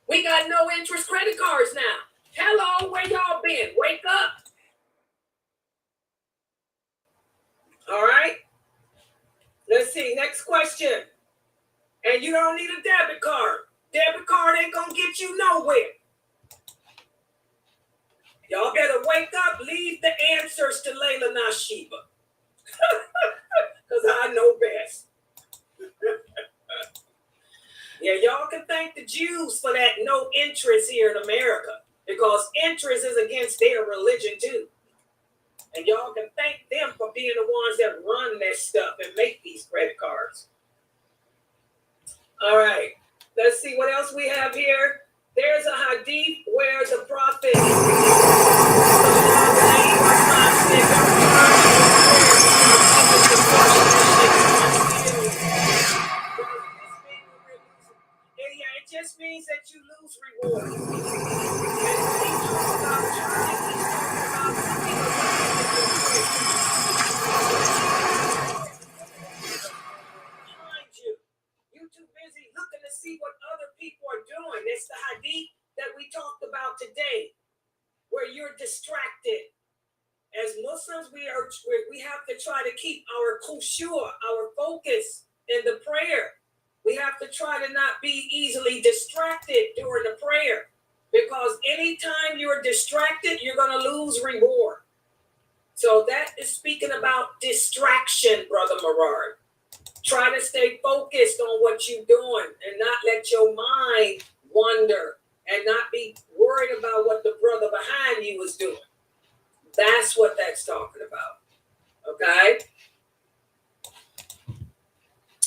We got no interest credit cards now. Hello, where y'all been? Wake up. All right. Let's see. Next question. And you don't need a debit card. Debit card ain't gonna get you nowhere. Y'all better wake up. Leave the answers to Laila Nasheeba. Because I know best. Yeah, y'all can thank the Jews for that no interest here in America. Because interest is against their religion too. And y'all can thank them for being the ones that run that stuff and make these credit cards. All right, let's see what else we have here. There's a hadith where the prophet it just means that you lose reward. Too busy looking to see what other people are doing. It's the hadith that we talked about today, where you're distracted. As Muslims, we have to try to keep our khushu', our focus in the prayer. We have to try to not be easily distracted during the prayer, because anytime you're distracted, you're going to lose reward. So that is speaking about distraction, Brother Merard. Try to stay focused on what you're doing and not let your mind wander and not be worried about what the brother behind you is doing. That's what that's talking about. Okay?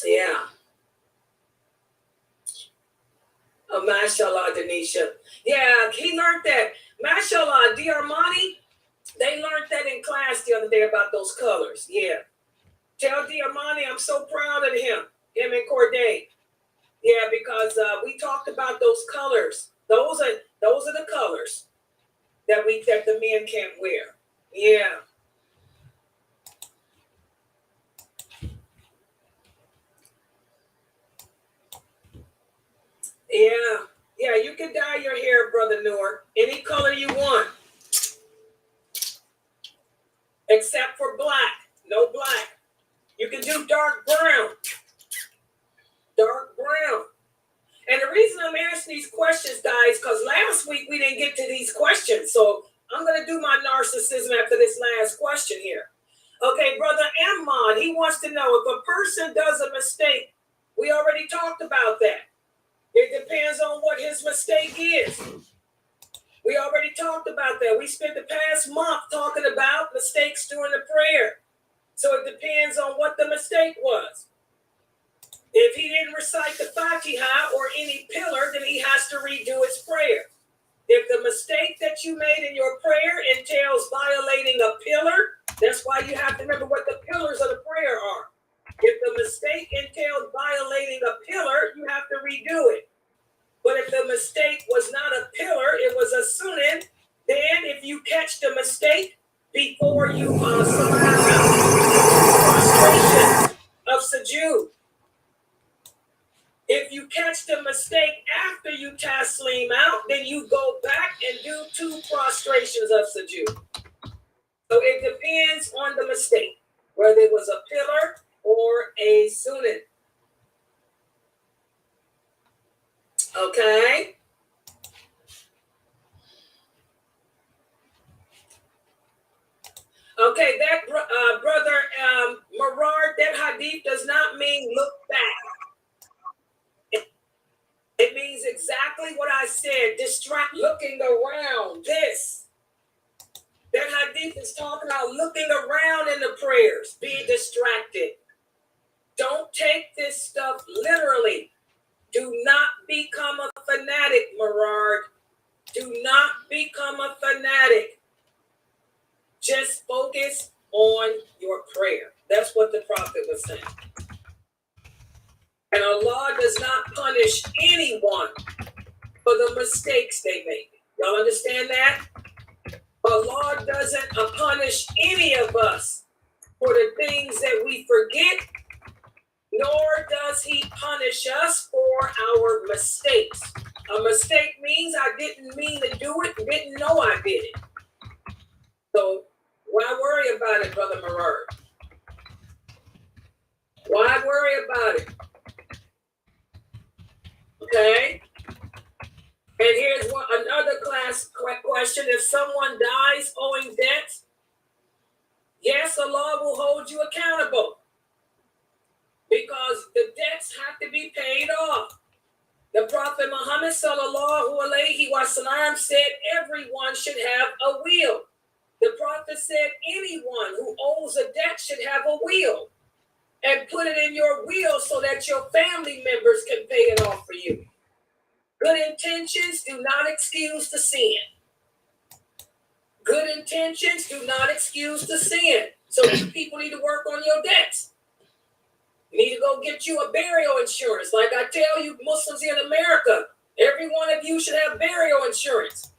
Yeah. Oh, mashallah, Denisha. Yeah, he learned that. Mashallah, Diarmani, they learned that in class the other day about those colors. Yeah. Tell Diarmani I'm so proud of him and Corday. Yeah, because we talked about those colors. Those are the colors that the men can't wear. Yeah. Yeah, you can dye your hair, Brother Noor, any color you want. Except for black. No black. You can do dark brown. Dark brown. And the reason I'm asking these questions, guys, because last week we didn't get to these questions. So I'm going to do my narcissism after this last question here. Okay, Brother Ammon, he wants to know if a person does a mistake. We already talked about that. It depends on what his mistake is. We already talked about that. We spent the past month talking about mistakes during the prayer. So it depends on what the mistake was. If he didn't recite the Fatiha or any pillar, then he has to redo his prayer. If the mistake that you made in your prayer entails violating a pillar, that's why you have to remember what the pillars of the prayer are. If the mistake entailed violating a pillar, you have to redo it. But if the mistake was not a pillar, it was a sunnah, then if you catch the mistake before you salam prostration of sujood, if you catch the mistake after you taslim out, then you go back and do 2 prostrations of sujood. So it depends on the mistake, whether it was a pillar or a sunnah. Okay? Okay, that brother Marard, that hadith does not mean look back. It means exactly what I said, distract, looking around, this. That hadith is talking about looking around in the prayers, being distracted. Don't take this stuff literally. Do not become a fanatic, Marard. Do not become a fanatic. Just focus on your prayer. That's what the prophet was saying. And Allah does not punish anyone for the mistakes they make. Y'all understand that? Allah doesn't punish any of us for the things that we forget, nor does he punish us for our mistakes. A mistake means I didn't mean to do it, didn't know I did it. So why worry about it, Brother Marard? Why worry about it? Okay? And here's another class question. If someone dies owing debts, yes, Allah will hold you accountable because the debts have to be paid off. The Prophet Muhammad sallallahu alaihi wasallam said everyone should have a will. The Prophet said anyone who owes a debt should have a will and put it in your will so that your family members can pay it off for you. Good intentions do not excuse the sin. Good intentions do not excuse the sin. So you people need to work on your debts. You need to go get you a burial insurance. Like I tell you Muslims in America, every one of you should have burial insurance.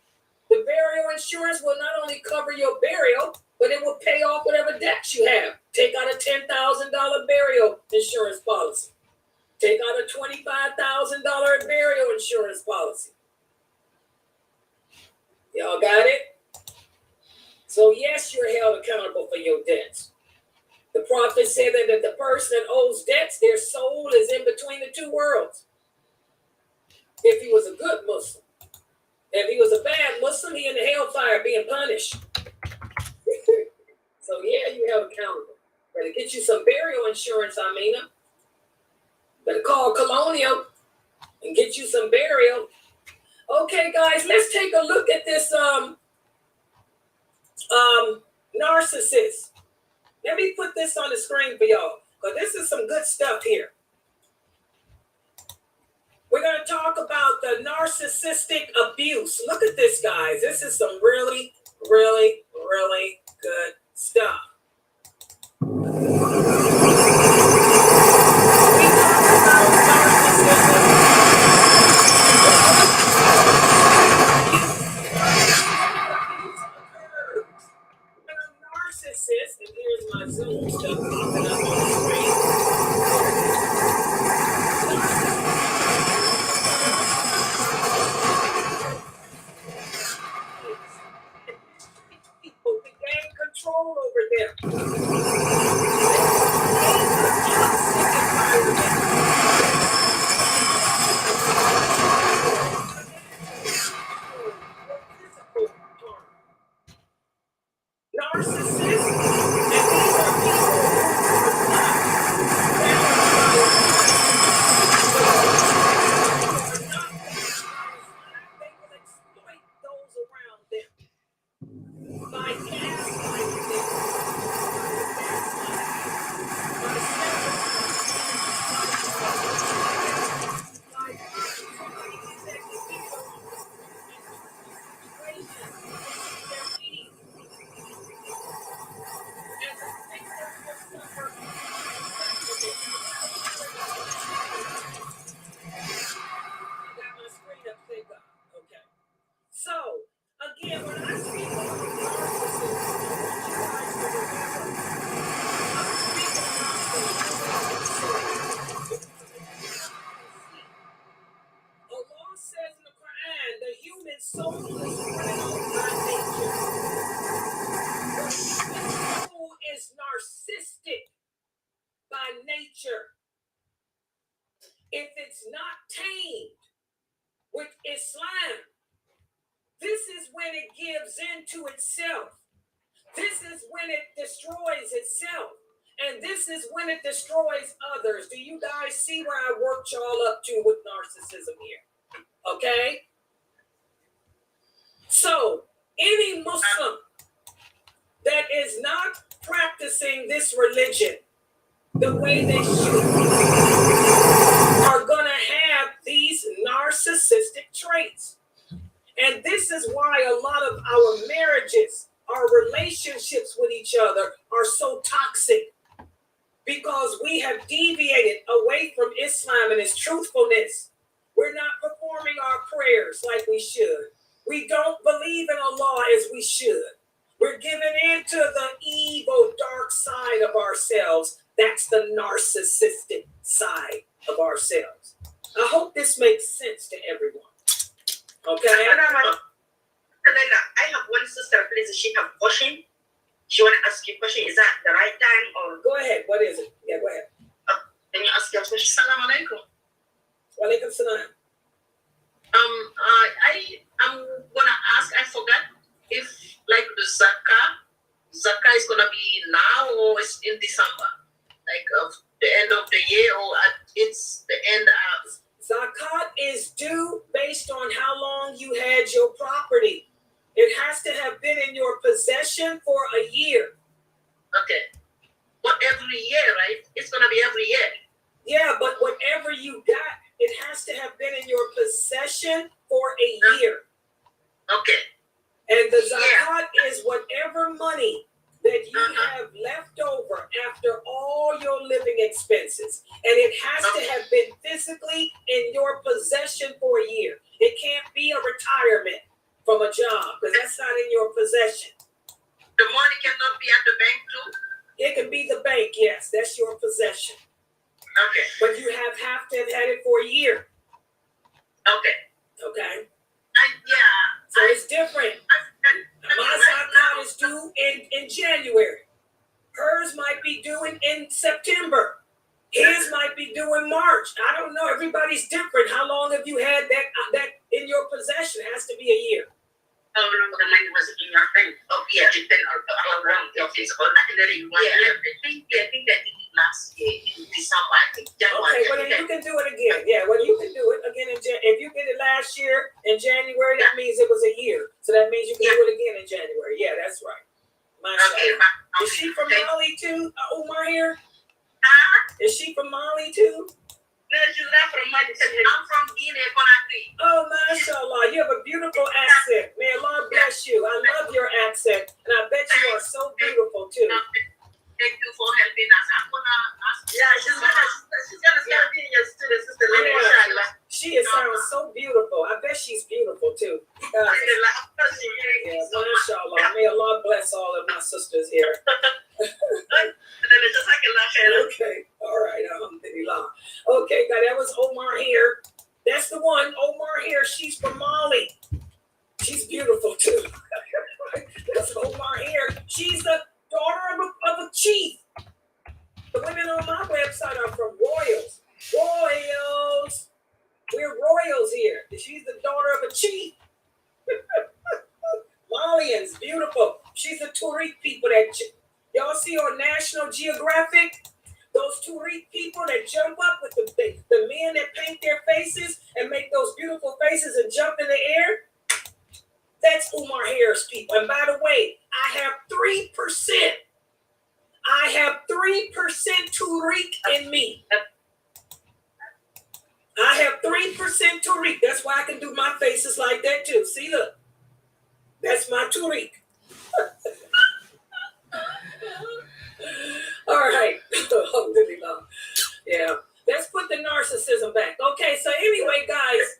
The burial insurance will not only cover your burial, but it will pay off whatever debts you have. Take out a $10,000 burial insurance policy. Take out a $25,000 burial insurance policy. Y'all got it? So yes, you're held accountable for your debts. The prophet said that if the person owes debts, their soul is in between the 2 worlds. If he was a good Muslim. If he was a bad Muslim, he in the hellfire being punished. So yeah, you held accountable. Better get you some burial insurance, Amina. Better call Colonial and get you some burial. Okay, guys, let's take a look at this narcissist. Let me put this on the screen for y'all, because this is some good stuff here. We're going to talk about the narcissistic abuse. Look at this, guys. This is some really, really, really good stuff. We talk about narcissism. When a narcissist, and here's my Zoom stuff popping up on the screen. People to gain control over them. So, again, when I speak about narcissism, I want you guys to remember, I'm speaking about the Allah says in the Quran, the human soul is criminal by nature. The human soul is narcissistic by nature. If it's not tamed with Islam, this is when it gives into itself. This is when it destroys itself. And this is when it destroys others. Do you guys see where I worked y'all up to with narcissism here? Okay? So, any Muslim that is not practicing this religion the way they should are going to have these narcissistic traits. And this is why a lot of our marriages, our relationships with each other are so toxic, because we have deviated away from Islam and its truthfulness. We're not performing our prayers like we should. We don't believe in Allah as we should. We're giving into the evil, dark side of ourselves. That's the narcissistic side of ourselves. I hope this makes sense to everyone. Okay? I have one sister, please. She have a question. She want to ask you a question. Is that the right time or? Go ahead. What is it? Yeah, go ahead. Can you ask your question? Assalamu alaikum. Wa alaikum salam. I'm gonna ask. I forgot if like the zakah is gonna be now or it's in December, like of the end of the year, or it's the end of. Zakat is due based on how long you had your property. It has to have been in your possession for a year. Okay. But every year, right? It's gonna be every year. Yeah, but whatever you got, it has to have been in your possession for a year. Okay. And the zakat is whatever money that you have left over after all your living expenses. And it has to have been physically in your possession for a year. It can't be a retirement from a job, because that's not in your possession. The money cannot be at the bank too? It can be the bank, yes. That's your possession. Okay. But you have to have had it for a year. Okay. Okay? Yeah. So it's different. My zakat is due in January. Hers might be due in September. His might be due in March. I don't know. Everybody's different. How long have you had that in your possession? It has to be a year. Oh, no, the money was in your bank. Oh, yeah. It's been around your physical. I think that I think that last year in December, I think January. Okay, well then you can do it again. Yeah, well you can do it again in If you did it last year in January, that means it was a year. So that means you can do it again in January. Yeah, that's right. Okay. Is she from Mali too? Umar here? Huh? Is she from Mali too? No, she's not from Mali. I'm from Guinea, Conakry. Oh, mashallah. You have a beautiful accent. May Allah bless you. I love your accent. And I bet you are so beautiful too. Thank you for helping us. I'm gonna ask. Yeah, she's gonna start being your student, Sister Laila. Inshallah. She sounds so beautiful. I bet she's beautiful too. Yeah, mashallah. May Allah bless all of my sisters here. Okay, all right, alhamdulillah. Okay, God, that was Omar here. That's the one, Omar here. She's from Mali. She's beautiful too. That's Omar here. She's the daughter of a chief. The women on my website are from royals. Royals. We're royals here. She's the daughter of a chief. Malians, beautiful. She's the Tariq people that y'all see on National Geographic. Those Tariq people that jump up with the men that paint their faces and make those beautiful faces and jump in the air. That's Umar Harris people. And by the way, I have 3%. I have 3% Tariq in me. I have 3% Tariq. That's why I can do my faces like that too. See, look. That's my Tariq. All right. Alhamdulillah. Yeah. Let's put the narcissism back. Okay, so anyway, guys.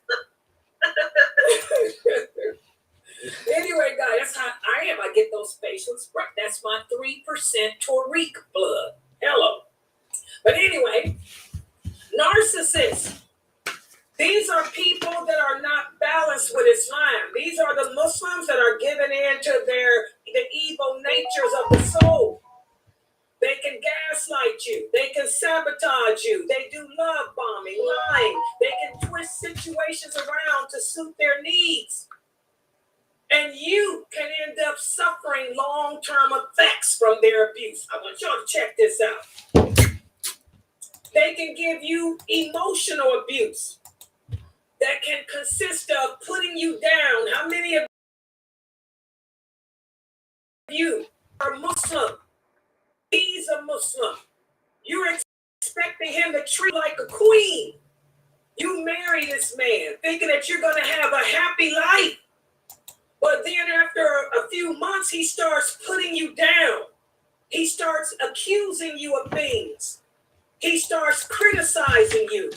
Tariq blood. Hello. But anyway, narcissists. These are people that are not balanced with Islam. These are the Muslims that are given in to the evil natures of the soul. They can gaslight you. They can sabotage you. They do love bombing, lying. They can twist situations around to suit their needs. And you can end up suffering long-term effects from their abuse. I want y'all to check this out. They can give you emotional abuse that can consist of putting you down. How many of you are Muslim? He's a Muslim. You're expecting him to treat like a queen. You marry this man thinking that you're going to have a happy life. But then after a few months, he starts putting you down. He starts accusing you of things. He starts criticizing you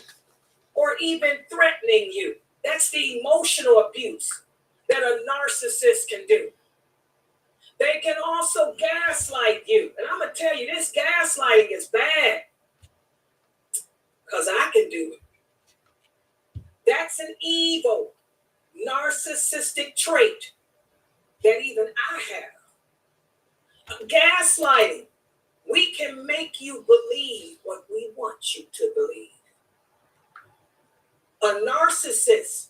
or even threatening you. That's the emotional abuse that a narcissist can do. They can also gaslight you. And I'm going to tell you, this gaslighting is bad because I can do it. That's an evil, narcissistic trait that even I have. Gaslighting. We can make you believe what we want you to believe. A narcissist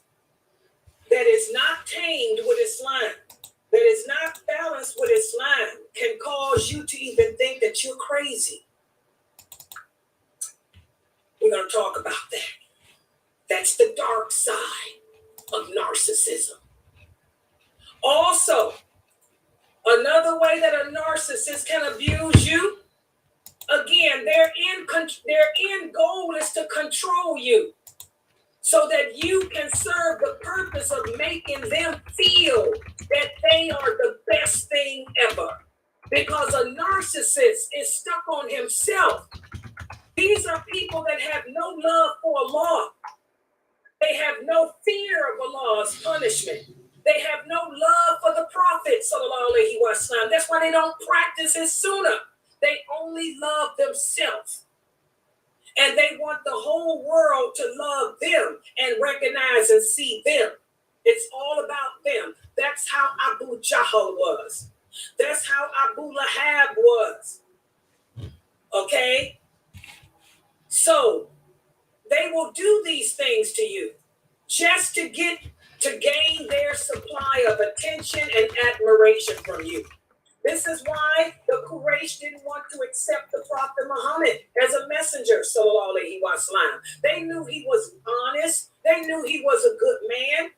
that is not tamed with Islam, that is not balanced with Islam, can cause you to even think that you're crazy. We're going to talk about that. That's the dark side of narcissism. Also, another way that a narcissist can abuse you, again, their end goal is to control you so that you can serve the purpose of making them feel that they are the best thing ever. Because a narcissist is stuck on himself. These are people that have no love for Allah. They have no fear of Allah's punishment. They have no love for the Prophet, sallallahu alaihi wasallam. That's why they don't practice his sunnah. They only love themselves. And they want the whole world to love them and recognize and see them. It's all about them. That's how Abu Jahl was. That's how Abu Lahab was. Okay? So, they will do these things to you just to gain their supply of attention and admiration from you. This is why the Quraysh didn't want to accept the Prophet Muhammad as a messenger, sallallahu alaihi wasallam. They knew he was honest. They knew he was a good man.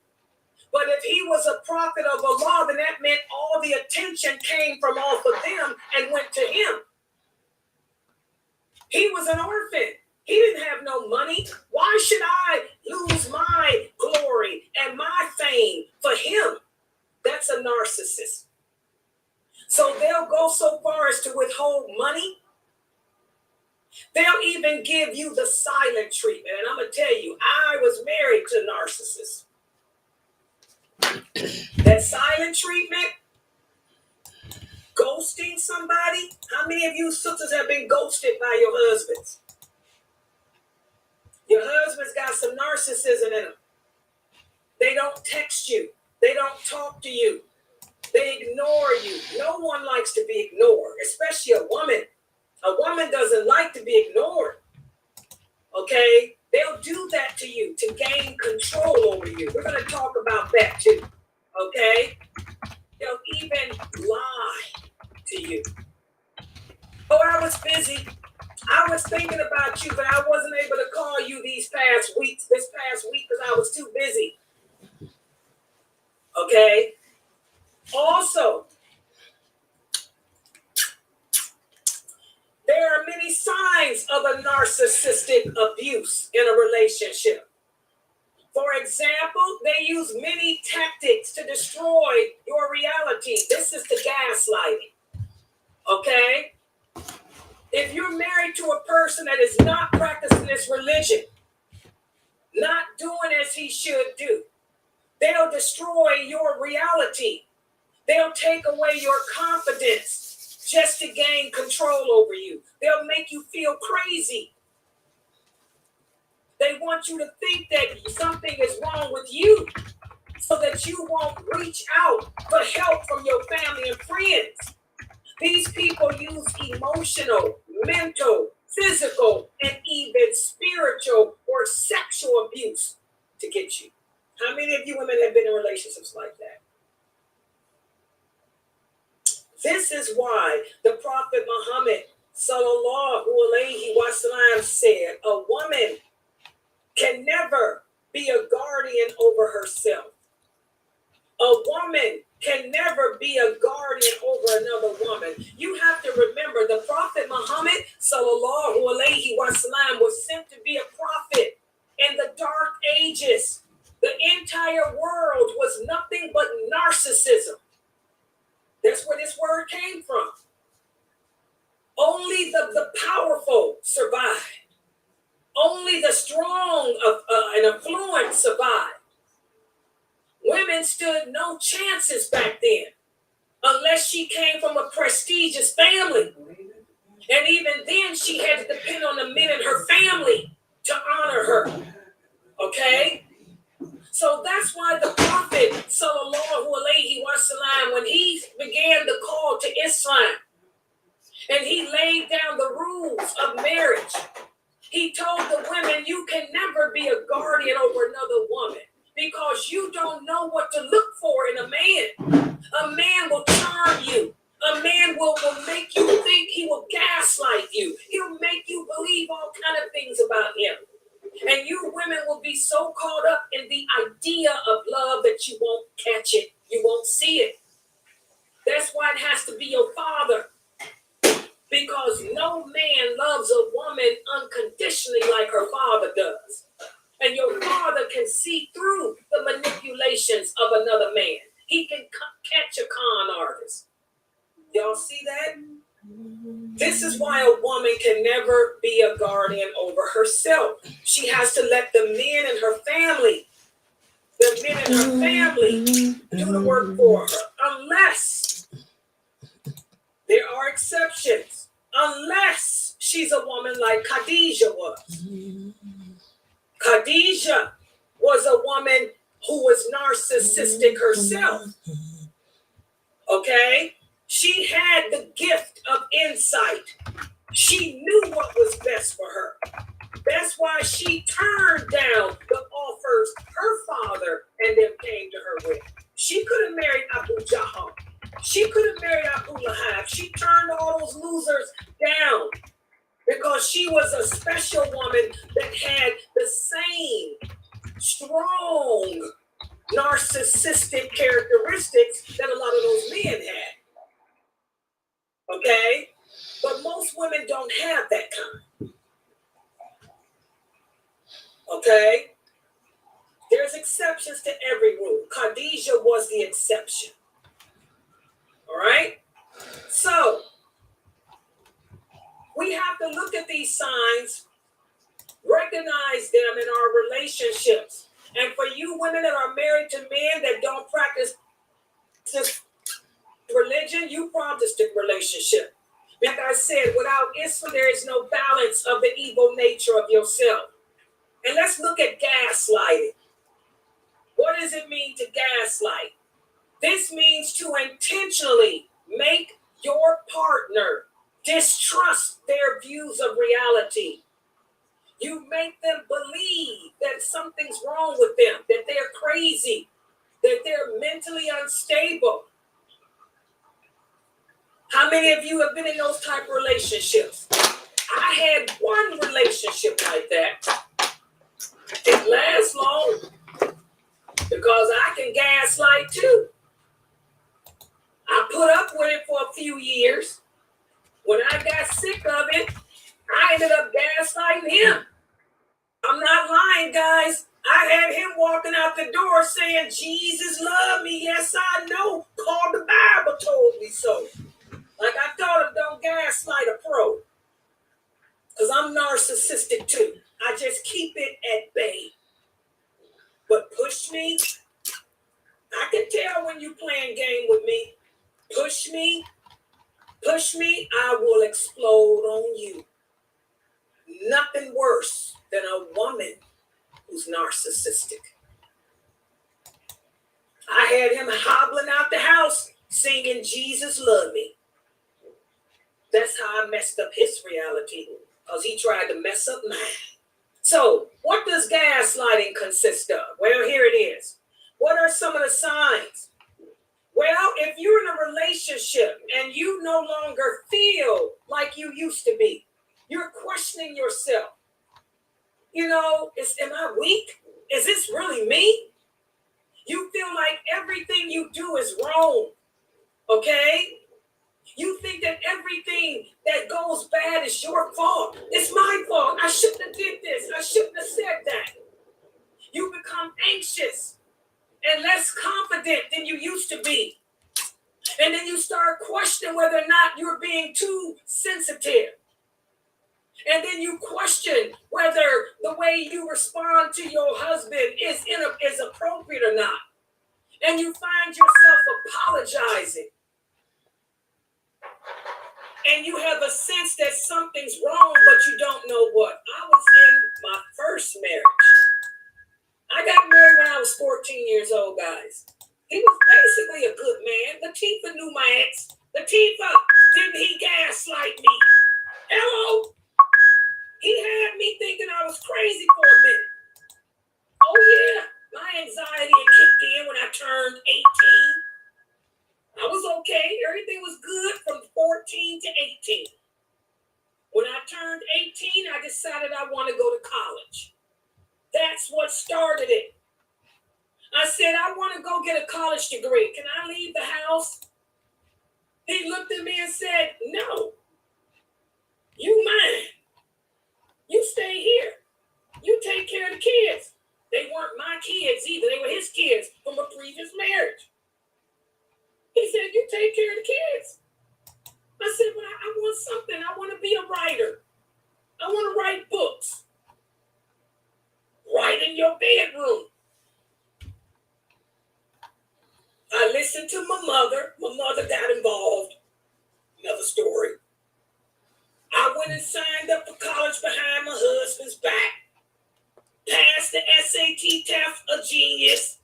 But if he was a prophet of Allah, then that meant all the attention came from off of them and went to him. He was an orphan. He didn't have no money. Why should I lose my glory and my fame for him? That's a narcissist. So they'll go so far as to withhold money. They'll even give you the silent treatment. And I'm going to tell you, I was married to a narcissist. That silent treatment, ghosting somebody. How many of you sisters have been ghosted by your husbands? Your husband's got some narcissism in them. They don't text you. They don't talk to you. They ignore you. No one likes to be ignored, especially a woman. A woman doesn't like to be ignored. Okay? They'll do that to you to gain control over you. We're going to talk about that too. Okay? They'll even lie to you. Oh, I was busy. I was thinking about you, but I wasn't able to call you this past week, because I was too busy. Okay? Also, there are many signs of a narcissistic abuse in a relationship. For example, they use many tactics to destroy your reality. This is the gaslighting. Okay? If you're married to a person that is not practicing this religion, not doing as he should do, they'll destroy your reality. They'll take away your confidence just to gain control over you. They'll make you feel crazy. They want you to think that something is wrong with you so that you won't reach out for help from your family and friends. These people use emotional, mental, physical, and even spiritual or sexual abuse to get you. How many of you women have been in relationships like that? This is why the Prophet Muhammad sallallahu alaihi wasallam said, a woman can never be a guardian over herself. A woman can never be a guardian over another woman. You have to remember the Prophet Muhammad sallallahu alaihi wasallam was sent to be a prophet in the dark ages. The entire world was nothing but narcissism. That's where this word came from. Only the powerful survived. Only the strong and affluent survived. Women stood no chances back then unless she came from a prestigious family. And even then, she had to depend on the men in her family to honor her. Okay? So that's why the Prophet, sallallahu alaihi wasallam, when he began the call to Islam, and he laid down the rules of marriage, he told the women, you can never be a guardian over another woman because you don't know what to look for in a man. A man will charm you. A man will make you think, he will gaslight you. He'll make you believe all kinds of things about him. And you women will be so caught up in the idea of love that you won't catch it. You won't see it. That's why it has to be your father. Because no man loves a woman unconditionally like her father does. And your father can see through the manipulations of another man. He can catch a con artist. Y'all see that? This is why a woman can never be a guardian over herself. She has to let the men in her family, do the work for her. Unless there are exceptions. Unless she's a woman like Khadijah was. Khadijah was a woman who was narcissistic herself. Okay? She had the gift of insight. She knew what was best for her. That's why she turned down the offers her father and them came to her with. She could have married Abu Jahl. She could have married Abu Lahab. She turned all those losers down because she was a special woman that had the same strong narcissistic characteristics that a lot of those men had. Okay? But most women don't have that kind. Okay? There's exceptions to every rule. Khadijah was the exception. All right? So, we have to look at these signs, recognize them in our relationships. And for you women that are married to men that don't practice this religion, you practice the relationship. Like I said, without Islam, there is no balance of the evil nature of yourself. And let's look at gaslighting. What does it mean to gaslight? This means to intentionally make your partner distrust their views of reality. You make them believe that something's wrong with them, that they're crazy, that they're mentally unstable. How many of you have been in those type of relationships? I had one relationship like that. It didn't last long because I can gaslight too. I put up with it for a few years. When I got sick of it, I ended up gaslighting him. I'm not lying, guys. I had him walking out the door saying, Jesus loved me. Yes, I know. Called the Bible told me so. Like I told him, don't gaslight a pro. Because I'm narcissistic too. I just keep it at bay. But push me, I can tell when you playing game with me. Push me, Push me, I will explode on you. Nothing worse than a woman who's narcissistic. I had him hobbling out the house singing Jesus Love Me. That's how I messed up his reality, because he tried to mess up mine. So what does gaslighting consist of? Well, here it is. What are some of the signs? Well, if you're in a relationship and you no longer feel like you used to be, you're questioning yourself. You know, am I weak? Is this really me? You feel like everything you do is wrong, okay? You think that everything that goes bad is your fault. It's my fault. I shouldn't have did this. I shouldn't have said that. You become anxious and less confident than you used to be. And then you start questioning whether or not you're being too sensitive. And then you question whether the way you respond to your husband is appropriate or not. And you find yourself apologizing. And you have a sense that something's wrong, but you don't know what. I was in my first marriage. I got married when I was 14 years old, guys. He was basically a good man. Latifah knew my ex. Latifah, didn't he gaslight me? Hello? He had me thinking I was crazy for a minute. Oh, yeah. My anxiety had kicked in when I turned 18. I was okay. Everything was good from 14 to 18. When I turned 18, I decided I want to go to college. That's what started it. I said, I want to go get a college degree. Can I leave the house? He looked at me and said, no. You mine. You stay here. You take care of the kids. They weren't my kids either. They were his kids from a previous marriage. He said, you take care of the kids. I said, but I want something. I want to be a writer. I want to write books. Write in your bedroom. I listened to my mother. My mother got involved. Another story. I went and signed up for college behind my husband's back. Passed the SAT test, a genius.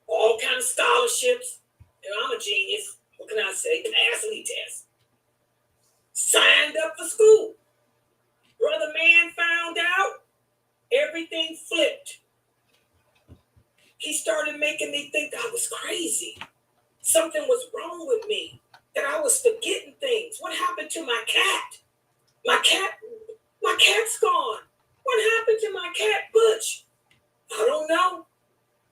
All kinds of scholarships. And I'm a genius. What can I say? Passed the test. Signed up for school. Brother man found out. Everything flipped. He started making me think I was crazy. Something was wrong with me. That I was forgetting things. What happened to my cat? My cat's gone. What happened to my cat, Butch? I don't know.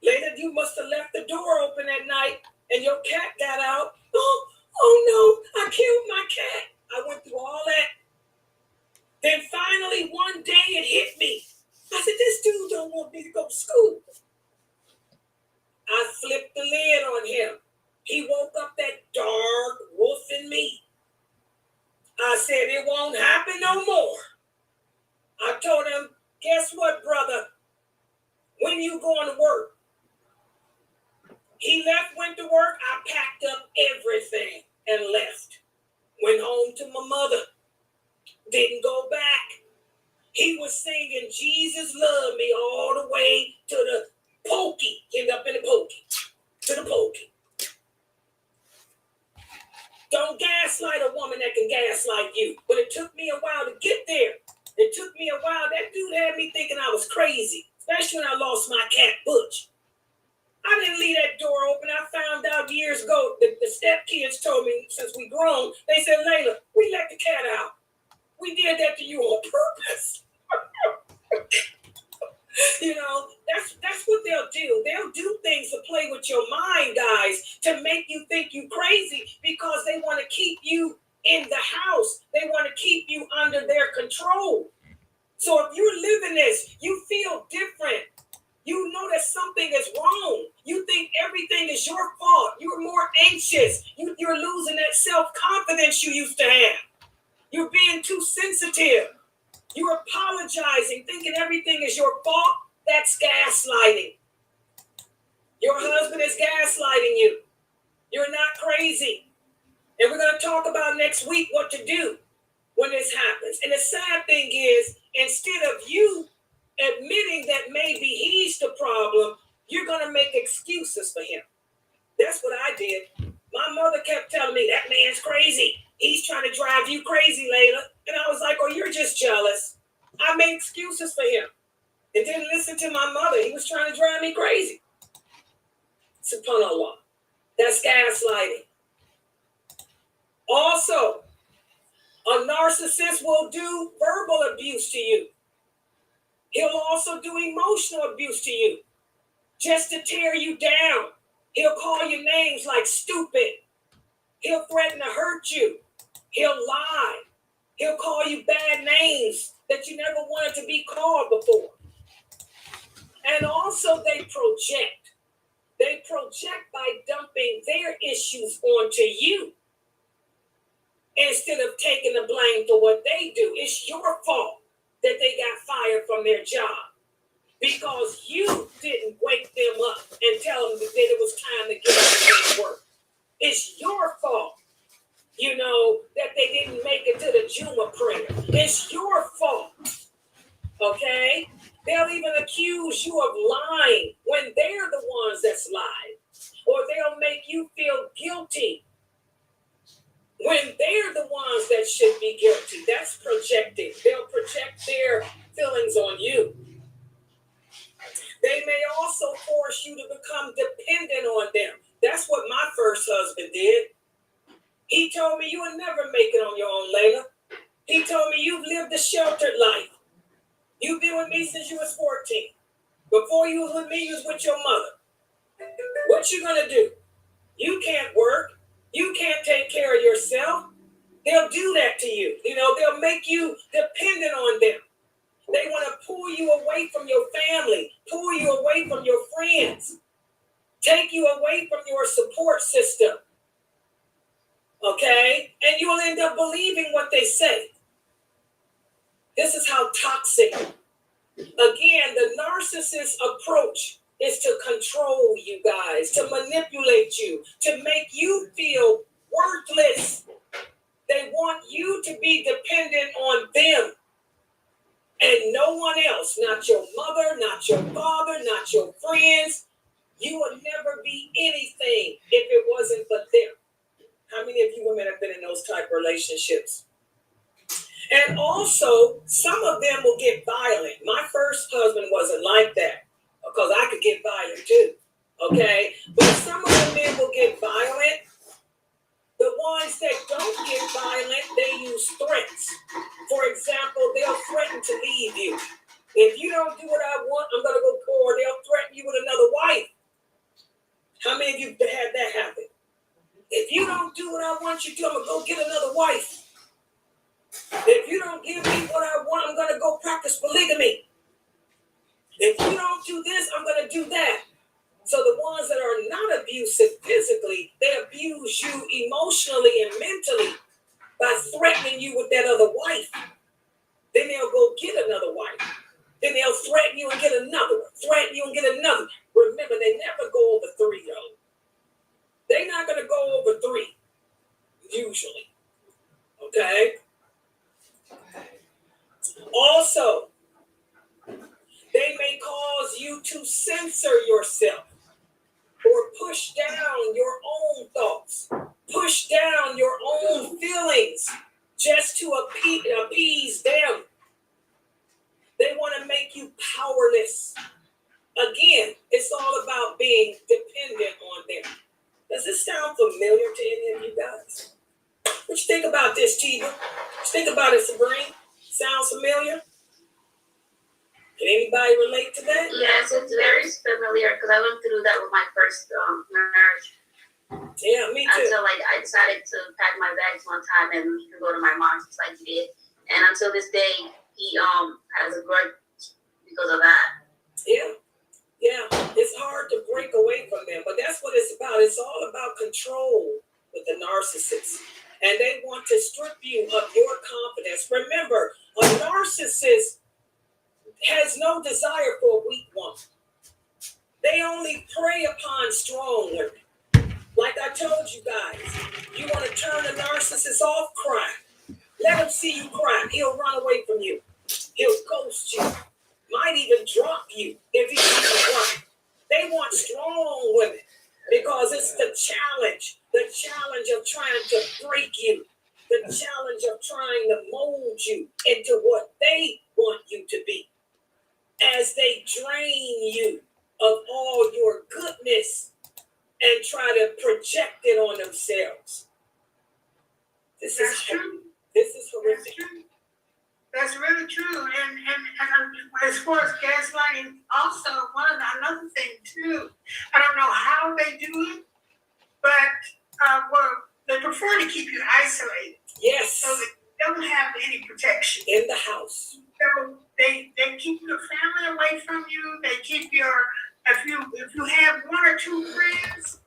Later, you must have left the door open at night and your cat got out. Oh no, I killed my cat. I went through all that. Then finally, one day it hit me. I said, this dude don't want me to go to school. I flipped the lid on him. He woke up that dark wolf in me. I said, it won't happen no more. I told him, guess what, brother? When you going to work? He went to work. I packed up everything and left. Went home to my mother. Didn't go back. He was singing Jesus Love Me all the way to the pokey. End up in the pokey. To the pokey. Don't gaslight a woman that can gaslight you. But it took me a while to get there. It took me a while. That dude had me thinking I was crazy. Especially when I lost my cat, Butch. I didn't leave that door open. I found out years ago, the stepkids told me, since we grown, they said, Layla, we let the cat out. We did that to you on purpose. You know, that's what they'll do. They'll do things to play with your mind, guys, to make you think you crazy because they want to keep you in the house. They want to keep you under their control. So if you're living this, you feel different. You know that something is wrong. You think everything is your fault. You're more anxious. You're losing that self-confidence you used to have. You're being too sensitive. You're apologizing, thinking everything is your fault. That's gaslighting. Your husband is gaslighting you. You're not crazy. And we're going to talk about next week what to do when this happens. And the sad thing is, instead of you admitting that maybe he's the problem, you're going to make excuses for him. That's what I did. My mother kept telling me, that man's crazy. He's trying to drive you crazy, Layla. And I was like, oh, you're just jealous. I made excuses for him and didn't listen to my mother. He was trying to drive me crazy. SubhanAllah. That's gaslighting. Also, a narcissist will do verbal abuse to you. He'll also do emotional abuse to you just to tear you down. He'll call you names like stupid. He'll threaten to hurt you. He'll lie. He'll call you bad names that you never wanted to be called before. And also they project. They project by dumping their issues onto you instead of taking the blame for what they do. It's your fault that they got fired from their job because you didn't wake them up and tell them that it was time to get up and work. It's your fault, that they didn't make it to the Juma prayer. It's your fault, okay? They'll even accuse you of lying when they're the ones that's lied. Or they'll make you feel guilty when they're the ones that should be guilty. That's projecting. They'll project their feelings on you. They may also force you to become dependent on them. That's what my first husband did. He told me, you will never make it on your own, Layla. He told me, you've lived a sheltered life. You've been with me since you was 14. Before you was with me, you was with your mother. What you gonna do? You can't work. You can't take care of yourself. They'll do that to you. They'll make you dependent on them. They want to pull you away from your family, pull you away from your friends, take you away from your support system. Okay? And you will end up believing what they say. This is how toxic. Again, the narcissist approach is to control you guys, to manipulate you, to make you feel worthless. They want you to be dependent on them and no one else, not your mother, not your father, not your friends. You would never be anything if it wasn't for them. How many of you women have been in those type of relationships? And also, some of them will get violent. My first husband wasn't like that because I could get violent too, okay? But some of the men will get violent. The ones that don't get violent, they use threats. For example, they'll threaten to leave you. If you don't do what I want, I'm going to go poor. They'll threaten you with another wife. How many of you had that happen? If you don't do what I want you to, I'm going to go get another wife. If you don't give me what I want, I'm going to go practice polygamy. If you don't do this, I'm going to do that. So the ones that are not abusive physically, they abuse you emotionally and mentally by threatening you with that other wife. Then they'll go get another wife. Then they'll threaten you and get another one. Threaten you and get another. Remember, they never go over 3, though. They're not going to go over 3, usually. Okay? Also, they may cause you to censor yourself or push down your own thoughts, push down your own feelings just to appease them. They want to make you powerless. Again, it's all about being dependent on them. Does this sound familiar to any of you guys? What you think about this, Tiva? What you think about it, Sabrina? Sounds familiar? Can anybody relate to that? Yes, it's very familiar because I went through that with my first marriage. Yeah, me too. Until I decided to pack my bags one time and we could go to my mom's just like he did. And until this day, he has a grudge because of that. Yeah, it's hard to break away from them, but that's what it's about. It's all about control with the narcissist. And they want to strip you of your confidence. Remember, a narcissist has no desire for a weak woman. They only prey upon strong women. Like I told you guys, you want to turn a narcissist off, cry. Let him see you cry. He'll run away from you. He'll ghost you. Might even drop you if he sees you crying. They want strong women because it's the challenge of trying to break you, the challenge of trying to mold you into what they want you to be as they drain you of all your goodness and try to project it on themselves. This is true. This is horrific. That's really true. And as far as gaslighting, also another thing too. I don't know how they do it, but they prefer to keep you isolated. Yes. So they don't have any protection in the house. So they keep your family away from you. They keep if you have one or two friends,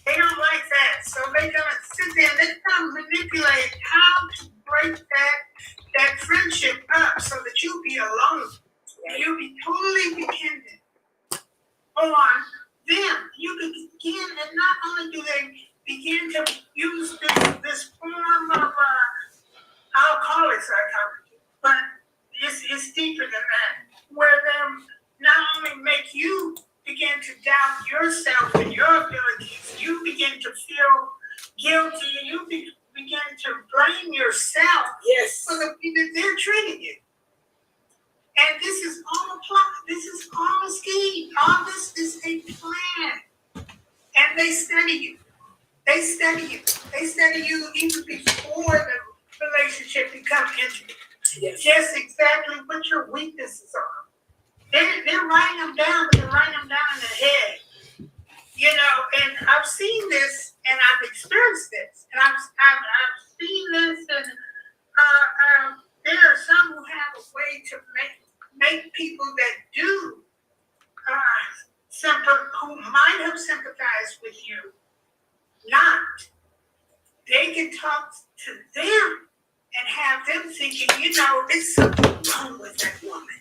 they don't like that. So they're gonna sit there and they're gonna manipulate how to break that friendship up so that you'll be alone. Right. You'll be totally dependent on them. You begin, and not only do they begin to use this form of I'll call it psychology, but it's deeper than that, where them not only make you begin to doubt yourself and your abilities, you begin to feel guilty, you begin to blame yourself for the way that they're treating you. And this is all a plot, this is all a scheme, all this is a plan. And they study you. They study you. They study you even before the relationship becomes intimate. Yes. Just exactly what your weaknesses are. They're writing them down, but they're writing them down in their head. You know, and I've seen this, and I've experienced this, and I've seen this, and there are some who have a way to make people that do who might have sympathized with you, not. They can talk to them and have them thinking, you know, there's something wrong with that woman.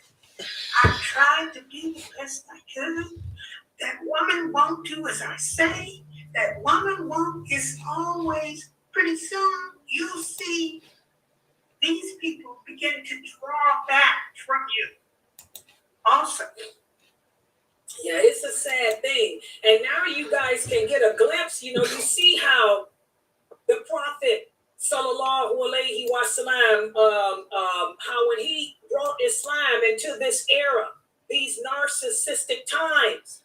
I tried to be the best I could. That woman won't do as I say. That woman is always, pretty soon you'll see these people begin to draw back from you. Also. Yeah, it's a sad thing. And now you guys can get a glimpse, you know, you see how the Prophet Sallallahu Alaihi Wasallam, how when he brought Islam into this era, these narcissistic times.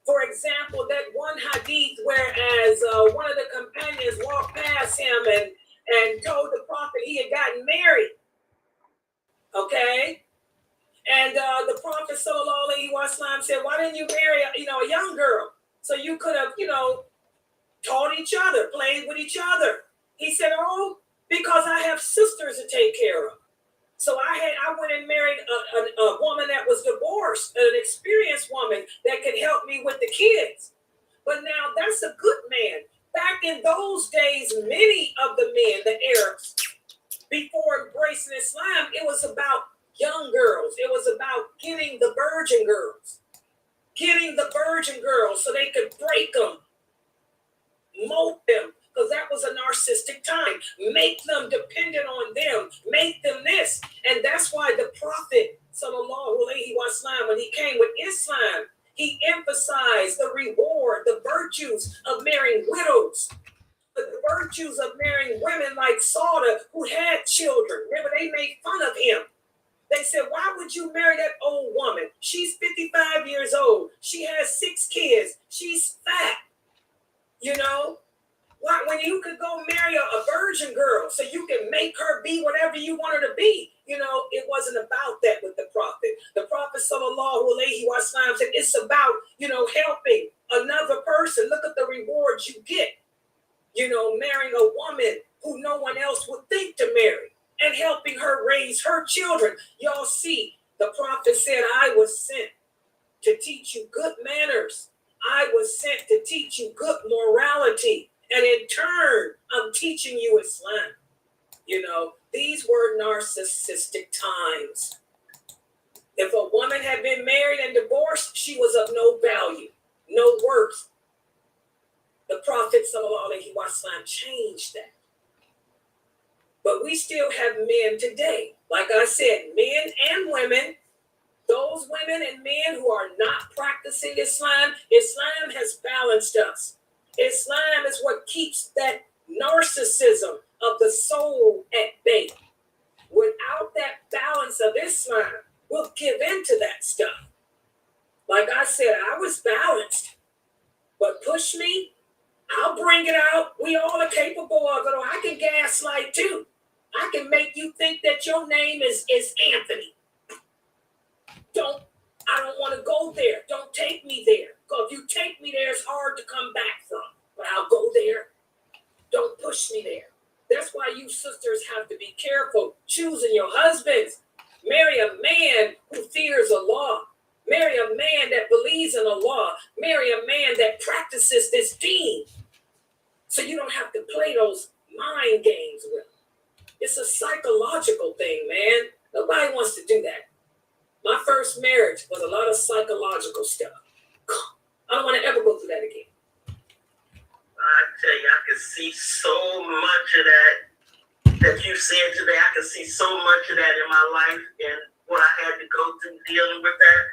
For example, that one hadith whereas one of the companions walked past him and told the Prophet he had gotten married. Okay? And the Prophet Sallallahu Alaihi Wasallam said, why didn't you marry a young girl? So you could have, taught each other, played with each other. He said, oh, because I have sisters to take care of. So I went and married a woman that was divorced, an experienced woman that could help me with the kids. But now that's a good man. Back in those days, many of the men, the Arabs, before embracing Islam, it was about young girls. It was about getting the virgin girls. Getting the virgin girls so they could break them, mold them, because that was a narcissistic time. Make them dependent on them. Make them this. And that's why the Prophet, Sallallahu Alaihi Wasallam, when he came with Islam, he emphasized the reward, the virtues of marrying widows, the virtues of marrying women like Sauda who had children. Remember, they made fun of him. They said, why would you marry that old woman? She's 55 years old. She has 6 kids. She's fat. Why, when you could go marry a virgin girl so you can make her be whatever you want her to be. It wasn't about that with the Prophet. The Prophet Sallallahu Alaihi Wasallam said it's about, helping another person. Look at the rewards you get. Marrying a woman who no one else would think to marry and helping her raise her children. Y'all see, the Prophet said, I was sent to teach you good manners. I was sent to teach you good morality. And in turn, I'm teaching you Islam. These were narcissistic times. If a woman had been married and divorced, she was of no value, no worth. The the Prophet sallallahu alaihi wasallam changed that. But we still have men today. Like I said, men and women, those women and men who are not practicing Islam, Islam has balanced us. Islam is what keeps that narcissism of the soul at bay. Without that balance of Islam, we'll give into that stuff. Like I said, I was balanced, but push me, I'll bring it out. We all are capable of it, or I can gaslight too. I can make you think that your name is Anthony. I don't want to go there. Don't take me there. Because if you take me there, it's hard to come back from. But I'll go there. Don't push me there. That's why you sisters have to be careful choosing your husbands. Marry a man who fears Allah. Marry a man that believes in Allah. Marry a man that practices this deen. So you don't have to play those mind games with him. It's a psychological thing, man. Nobody wants to do that. My first marriage was a lot of psychological stuff. I don't want to ever go through that again. I tell you, I can see so much of that you said today. I can see so much of that in my life and what I had to go through dealing with that.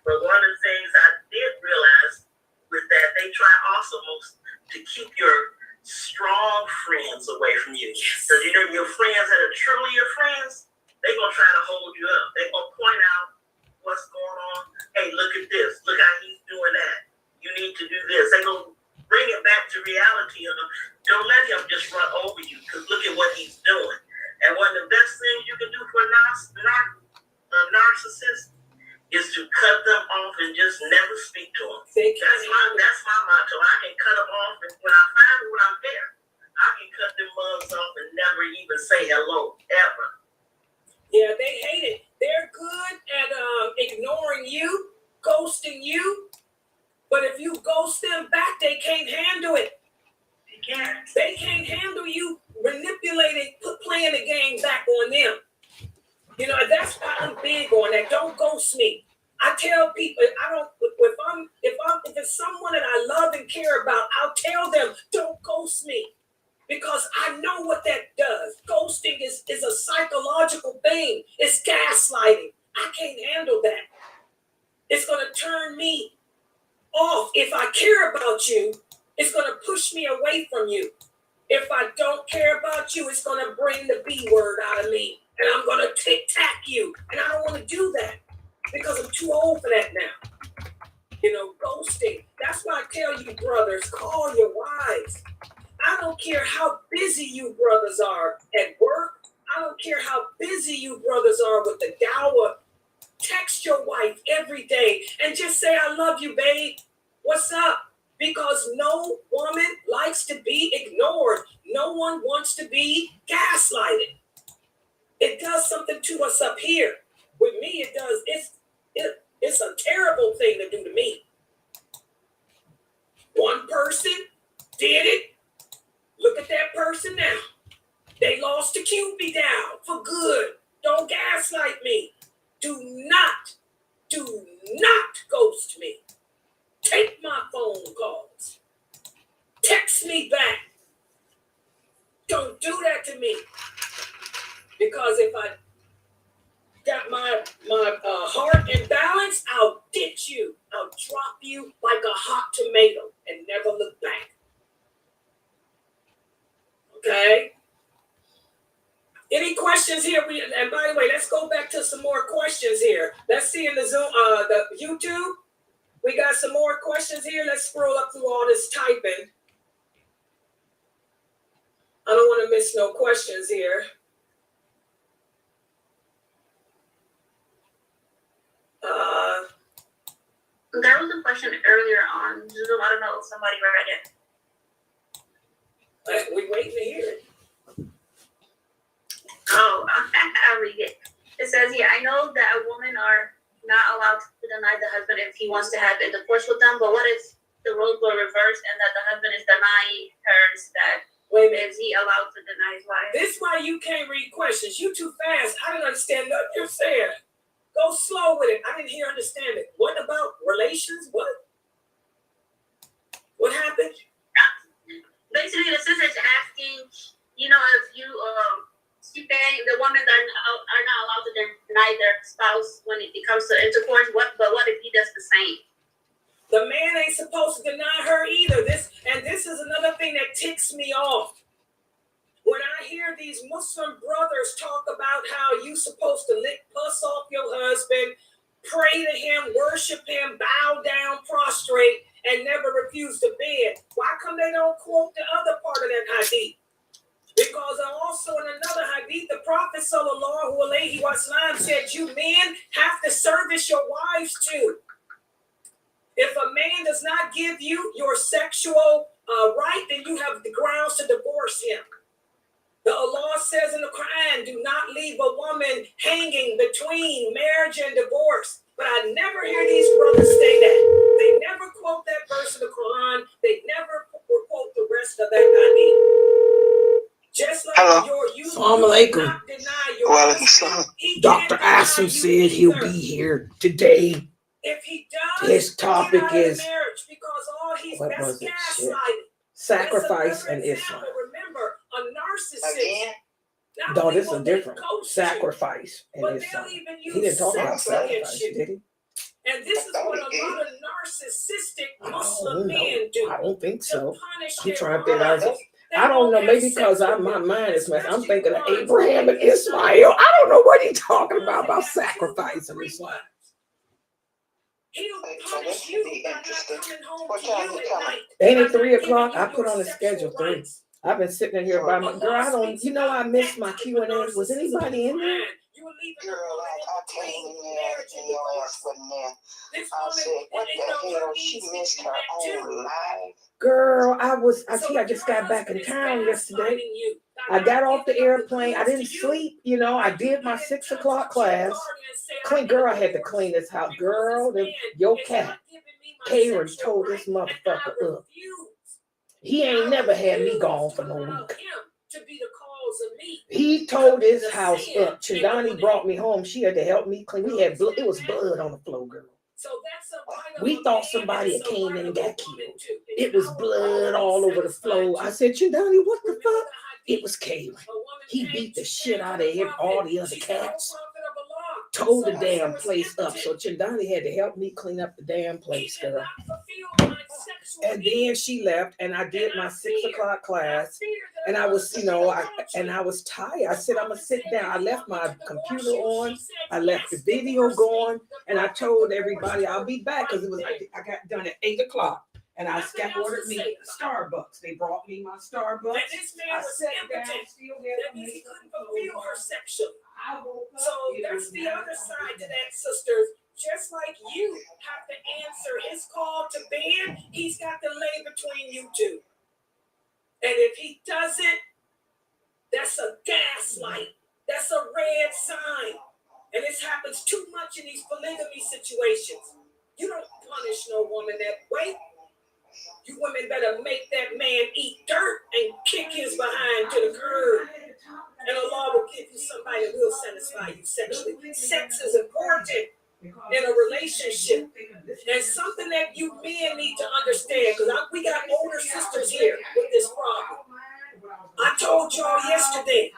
But one of the things I did realize with that, they try also most to keep your strong friends away from you. Because you know your friends that are truly your friends, they're going to try to hold you up. They're going to point out what's going on. Hey, look at this. Look how he's doing that. You need to do this. They're going to bring it back to reality. Don't let him just run over you because look at what he's doing. And one of the best things you can do for a narcissist is to cut them off and just never speak to them. That's my motto. I can cut them off, and when I find when I'm there, I can cut them mugs off and never even say hello ever. Yeah, they hate it. They're good at ignoring you, ghosting you. But if you ghost them back, they can't handle it. They can't handle you manipulating, playing the game back on them. You know, that's why I'm big on that. Don't ghost me. I tell people, if it's someone that I love and care about, I'll tell them, don't ghost me. Because I know what that does. Ghosting is a psychological thing. It's gaslighting. I can't handle that. It's going to turn me off. If I care about you, it's going to push me away from you. If I don't care about you, it's going to bring the B word out of me. And I'm going to tic-tac you. And I don't want to do that because I'm too old for that now. You know, ghosting. That's why I tell you, brothers, call your wives. I don't care how busy you brothers are at work. I don't care how busy you brothers are with the dawah. Text your wife every day and just say, I love you, babe. What's up? Because no woman likes to be ignored. No one wants to be gaslighted. It does something to us up here. With me, it does. It's a terrible thing to do to me. One person did it. Look at that person now. They lost the Cupid down for good. Don't gaslight me. Do not ghost me. Take my phone calls. Text me back. Don't do that to me. Because if I got my heart in balance, I'll ditch you. I'll drop you like a hot tomato and never look back. Okay? Any questions here? And by the way, let's go back to some more questions here. Let's see in the Zoom, the YouTube. We got some more questions here. Let's scroll up through all this typing. I don't want to miss no questions here. There was a question earlier on Zoom. I don't know if somebody read it. We waiting to hear it. Oh, I'll read it. It says here, I know that a woman are not allowed to deny the husband if he wants to have intercourse with them, but what if the roles were reversed and that the husband is denying her instead? Wait a minute. Is he allowed to deny his wife? This is why you can't read questions. You too fast. I didn't understand nothing you're saying. Go slow with it. I didn't understand it. What about relations? What happened? neither spouse when it comes to intercourse. But what if he does the same? The man ain't supposed to deny her either. This is another thing that ticks me off. When I hear these Muslim brothers talk about how you supposed to lick pus off your husband, pray to him, worship him, bow down, prostrate, and never refuse to bed, why come they don't quote the other part of that hadith? Because also in another hadith, the Prophet sallallahu alaihi wasallam said, you men have to service your wives too. If a man does not give you your sexual right, then you have the grounds to divorce him. The Allah says in the Quran, do not leave a woman hanging between marriage and divorce. But I never hear these brothers say that. They never quote that verse in the Quran. They never quote the rest of that hadith. Just like you not deny your husband. Dr. Asim said he'll be here today. If he does, his topic is marriage because all he's what was it? gaslighting. Sacrifice and Islam. Remember, a narcissist. No, this is different. Sacrifice and Islam. He didn't talk about sacrifice, did he? And this is what a lot of narcissistic Muslim men do. I don't think so. I'm trying to figure out. I don't know. Maybe because my mind is messed. I'm thinking of Abraham and Ismail. I don't know what he's talking about sacrifice and Islam. He'll punish you by not coming home to you at night. Ain't it 3 o'clock? I put on the schedule 3. I've been sitting in here by my girl. I don't, I missed my Q&A. Was anybody in there? Girl, I came in there and your ass wasn't there. I said, what the hell? She missed her own life. Girl, I just got back in town yesterday. I got off the airplane. I didn't sleep. I did my 6 o'clock class. Girl, I had to clean this house. Girl, your cat, Karen, told this motherfucker up. He ain't never had me gone for no week. He told his house up. Chindani brought me home. She had to help me clean. We had blood. It was blood on the floor, girl. We thought somebody had came in and got killed. It was blood all over the floor. I said, Chindani, what the fuck? It was Karen. He beat the shit out of all the other cats. Tore the damn place up. So Chindani had to help me clean up the damn place, girl. And then she left, and I did my 6 o'clock class. And I was, I was tired. I said, I'm gonna sit down. I left my computer on. I left the video going, and I told everybody I'll be back because I got done at 8 o'clock. And I ordered me Starbucks. They brought me my Starbucks. I sat down, still there. He couldn't fulfill her sexually. So that's the other side to that, sisters. Just like you have to answer his call to bed, he's got to lay between you two. And if he doesn't, that's a gaslight. That's a red sign. And this happens too much in these polygamy situations. You don't punish no woman that way. You women better make that man eat dirt and kick his behind to the curb. And Allah will give you somebody that will satisfy you sexually. Sex is important in a relationship. And something that you men need to understand, because we got older sisters here with this problem. I told y'all yesterday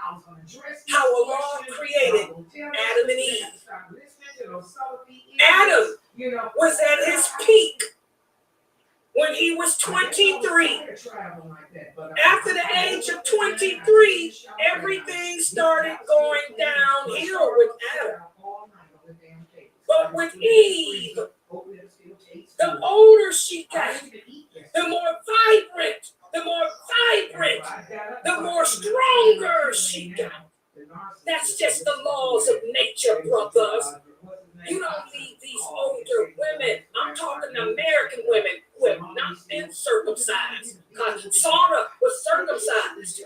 how Allah created Adam and Eve. Adam was at his peak when he was 23. After the age of 23, everything started going downhill with Adam. But with Eve, the older she got, the more vibrant, the more stronger she got. That's just the laws of nature, brothers. You don't leave these older women. I'm talking American women who have not been circumcised. Sarah was circumcised.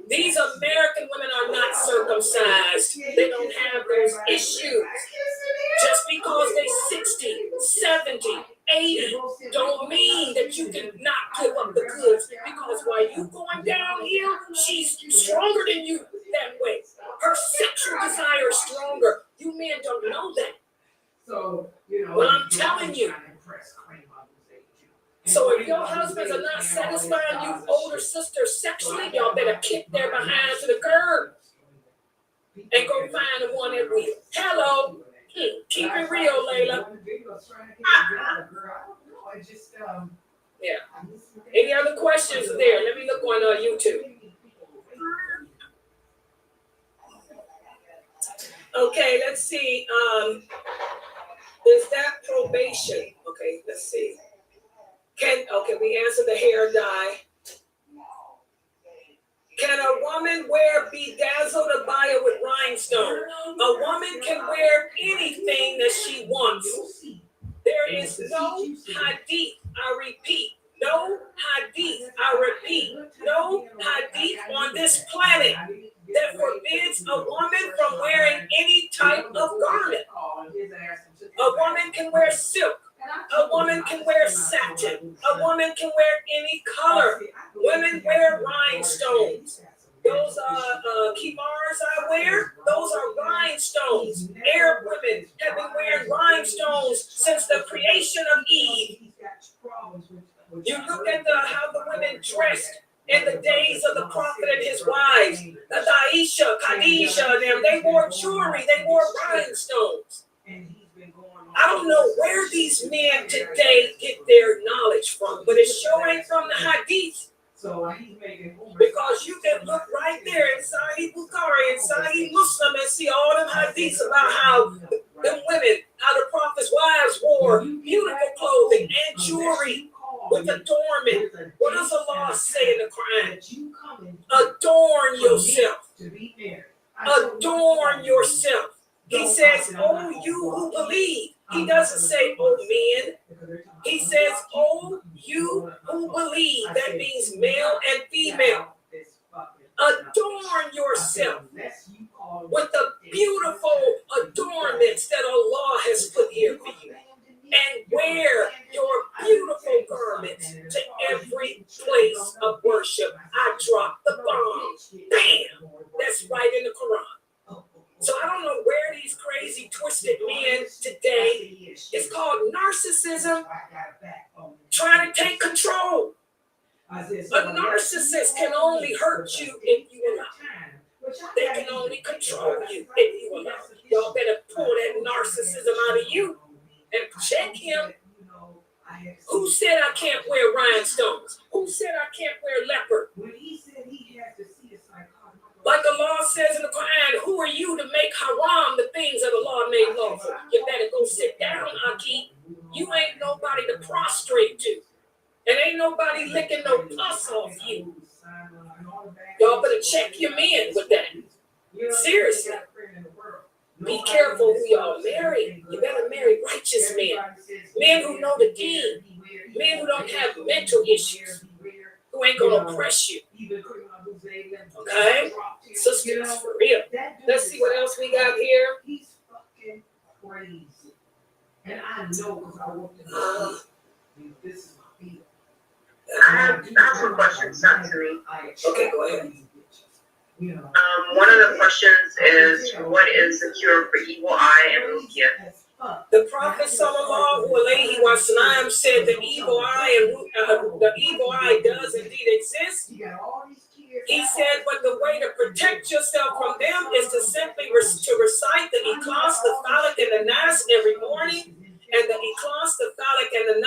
These American women are not circumcised. They don't have those issues. Just because they're 60, 70, 80 don't mean that you can not give up the goods. Because while you going downhill, she's stronger than you that way. Her sexual desire is stronger. You men don't know that. Well, I'm telling you. So if your husbands are not satisfying you older sisters sexually, y'all better kick their behind to the curb. and go find the one that will. Hello. Keep it real, Layla. Yeah. Any other questions there? Let me look on YouTube. Okay, let's see. Is that probation? Okay, let's see. Okay, we answered the hair dye. Can a woman wear bedazzled abaya with rhinestone? A woman can wear anything that she wants. There is no hadith, I repeat, no hadith, I repeat, no hadith on this planet that forbids a woman from wearing any type of garment. A woman can wear silk. A woman can wear satin. A woman can wear any color. Women wear rhinestones. Those kibars I wear, those are rhinestones. Arab women have been wearing rhinestones since the creation of Eve. You look at how the women dressed in the days of the prophet and his wives, the Aisha, Khadijah, them, they wore jewelry, they wore rhinestones. I don't know where these men today get their knowledge from, but it's showing from the hadith. Because you can look right there in Sahih Bukhari and Sahih Muslim and see all them hadiths about how them women, how the prophet's wives wore beautiful clothing and jewelry with adornment. What does Allah say in the Quran? Adorn yourself. Adorn yourself. He says, oh, you who believe. He doesn't say, oh, men. He says, oh, you who believe. That means male and female. Adorn yourself with the beautiful adornments that Allah has put here for you. And wear your beautiful garments to every place of worship. I drop the bomb. Bam! That's right in the Quran. So I don't know where these crazy, twisted men today, it's called narcissism, trying to take control. A narcissist can only hurt you if you allow. They can only control you if you allow. Y'all better pull that narcissism out of you and check him. Who said I can't wear rhinestones? Who said I can't wear leopard? Like Allah says in the Quran, who are you to make haram the things that Allah made lawful? You better go sit down, Aki. You ain't nobody to prostrate to. And ain't nobody licking no pus off you. Y'all better check your men with that. Seriously. Be careful who y'all marry. You better marry righteous men. Men who know the deen. Men who don't have mental issues. Who ain't gonna oppress you. Okay? Sisters, for real. Let's see what else we got here. He's fucking crazy. And I know because I worked in this is my field. I have some questions sent to me. Okay, go ahead. One of the questions is, what is the cure for evil eye and ruqyah? The Prophet sallallahu alaihi wasallam said the evil eye does indeed exist. He said, but the way to protect yourself from them is to simply recite the Ikhlas, the Falak, and the Nas every morning, and the Ikhlas, the Falak, and the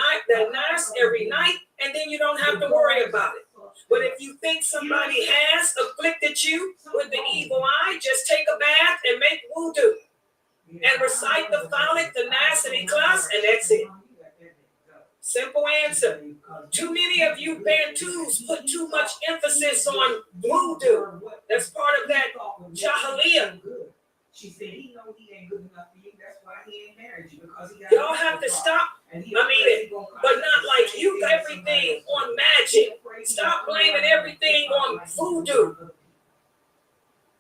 Nas every night, and then you don't have to worry about it. But if you think somebody has afflicted you with the evil eye, just take a bath and make wudu. And recite the Falak, the Nas, and Ikhlas, and that's it. Simple answer. Too many of you Bantus put too much emphasis on wudu. That's part of that Jahiliyyah. She said he know he ain't good enough for you. That's why he ain't married you, because he got. Y'all have to stop. I mean it, but not like you everything on magic. Stop blaming everything on voodoo.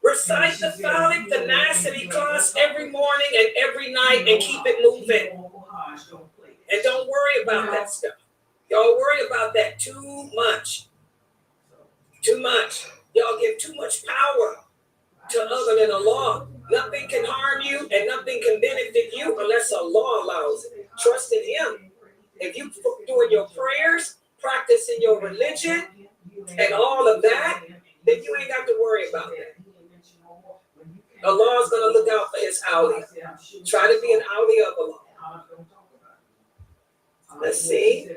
Recite the Falak, the Nas, and Ikhlas every morning and every night and keep it moving. And don't worry about that stuff. Y'all worry about that too much. Too much. Y'all give too much power to other than Allah. Nothing can harm you and nothing can benefit you unless Allah allows it. Trust in Him. If you doing your prayers, practicing your religion, and all of that, then you ain't got to worry about that. Allah is going to look out for his awliya. Try to be an awliya of Allah. Let's see.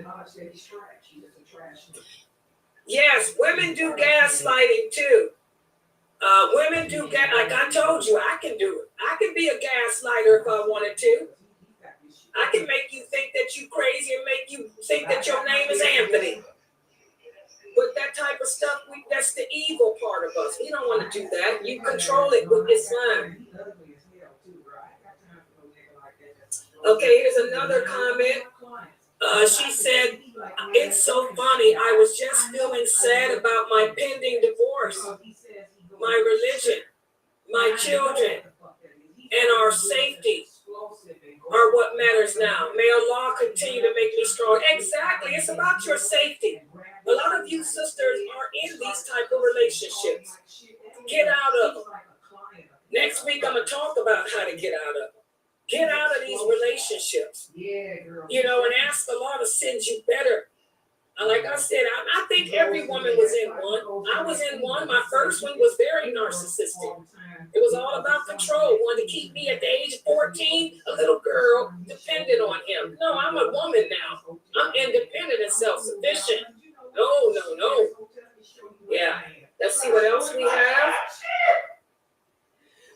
Yes, women do gaslighting too. Women do like I told you, I can do it. I can be a gaslighter if I wanted to. I can make you think that you crazy and make you think that your name is Anthony. But that type of stuff, that's the evil part of us. We don't want to do that. You control it with Islam. Okay, here's another comment. She said, it's so funny. I was just feeling sad about my pending divorce, my religion, my children, and our safety are what matters now. May Allah continue to make me strong. Exactly. It's about your safety. A lot of you sisters are in these type of relationships. Get out of them. Next week, I'm going to talk about how to get out of them. Get out of these relationships. You know, and ask Allah to send you better. Like I said, I think every woman was in one. I was in one. My first one was very narcissistic. It was all about control. Wanted to keep me at the age of 14, a little girl, dependent on him. No, I'm a woman now. I'm independent and self-sufficient. No. Yeah. Let's see what else we have.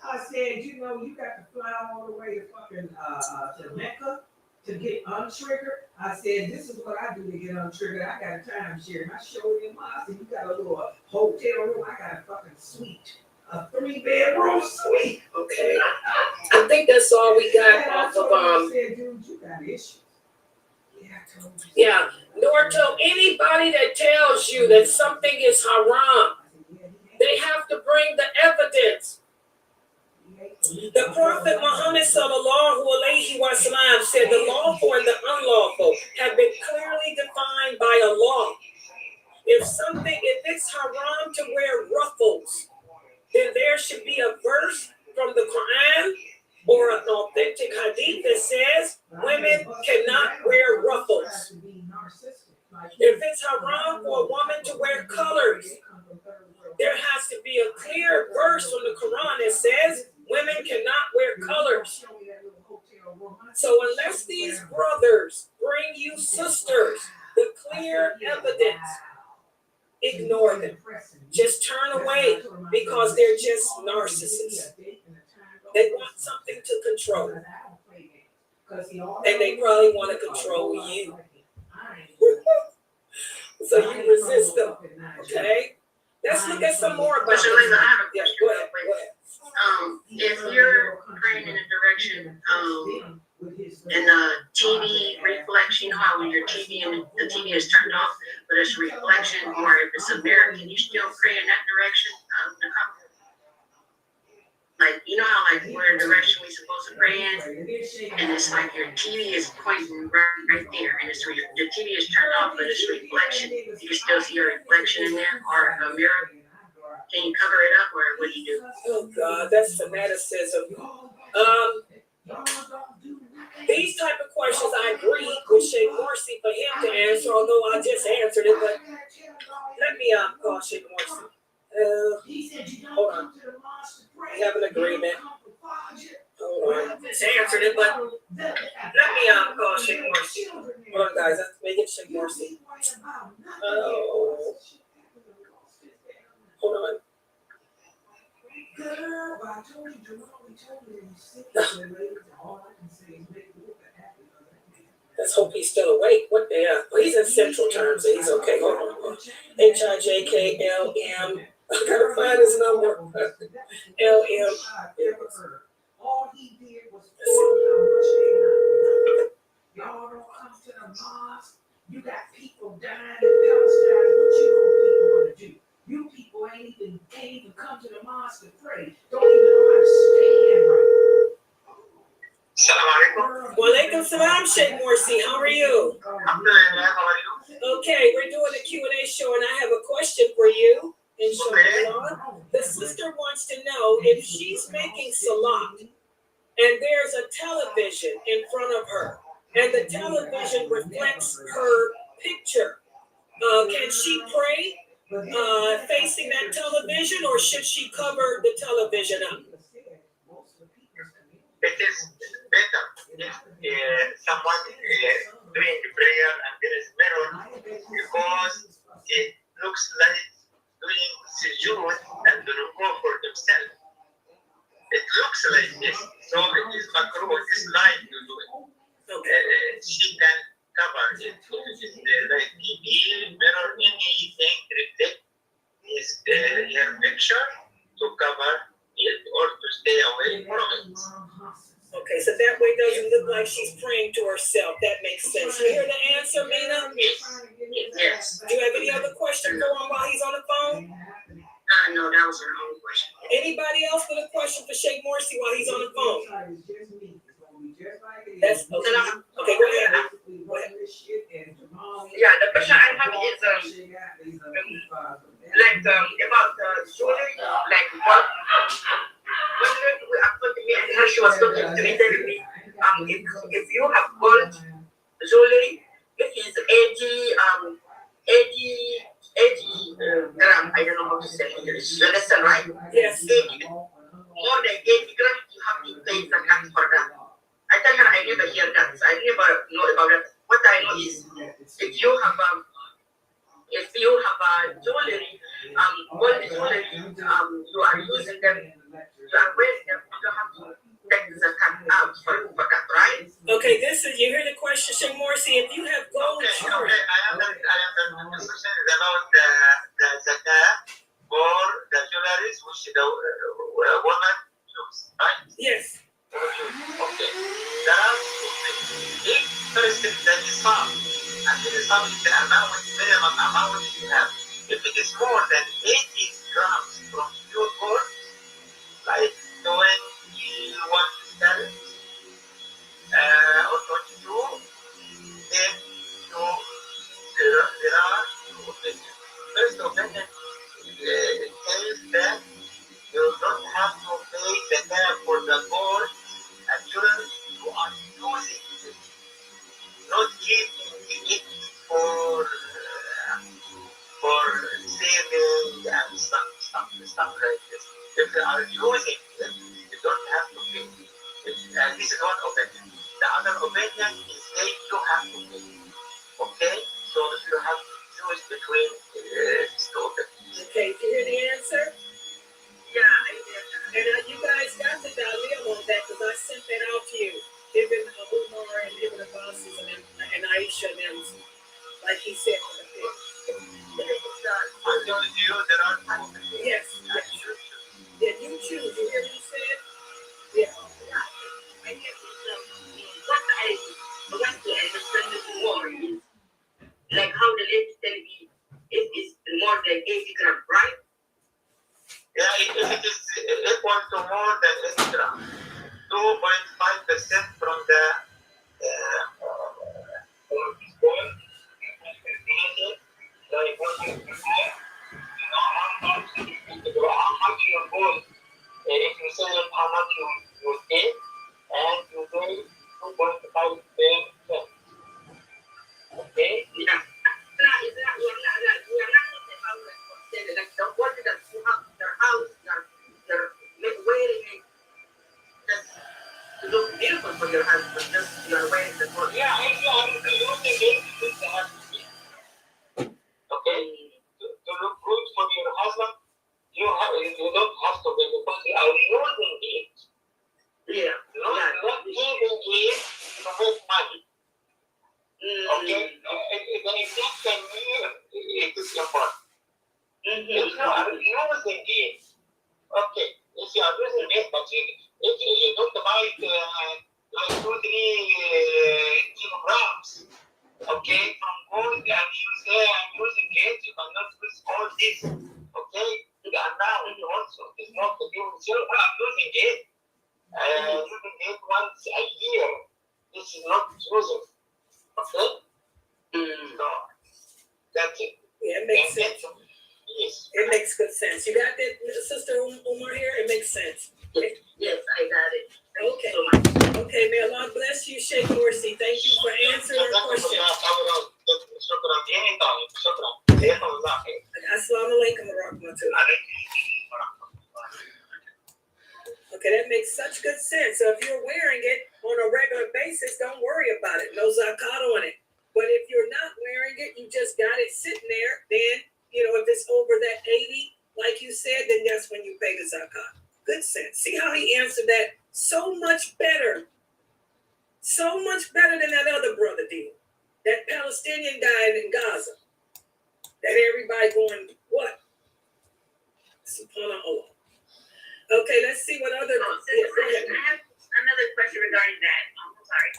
I said, you know, you got to fly all the way to fucking to Mecca to get untriggered. I said, this is what I do to get untriggered. I got a timeshare. And I showed him, I said, you got a little hotel room. I got a fucking suite, a 3-bedroom suite. Okay. I think that's all we got off of I said, dude, you got issues. Yeah. Norto, anybody that tells you that something is haram, they have to bring the evidence. The Prophet Muhammad sallallahu alaihi wasallam said the lawful and the unlawful have been clearly defined by Allah. If it's haram to wear ruffles, then there should be a verse from the Quran or an authentic hadith that says women cannot wear ruffles. If it's haram for a woman to wear colors, there has to be a clear verse from the Quran that says women cannot wear colors. So unless these brothers bring you sisters the clear evidence, ignore them. Just turn away because they're just narcissists. They want something to control. And they probably want to control you. So you resist them. Okay? Let's look at some more about this. Laila, I have a question. Go ahead. If you're praying in a direction, and the TV reflection, you know how when your TV and the TV is turned off, but it's a reflection, or if it's a mirror, can you still pray in that direction? Like, you know how like we're in the direction we're supposed to pray in, and it's like your TV is pointing right there, and it's the TV is turned off, but it's a reflection. You can still see your reflection in there, or a mirror. Can you cover it up, or what do you do? Oh God, that's fanaticism. These type of questions I agree with Sheikh Morsi for him to answer, although I just answered it, but let me call Sheikh Morsi. Hold on. We have an agreement. Hold on. Just answered it, but let me call Sheikh Morsi. Hold on, guys. Let's make it Sheikh Morsi. Oh. Hold on. Let's hope he's still awake. What the hell? Well, he's in central time, so he's okay. Hold on. HIJKLM. I gotta find his number. LM. All he did was y'all don't come to the mosque. You got people dying in Palestine. What you people gonna do? You people ain't even come to the mosque to pray. Don't even know how to stand right. Assalamu alaikum. Walaikum salam, Sheikh Morsi. How are you? I'm doing that. How are you? Okay, we're doing a Q&A show, and I have a question for you. Inshallah. The sister wants to know if she's making salat, and there's a television in front of her, and the television reflects her picture. Can she pray facing that television, or should she cover the television up? is better if someone doing the prayer and there is mirror, because it looks like doing sujood and the ruku for themselves. It looks like this, so it is makruh. This line you do it. She can cover it. Like TV, mirror, anything reflect is her picture to cover it or to stay away from it. Okay, so that way it doesn't look like she's praying to herself. That makes sense. You hear the answer, Mina? Yes. Do you have any other question for him while he's on the phone? No, that was her only question. Anybody else with a question for Sheikh Morsi while he's on the phone? That's okay. Okay, go ahead. Go ahead. Yeah, the question I have is about jewelry, like what when we are talking me and her, she was talking to me telling me if you have gold jewelry, it is 80 gram, I don't know how to say it in English. You understand, right? Yes. 80, more than 80 grams, you have to pay zakat for that. I tell her I never hear that. I never know about that. What I know is if you have jewelry, gold jewelry, you are using them, you are wearing them, you don't have to take the zakat out for that, right? Okay, this is, you hear the question, Sheikh Morsi, if you have gold jewelry. I am the question is about the zakat for the jewelries which the woman use, right? Yes. Okay. There are two things. If first that is some, and there is some the amount, minimum amount you have. If it is more than 80 grams from pure gold, like 21 carats or 22, then there are two opinions. First opinion says that you don't have to pay the tab for the gold until you are using it, not keeping it for saving and stuff like this. If you are using it, you don't have to pay. This is one opinion. The other opinion is that you have to pay. Okay? So if you have to choose between these two opinions. Okay, do you hear the answer? Yeah, I did. And you guys got the Dalil on that because I sent that out to you. Ibn Umar and Ibn Abbas and Aisha and them, like he said on the page. Yes. Yeah, you choose. You hear what he said? Yeah. I guess what I want to understand more is like how the lady tell me it is more than 80 grams, right? Yeah, if it is equal to more than 80 grams, 2.5% from the gold, like what you before, you know how much your gold, if you sell it, how much you pay, and you pay 2.5%. Okay? Yeah. We're not talking about like the gold that you have in your house, you're wearing it just to look beautiful for your husband, just you're wearing the gold. Yeah, if you are using it, you have to pay. Okay? To look good for your husband, you don't have to pay because you are using it. Yeah. Not giving it to make money. Okay? The exact mean it is important. If you are using it, okay, if you are using it, but if you don't buy it like 2-3 kilograms, okay, from gold, and you say I'm using it, you cannot use all this, okay? The amount also is not the same. So I'm using it, using it once a year. This is not using, okay? So that's it. Yeah, it makes sense. Yes. It makes good sense. You got that, Sister Umar here? It makes sense. Yes, I got it. Thank you Okay. so much. Okay, may Allah bless you, Sheikh Morsi. Thank you for answering our question. Assalamu alaikum wa rahmatullah. Okay, that makes such good sense. So if you're wearing it on a regular basis, don't worry about it. No zakat on it. But if you're not wearing it, you just got it sitting there, then, if it's over that 80, like you said, then that's when you pay the zakat. Good sense. See how he answered that so much better. So much better than that other brother did. That Palestinian guy in Gaza. That everybody going, what? Subhanallah. Okay, let's see what other. I have another question regarding that. I'm sorry.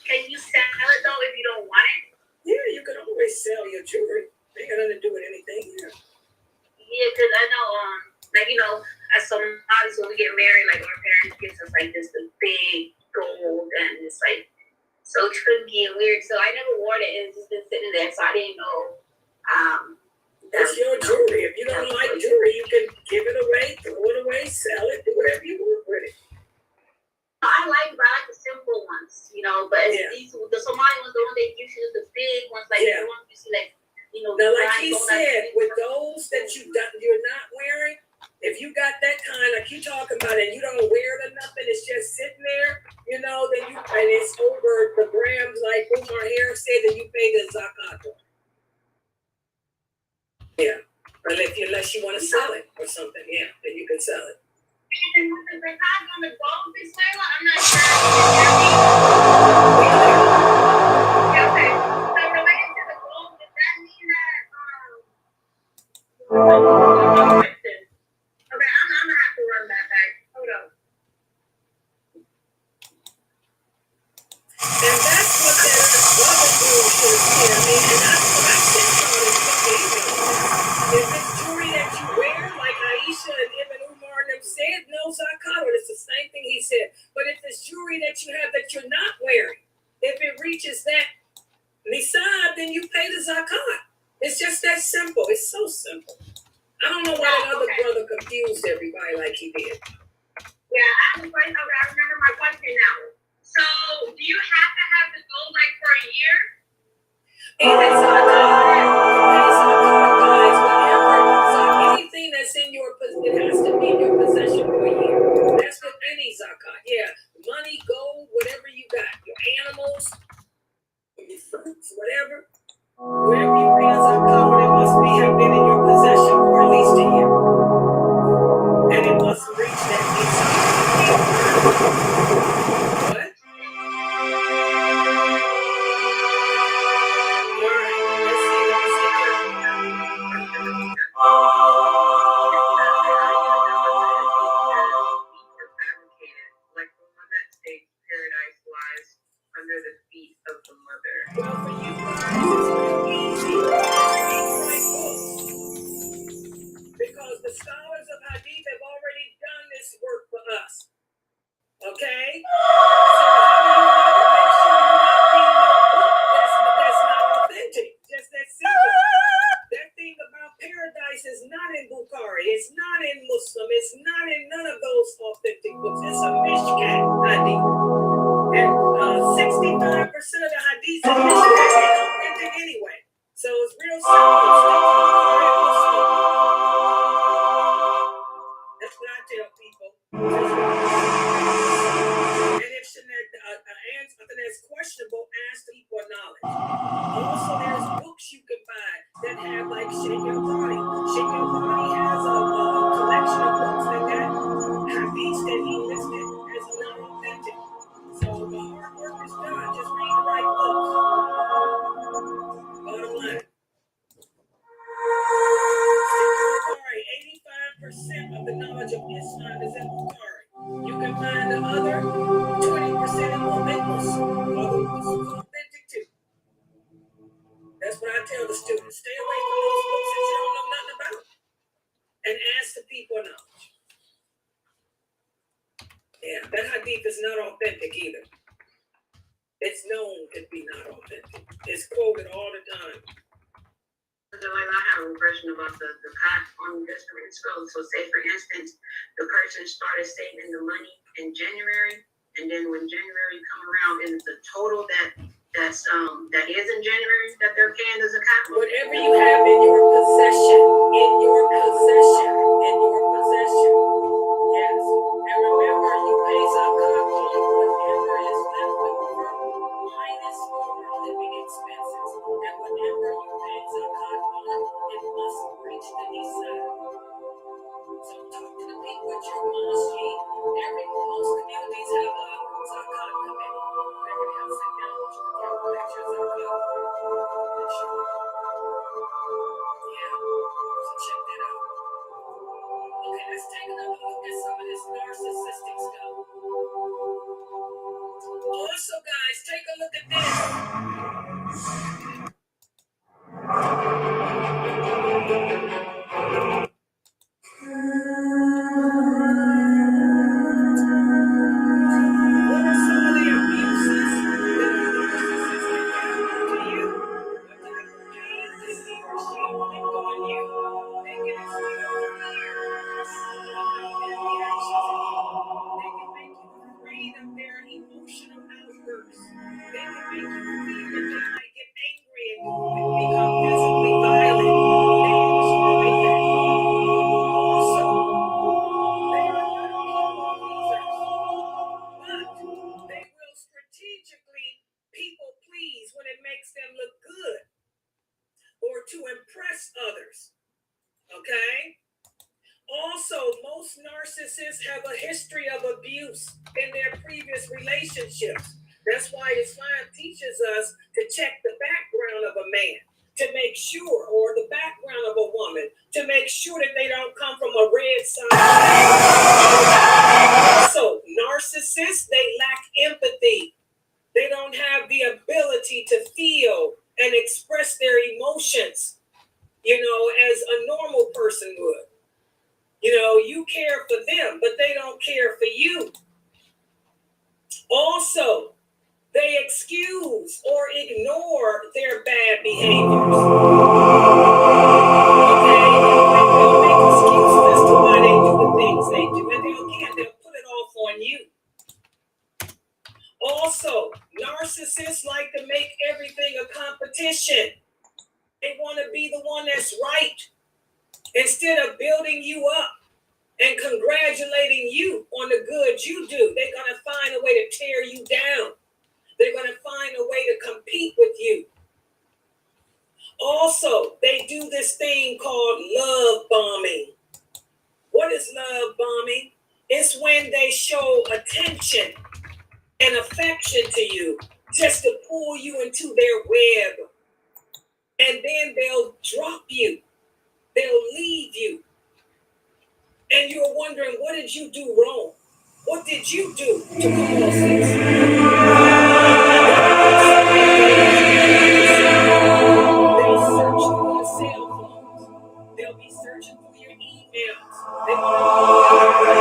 Can you sell it though if you don't want it? Yeah, you can always sell your jewelry. They got nothing to do with anything. Yeah, because I know, as some artists when we get married, like our parents gives us like this the big gold, and it's like so tricky and weird. So I never wore it, and it's just been sitting there, so I didn't know. That's your jewelry. If you don't like jewelry, you can give it away, throw it away, sell it, do whatever you want with it. I like the simple ones, but these the Somali ones, the ones they usually the big ones, like the ones you see, like Now, like he said, with those that you're not wearing, if you got that kind, like you talking about, and you don't wear it or nothing, it's just sitting there, then and it's over the grams, like Umar Harris said, then you pay the zakat. Yeah, unless you want to sell it or something, then you can sell it. And with the zakat on the gold, Miss Laila, I'm not sure. Okay. So related to the gold, does that mean that okay, I'm gonna have to run that back. Hold on. And that's what that brother dude should have said. I mean, and that's what I said about it. If it's jewelry that you wear, like Aisha and Ibn Umar and them said, no zakat. It's the same thing he said. But if it's jewelry that you have that you're not wearing, if it reaches that nisab, then you pay the zakat. It's just that simple. It's so simple. I don't know why that other brother confused everybody like he did. Yeah, I have a question. Okay, I remember my question now. So, do you have to have the gold like for a year? Anything that's in your possession, it has to be in your possession for a year. That's with any zakat. Yeah, money, gold, whatever you got, your animals, your fruits, whatever. Wherever you pay a zakat, it must have been in your possession for at least a year, and it must reach that nisab. What? Like the one that states paradise lies under the feet of the mother. Well, for you guys, it's real easy. Because the scholars of Hadith have already done this work for us. Okay? So that's not authentic. Just that simple. That thing about paradise is not in Bukhari. It's not in Muslim. It's not in none of those authentic books. It's a mishkat hadith. And 65% of the hadiths in mishkat are authentic anyway. So it's real simple. That's what I tell people. And if something that's questionable, ask people for knowledge. Also, there's books you can buy that have like Sheikh al-Bani. Sheikh al-Bani has a collection of books that got hadiths that he listed as not authentic. So the hard work is done. Just read the right books. Bottom line. Bukhari, 85% of the knowledge of Islam is in Bukhari. You can find the other 20% in Muslim. Other Muslims are authentic too. That's what I tell the students. Stay away from those books that you don't know nothing about. And ask the people knowledge. Yeah, that hadith is not authentic either. It's known to be not authentic. It's quoted all the time. I have a question about the zakat on the different scrolls. So say for instance, the person started saving the money in January, and then when January come around, is the total that is in January that they're paying the zakat? Whatever you have in your possession, Yes. And remember, reach the east side. So talk to the people at your mosque. Most communities have a zakat committee. Every house sit down with you and collect your zakat. Yeah, so check that out. Okay, let's take another look at some of this narcissistic stuff. Also, guys, take a look at this. What are some of the abuses that a narcissist can do to you? What type of pain does he or she inflict on you? They can inflict fear and reactions in you. They can make you afraid of their emotional outbursts. They can make you feel that they might get angry and become physically violent. They exploit that. Also, they are not people pleasers, but they will strategically people please when it makes them look good or to impress others. Okay? Also, most narcissists have a history of abuse in their previous relationships. That's why Islam teaches us to check the background of a man to make sure, or the background of a woman, to make sure that they don't come from a red side. Also, narcissists, they lack empathy. They don't have the ability to feel and express their emotions, as a normal person would. You care for them, but they don't care for you. Also, they excuse or ignore their bad behaviors. Okay? They'll make excuses as to why they do the things they do, and they'll put it off on you. Also, narcissists like to make everything a competition. They want to be the one that's right instead of building you up and congratulating you on the good you do. They're going to find a way to tear you down. They're going to find a way to compete with you. Also, they do this thing called love bombing. What is love bombing? It's when they show attention and affection to you just to pull you into their web. And then they'll drop you. They'll leave you. And you're wondering, what did you do wrong? What did you do to cause this? They'll search through your cell phones. They'll be searching through your emails. They want to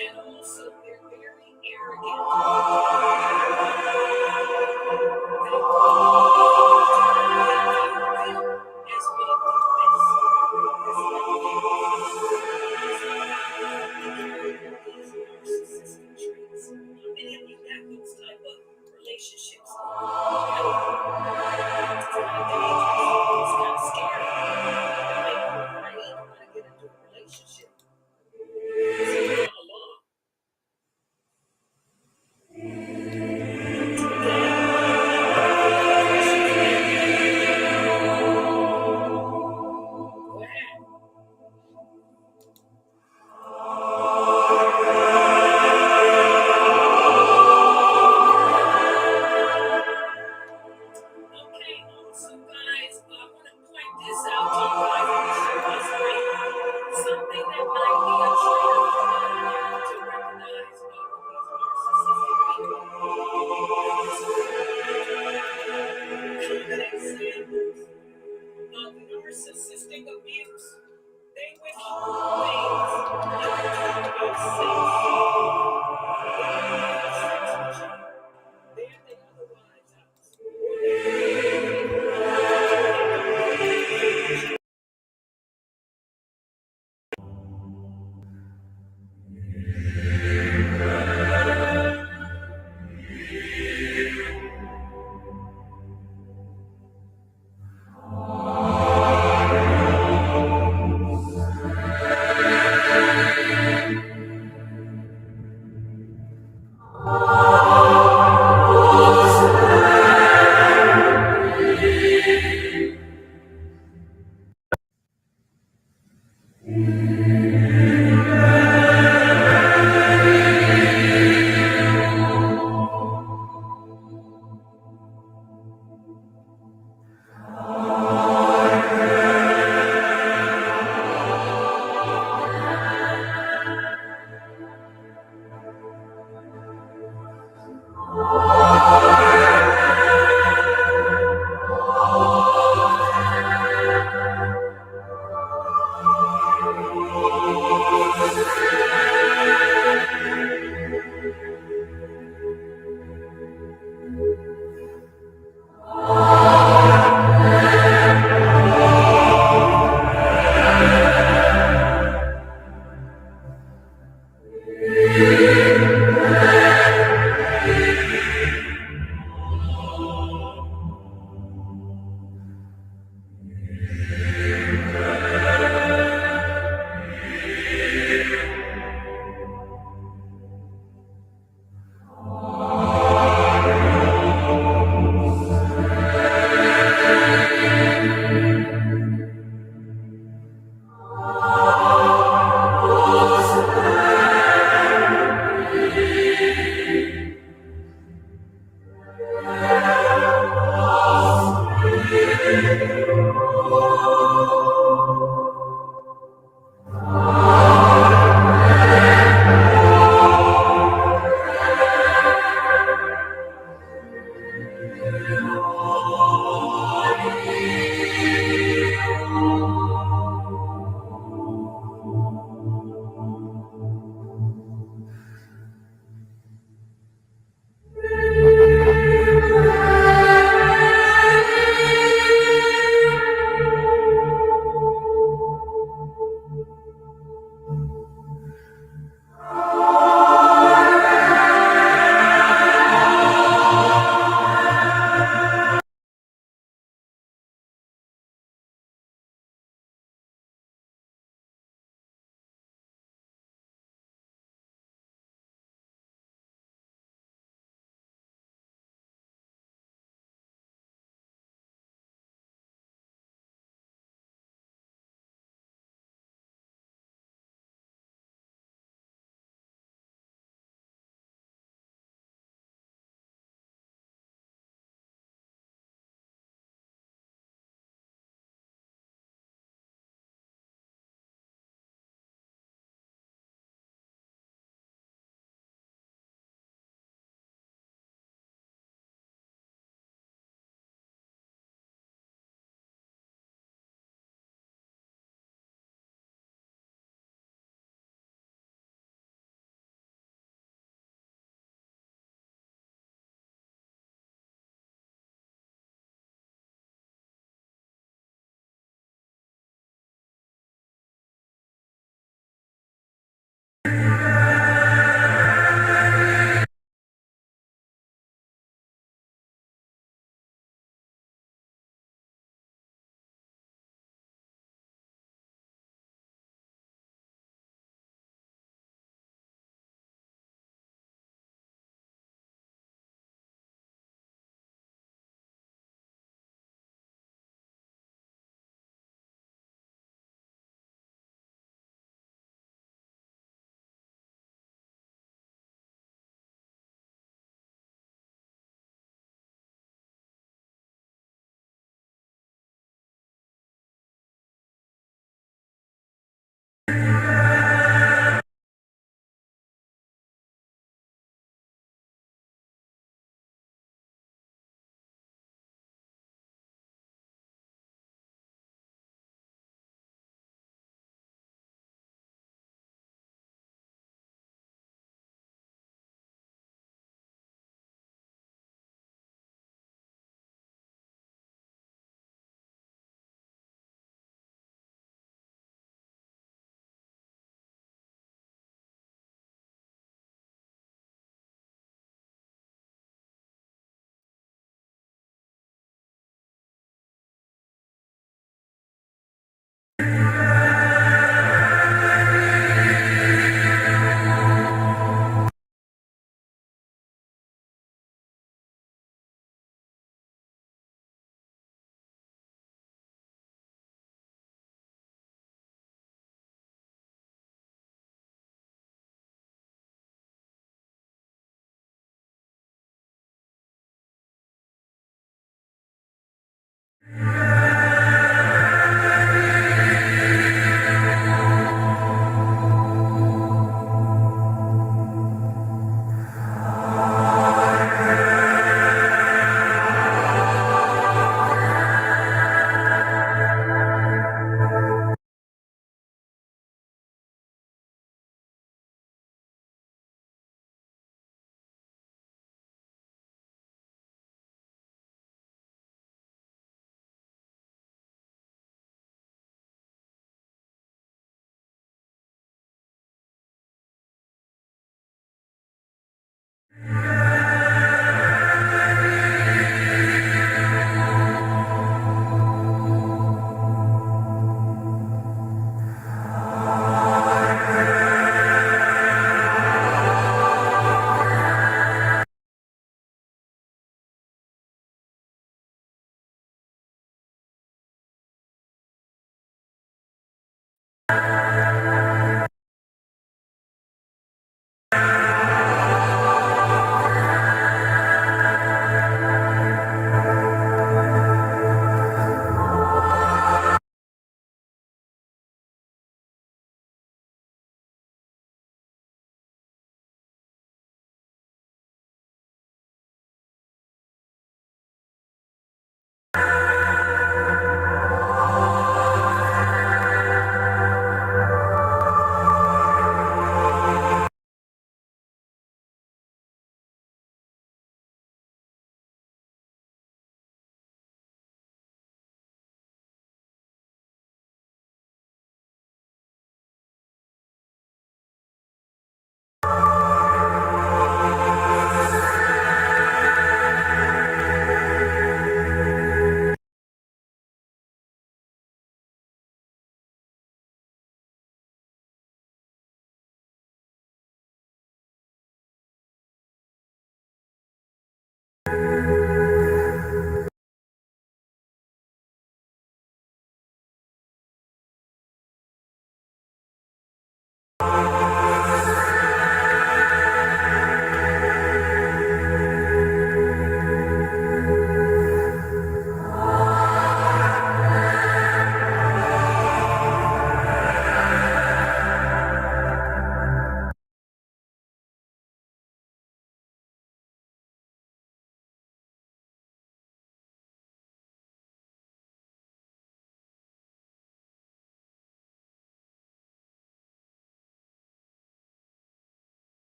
and also they're very arrogant. Relationships. It's kind of scary. They make you afraid when I get into a relationship. It's a lot. Go ahead.